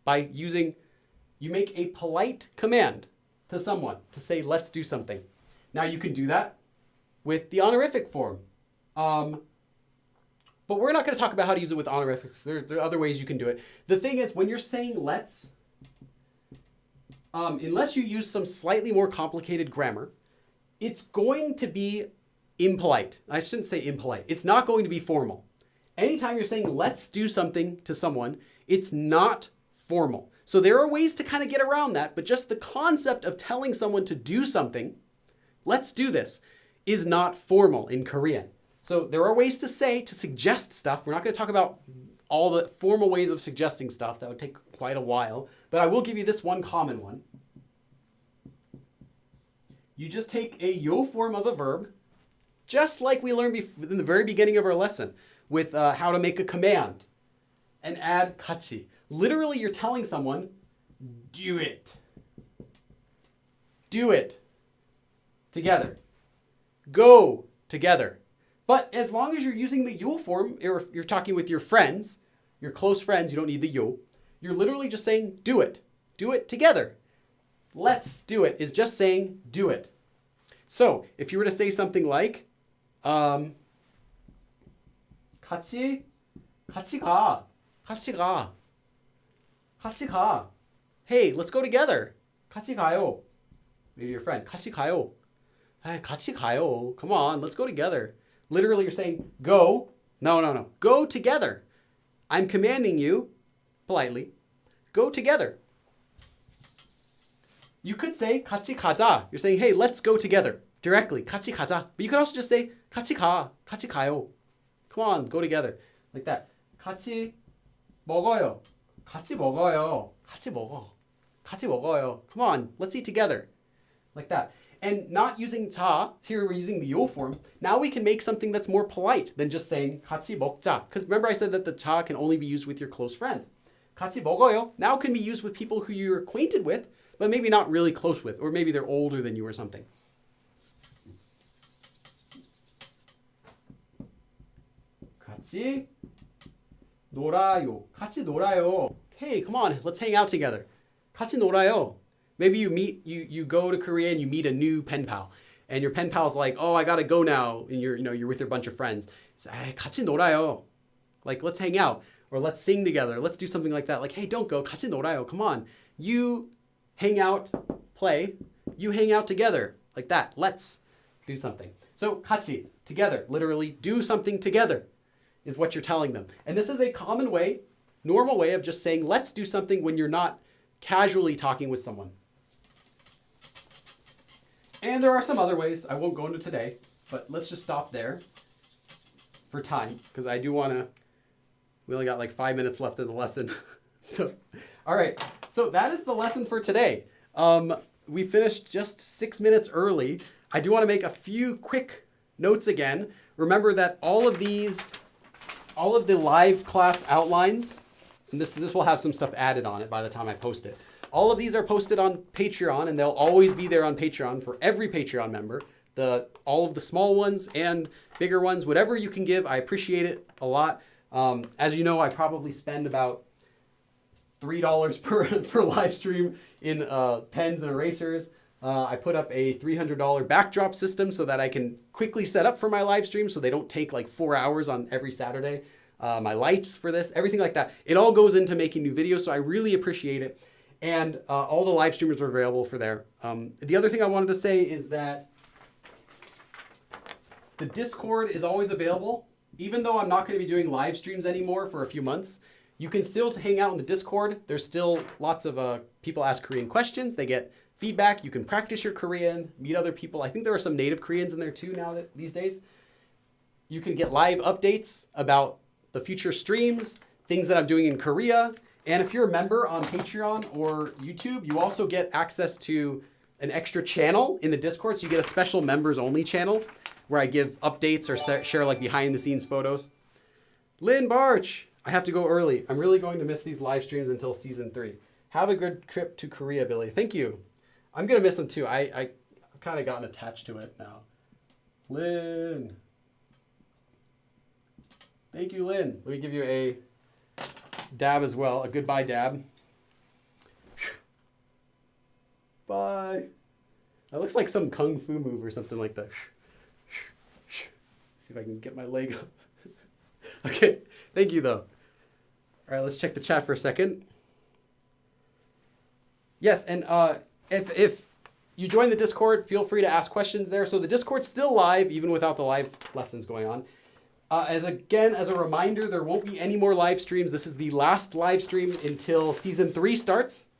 by using, you make a polite command to someone to say, let's do something. Now you can do that with the honorific form. But we're not going to talk about how to use it with honorifics. There are other ways you can do it. The thing is, when you're saying let's, unless you use some slightly more complicated grammar, it's going to be impolite. I shouldn't say impolite. It's not going to be formal. Anytime you're saying let's do something to someone, it's not formal. So there are ways to kind of get around that, but just the concept of telling someone to do something, let's do this, is not formal in Korean. So there are ways to say, to suggest stuff. We're not going to talk about all the formal ways of suggesting stuff. That would take quite a while. But I will give you this one common one. You just take a yo form of a verb, just like we learned in the very beginning of our lesson with how to make a command, and add 같이. Literally, you're telling someone, do it. Do it. Together. Go together. But as long as you're using the yo form, or you're talking with your friends, your close friends, you don't need the yo. You're literally just saying, do it. Do it together. Let's do it is just saying, do it. So if you were to say something like, 같이 가. 같이 가. 같이 가. Hey, let's go together. 같이 가요. Maybe your friend. 같이 가요. Hey, 같이 가요. Come on, let's go together. Literally, you're saying, go. No. Go together. I'm commanding you, politely, go together. You could say, 같이 가자. You're saying, hey, let's go together. Directly, 같이 가자. But you could also just say, 같이 가. 같이 가요. Come on, go together. Like that. 같이 먹어요. 같이 먹어요. 같이 먹어. 같이 먹어요. Come on, let's eat together. Like that. And not using 자, here we're using the yo form. Now we can make something that's more polite than just saying 같이 먹자. Because remember I said that the 자 can only be used with your close friends. 같이 먹어요 now can be used with people who you're acquainted with, but maybe not really close with, or maybe they're older than you or something. 같이 놀아요. 같이 놀아요. Hey, come on, let's hang out together. 같이 놀아요. Maybe you go to Korea and you meet a new pen pal, and your pen pal's like, oh, I gotta go now, and you're with your bunch of friends. Say, hey, 같이 놀아요. Like, let's hang out, or let's sing together. Let's do something like that. Like, hey, don't go. 같이 놀아요. Come on. You hang out, play. You hang out together. Like that. Let's do something. So 같이, together, literally do something together is what you're telling them. And this is a common way, normal way of just saying, let's do something when you're not casually talking with someone. And there are some other ways I won't go into today, but let's just stop there for time, because I do want to, we only got like 5 minutes left in the lesson. So, all right. So that is the lesson for today. We finished just 6 minutes early. I do want to make a few quick notes again. Remember that all of the live class outlines, and this will have some stuff added on it by the time I post it. All of these are posted on Patreon, and they'll always be there on Patreon for every Patreon member. All of the small ones and bigger ones, whatever you can give, I appreciate it a lot. As you know, I probably spend about $3 per live stream in pens and erasers. I put up a $300 backdrop system so that I can quickly set up for my live stream so they don't take like 4 hours on every Saturday. My lights for this, everything like that. It all goes into making new videos, so I really appreciate it. And all the live streamers are available for there. The other thing I wanted to say is that the Discord is always available. Even though I'm not going to be doing live streams anymore for a few months, you can still hang out in the Discord. There's still lots of people ask Korean questions. They get feedback. You can practice your Korean, meet other people. I think there are some native Koreans in there too these days. You can get live updates about the future streams, things that I'm doing in Korea. And if you're a member on Patreon or YouTube, you also get access to an extra channel in the Discord. So you get a special members only channel where I give updates or share like behind the scenes photos. Lynn Barch, I have to go early. I'm really going to miss these live streams until season 3. Have a good trip to Korea, Billy. Thank you. I'm going to miss them too. I've kind of gotten attached to it now. Lynn. Thank you, Lynn. Let me give you a dab as well. A goodbye dab. Bye. That looks like some kung fu move or something like that. See if I can get my leg up. Okay. Thank you, though. All right, let's check the chat for a second. Yes, and if you join the Discord, feel free to ask questions there. So the Discord's still live, even without the live lessons going on. As a reminder, there won't be any more live streams. This is the last live stream until season 3 starts.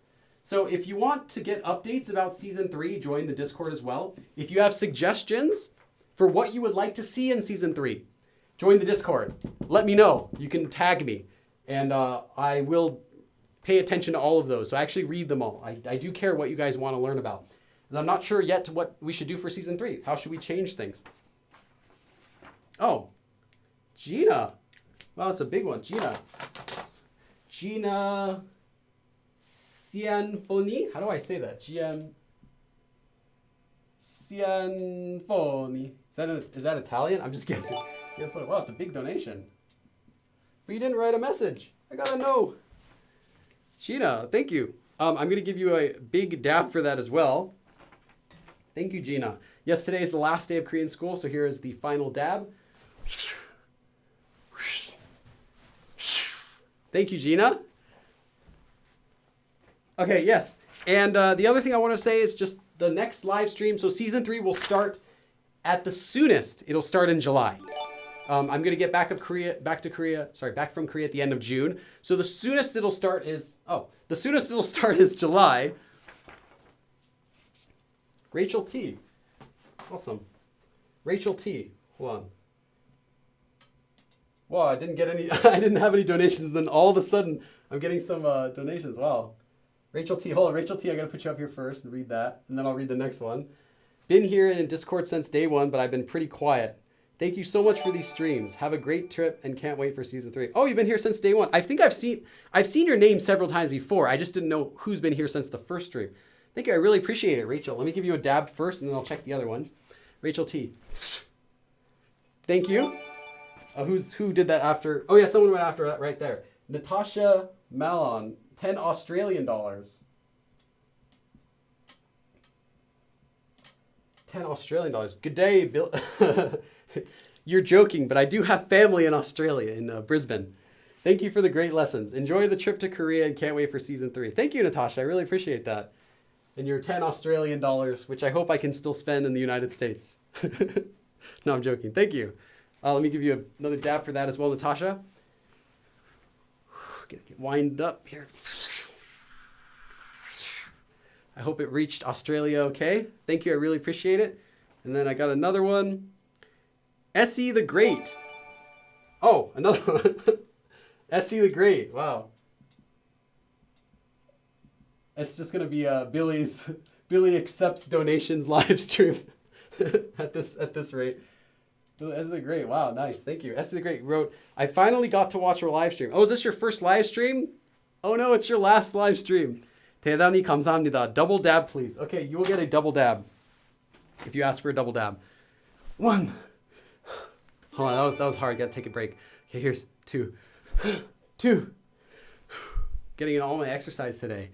So if you want to get updates about season 3, join the Discord as well. If you have suggestions for what you would like to see in season 3, join the Discord. Let me know. You can tag me, and I will pay attention to all of those. So I actually read them all. I do care what you guys want to learn about. And I'm not sure yet what we should do for season 3. How should we change things? Oh, Gina. Wow, that's a big one. Gina Cianfoni. How do I say that? Cianfoni. Is that Italian? I'm just guessing. Wow, it's a big donation. But you didn't write a message. I gotta know. Gina, thank you. I'm going to give you a big dab for that as well. Thank you, Gina. Yes, today is the last day of Korean school, so here is the final dab. Thank you, Gina. Okay, yes. And the other thing I want to say is just the next live stream. So season 3 will start at the soonest. It'll start in July. I'm going to get back from Korea at the end of June. So the soonest it'll start is July. Rachel T. Awesome. Rachel T. Hold on. Wow, I didn't have any donations, and then all of a sudden I'm getting some donations. Wow. Rachel T. Hold on, Rachel T. I gotta put you up here first and read that, and then I'll read the next one. Been here in Discord since day 1, but I've been pretty quiet. Thank you so much for these streams. Have a great trip and can't wait for season 3. Oh, you've been here since day 1. I think I've seen your name several times before. I just didn't know who's been here since the first stream. Thank you. I really appreciate it, Rachel. Let me give you a dab first, and then I'll check the other ones. Rachel T. Thank you. Who did that after? Oh yeah, someone went after that right there. Natasha Malon, $10 Australian. 10 Australian dollars. Good day, Bill. You're joking, but I do have family in Australia, in Brisbane. Thank you for the great lessons. Enjoy the trip to Korea and can't wait for season 3. Thank you, Natasha. I really appreciate that. And your 10 Australian dollars, which I hope I can still spend in the United States. No, I'm joking. Thank you. Let me give you another dab for that as well, Natasha. Gonna get wind up here. I hope it reached Australia okay. Thank you. I really appreciate it. And then I got another one. Essie the Great. Oh, another one. Essie the Great. Wow. It's just going to be Billy accepts donations live stream at this rate. Essie the Great. Wow, nice. Thank you. Essie the Great wrote, I finally got to watch our live stream. Oh, is this your first live stream? Oh no, it's your last live stream. 대단히 감사합니다. Double dab, please. Okay, you will get a double dab if you ask for a double dab. 1. Hold on, that was hard. Got to take a break. Okay, here's 2. 2. Getting in all my exercise today.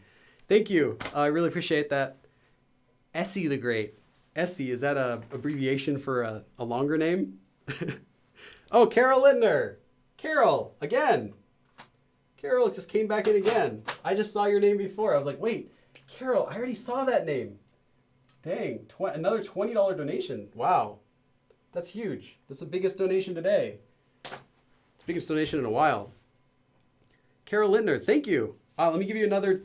Thank you. I really appreciate that. Essie the Great. Essie, is that a abbreviation for a longer name? Oh, Carol Littner. Carol, again. Carol just came back in again. I just saw your name before. I was like, wait, Carol, I already saw that name. Dang, another $20 donation. Wow, that's huge. That's the biggest donation today. It's the biggest donation in a while. Carol Littner, thank you. Let me give you another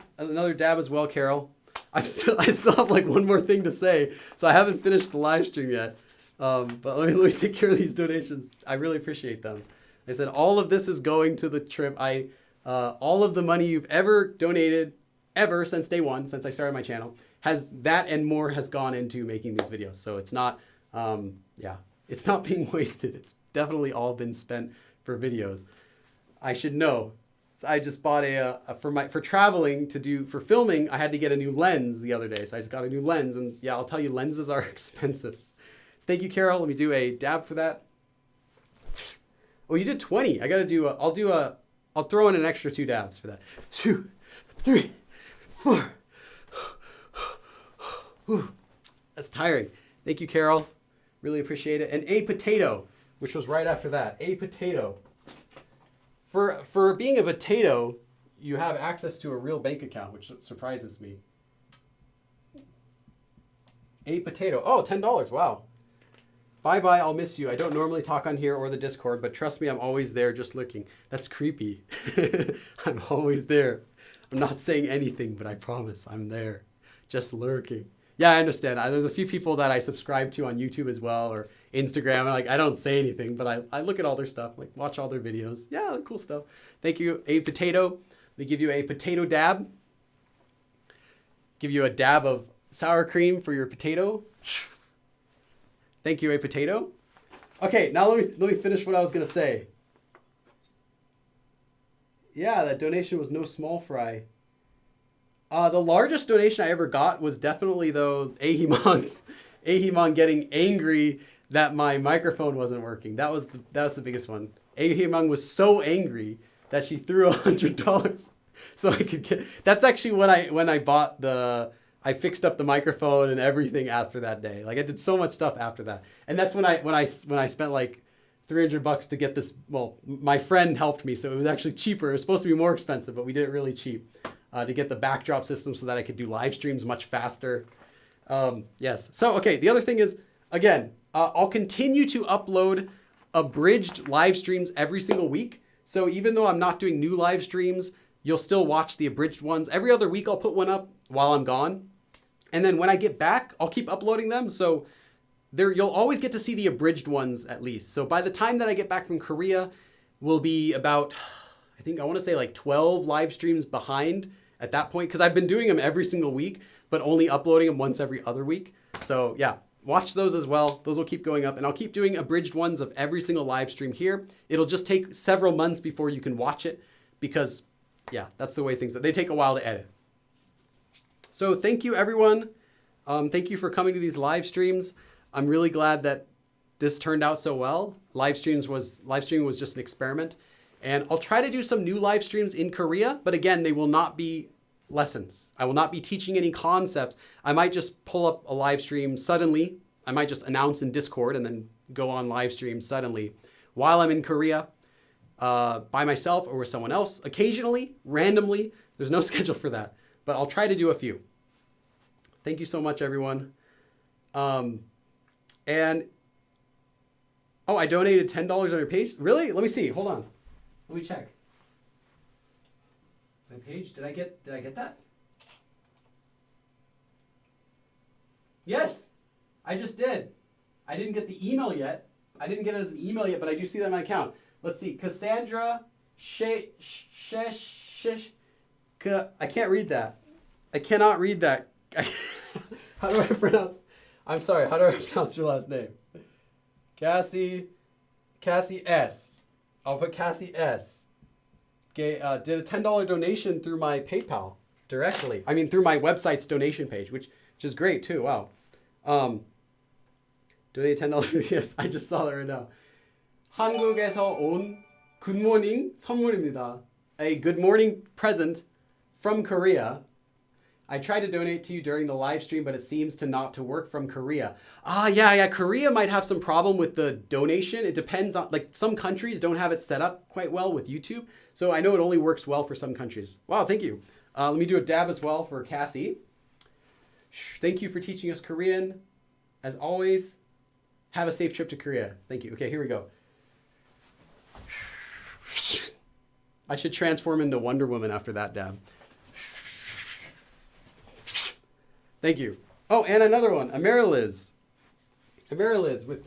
dab as well, Carol. I still have like one more thing to say, so I haven't finished the live stream yet. But let me take care of these donations. I really appreciate them. I said all of this is going to the trip. All of the money you've ever donated, ever since day 1, since I started my channel, has that and more has gone into making these videos. So it's not, it's not being wasted. It's definitely all been spent for videos. I should know. So I just bought for traveling for filming, I had to get a new lens the other day. So I just got a new lens, and yeah, I'll tell you, lenses are expensive. So thank you, Carol. Let me do a dab for that. Oh, you did 20. I got to do I'll throw in an extra 2 dabs for that. 2, 3, 4. Whew. That's tiring. Thank you, Carol. Really appreciate it. And a potato, which was right after that. A potato. For being a potato, you have access to a real bank account, which surprises me. A potato. Oh, $10. Wow. Bye-bye, I'll miss you. I don't normally talk on here or the Discord, but trust me, I'm always there just looking. That's creepy. I'm always there. I'm not saying anything, but I promise I'm there. Just lurking. Yeah, I understand. There's a few people that I subscribe to on YouTube as well, or Instagram. Like, I don't say anything, but I look at all their stuff, like watch all their videos. Yeah, cool stuff. Thank you, A Potato. We give you a potato dab. Give you a dab of sour cream for your potato. Thank you, A Potato. Okay, now let me finish what I was gonna say. Yeah, that donation was no small fry. The largest donation I ever got was definitely though Ahimon getting angry that my microphone wasn't working. That was the biggest one. Ahimon was so angry that she threw $100 so I could get. That's actually when I bought I fixed up the microphone and everything after that day. Like I did so much stuff after that, and that's when I spent like $300 to get this. Well, my friend helped me, so it was actually cheaper. It was supposed to be more expensive, but we did it really cheap to get the backdrop system so that I could do live streams much faster. Yes. So okay, the other thing is again, I'll continue to upload abridged live streams every single week. So even though I'm not doing new live streams, you'll still watch the abridged ones. Every other week I'll put one up while I'm gone. And then when I get back, I'll keep uploading them. So you'll always get to see the abridged ones at least. So by the time that I get back from Korea, we'll be about, I want to say like 12 live streams behind at that point. Because I've been doing them every single week, but only uploading them once every other week. So yeah, watch those as well. Those will keep going up. And I'll keep doing abridged ones of every single live stream here. It'll just take several months before you can watch it. Because yeah, that's the way they take a while to edit. So thank you, everyone. Thank you for coming to these live streams. I'm really glad that this turned out so well. Live streaming was just an experiment. And I'll try to do some new live streams in Korea, but again, they will not be lessons. I will not be teaching any concepts. I might just pull up a live stream suddenly. I might just announce in Discord and then go on live stream suddenly while I'm in Korea by myself or with someone else. Occasionally, randomly, there's no schedule for that. But I'll try to do a few. Thank you so much, everyone. I donated $10 on your page. Really? Let me see. Hold on. Let me check. My page. Did I get that? Yes, I just did. I didn't get the email yet. I didn't get it as an email yet, but I do see that on my account. Let's see. Cassandra I can't read that. I cannot read that. How do I pronounce? I'm sorry. How do I pronounce your last name? Cassie S. I'll put Cassie S. Did a $10 donation through my PayPal directly. I mean, through my website's donation page, which is great too. Wow. Donate $10. Yes, I just saw that right now. 한국에서 온 굿모닝 선물입니다. A good morning present from Korea. I tried to donate to you during the live stream, but it seems not to work from Korea. Yeah. Korea might have some problem with the donation. It depends on, like some countries don't have it set up quite well with YouTube. So I know it only works well for some countries. Wow, thank you. Let me do a dab as well for Cassie. Thank you for teaching us Korean. As always, have a safe trip to Korea. Thank you. Okay, here we go. I should transform into Wonder Woman after that dab. Thank you. Oh, and another one, Ameriliz,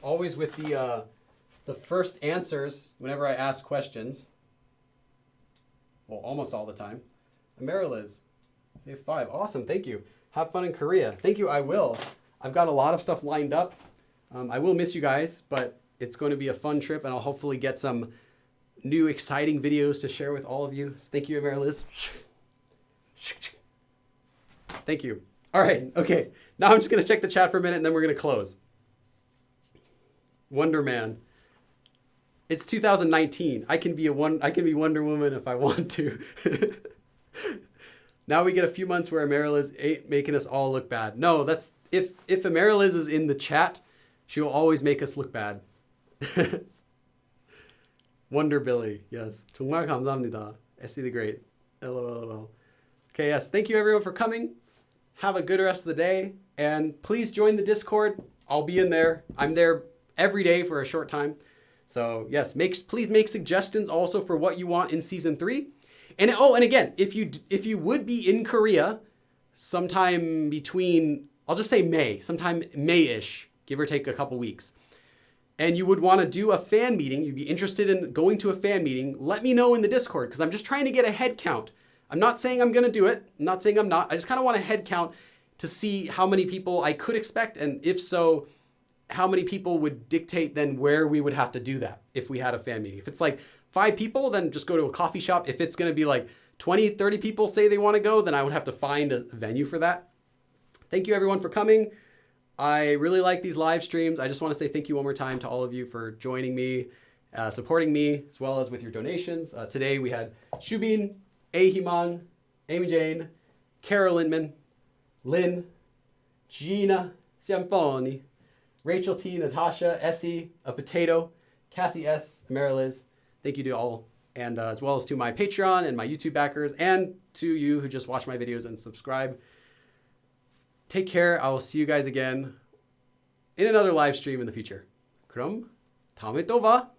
always with the first answers whenever I ask questions. Well, almost all the time. Ameriliz, say 5. Awesome, thank you. Have fun in Korea. Thank you, I will. I've got a lot of stuff lined up. I will miss you guys, but it's going to be a fun trip, and I'll hopefully get some new exciting videos to share with all of you. Thank you, Ameriliz. Thank you. All right, okay. Now I'm just going to check the chat for a minute and then we're going to close. Wonder Man. It's 2019. I can be Wonder Woman if I want to. Now we get a few months where Ameriliz ain't making us all look bad. No, that's if Ameriliz is in the chat, she will always make us look bad. Wonder Billy, yes. 정말 감사합니다. Essie the Great. LOL. Okay, yes. Thank you everyone for coming. Have a good rest of the day. And please join the Discord. I'll be in there. I'm there every day for a short time. So yes, please make suggestions also for what you want in season 3. And and again, if you would be in Korea sometime between, I'll just say May, sometime May-ish, give or take a couple weeks, and you would want to do a fan meeting, you'd be interested in going to a fan meeting, let me know in the Discord, because I'm just trying to get a head count. I'm not saying I'm going to do it. I'm not saying I'm not. I just kind of want a head count to see how many people I could expect, and if so, how many people would dictate then where we would have to do that if we had a fan meeting. If it's like 5 people, then just go to a coffee shop. If it's going to be like 20, 30 people say they want to go, then I would have to find a venue for that. Thank you everyone for coming. I really like these live streams. I just want to say thank you one more time to all of you for joining me, supporting me, as well as with your donations. Today we had Shubin, Ahiman, Amy Jane, Carol Lindman, Lynn, Gina, Giamfoni, Rachel T, Natasha, Essie, a potato, Cassie S, Mariliz. Thank you to all, and as well as to my Patreon and my YouTube backers, and to you who just watch my videos and subscribe. Take care. I will see you guys again in another live stream in the future. 그럼 다음에 또 봐.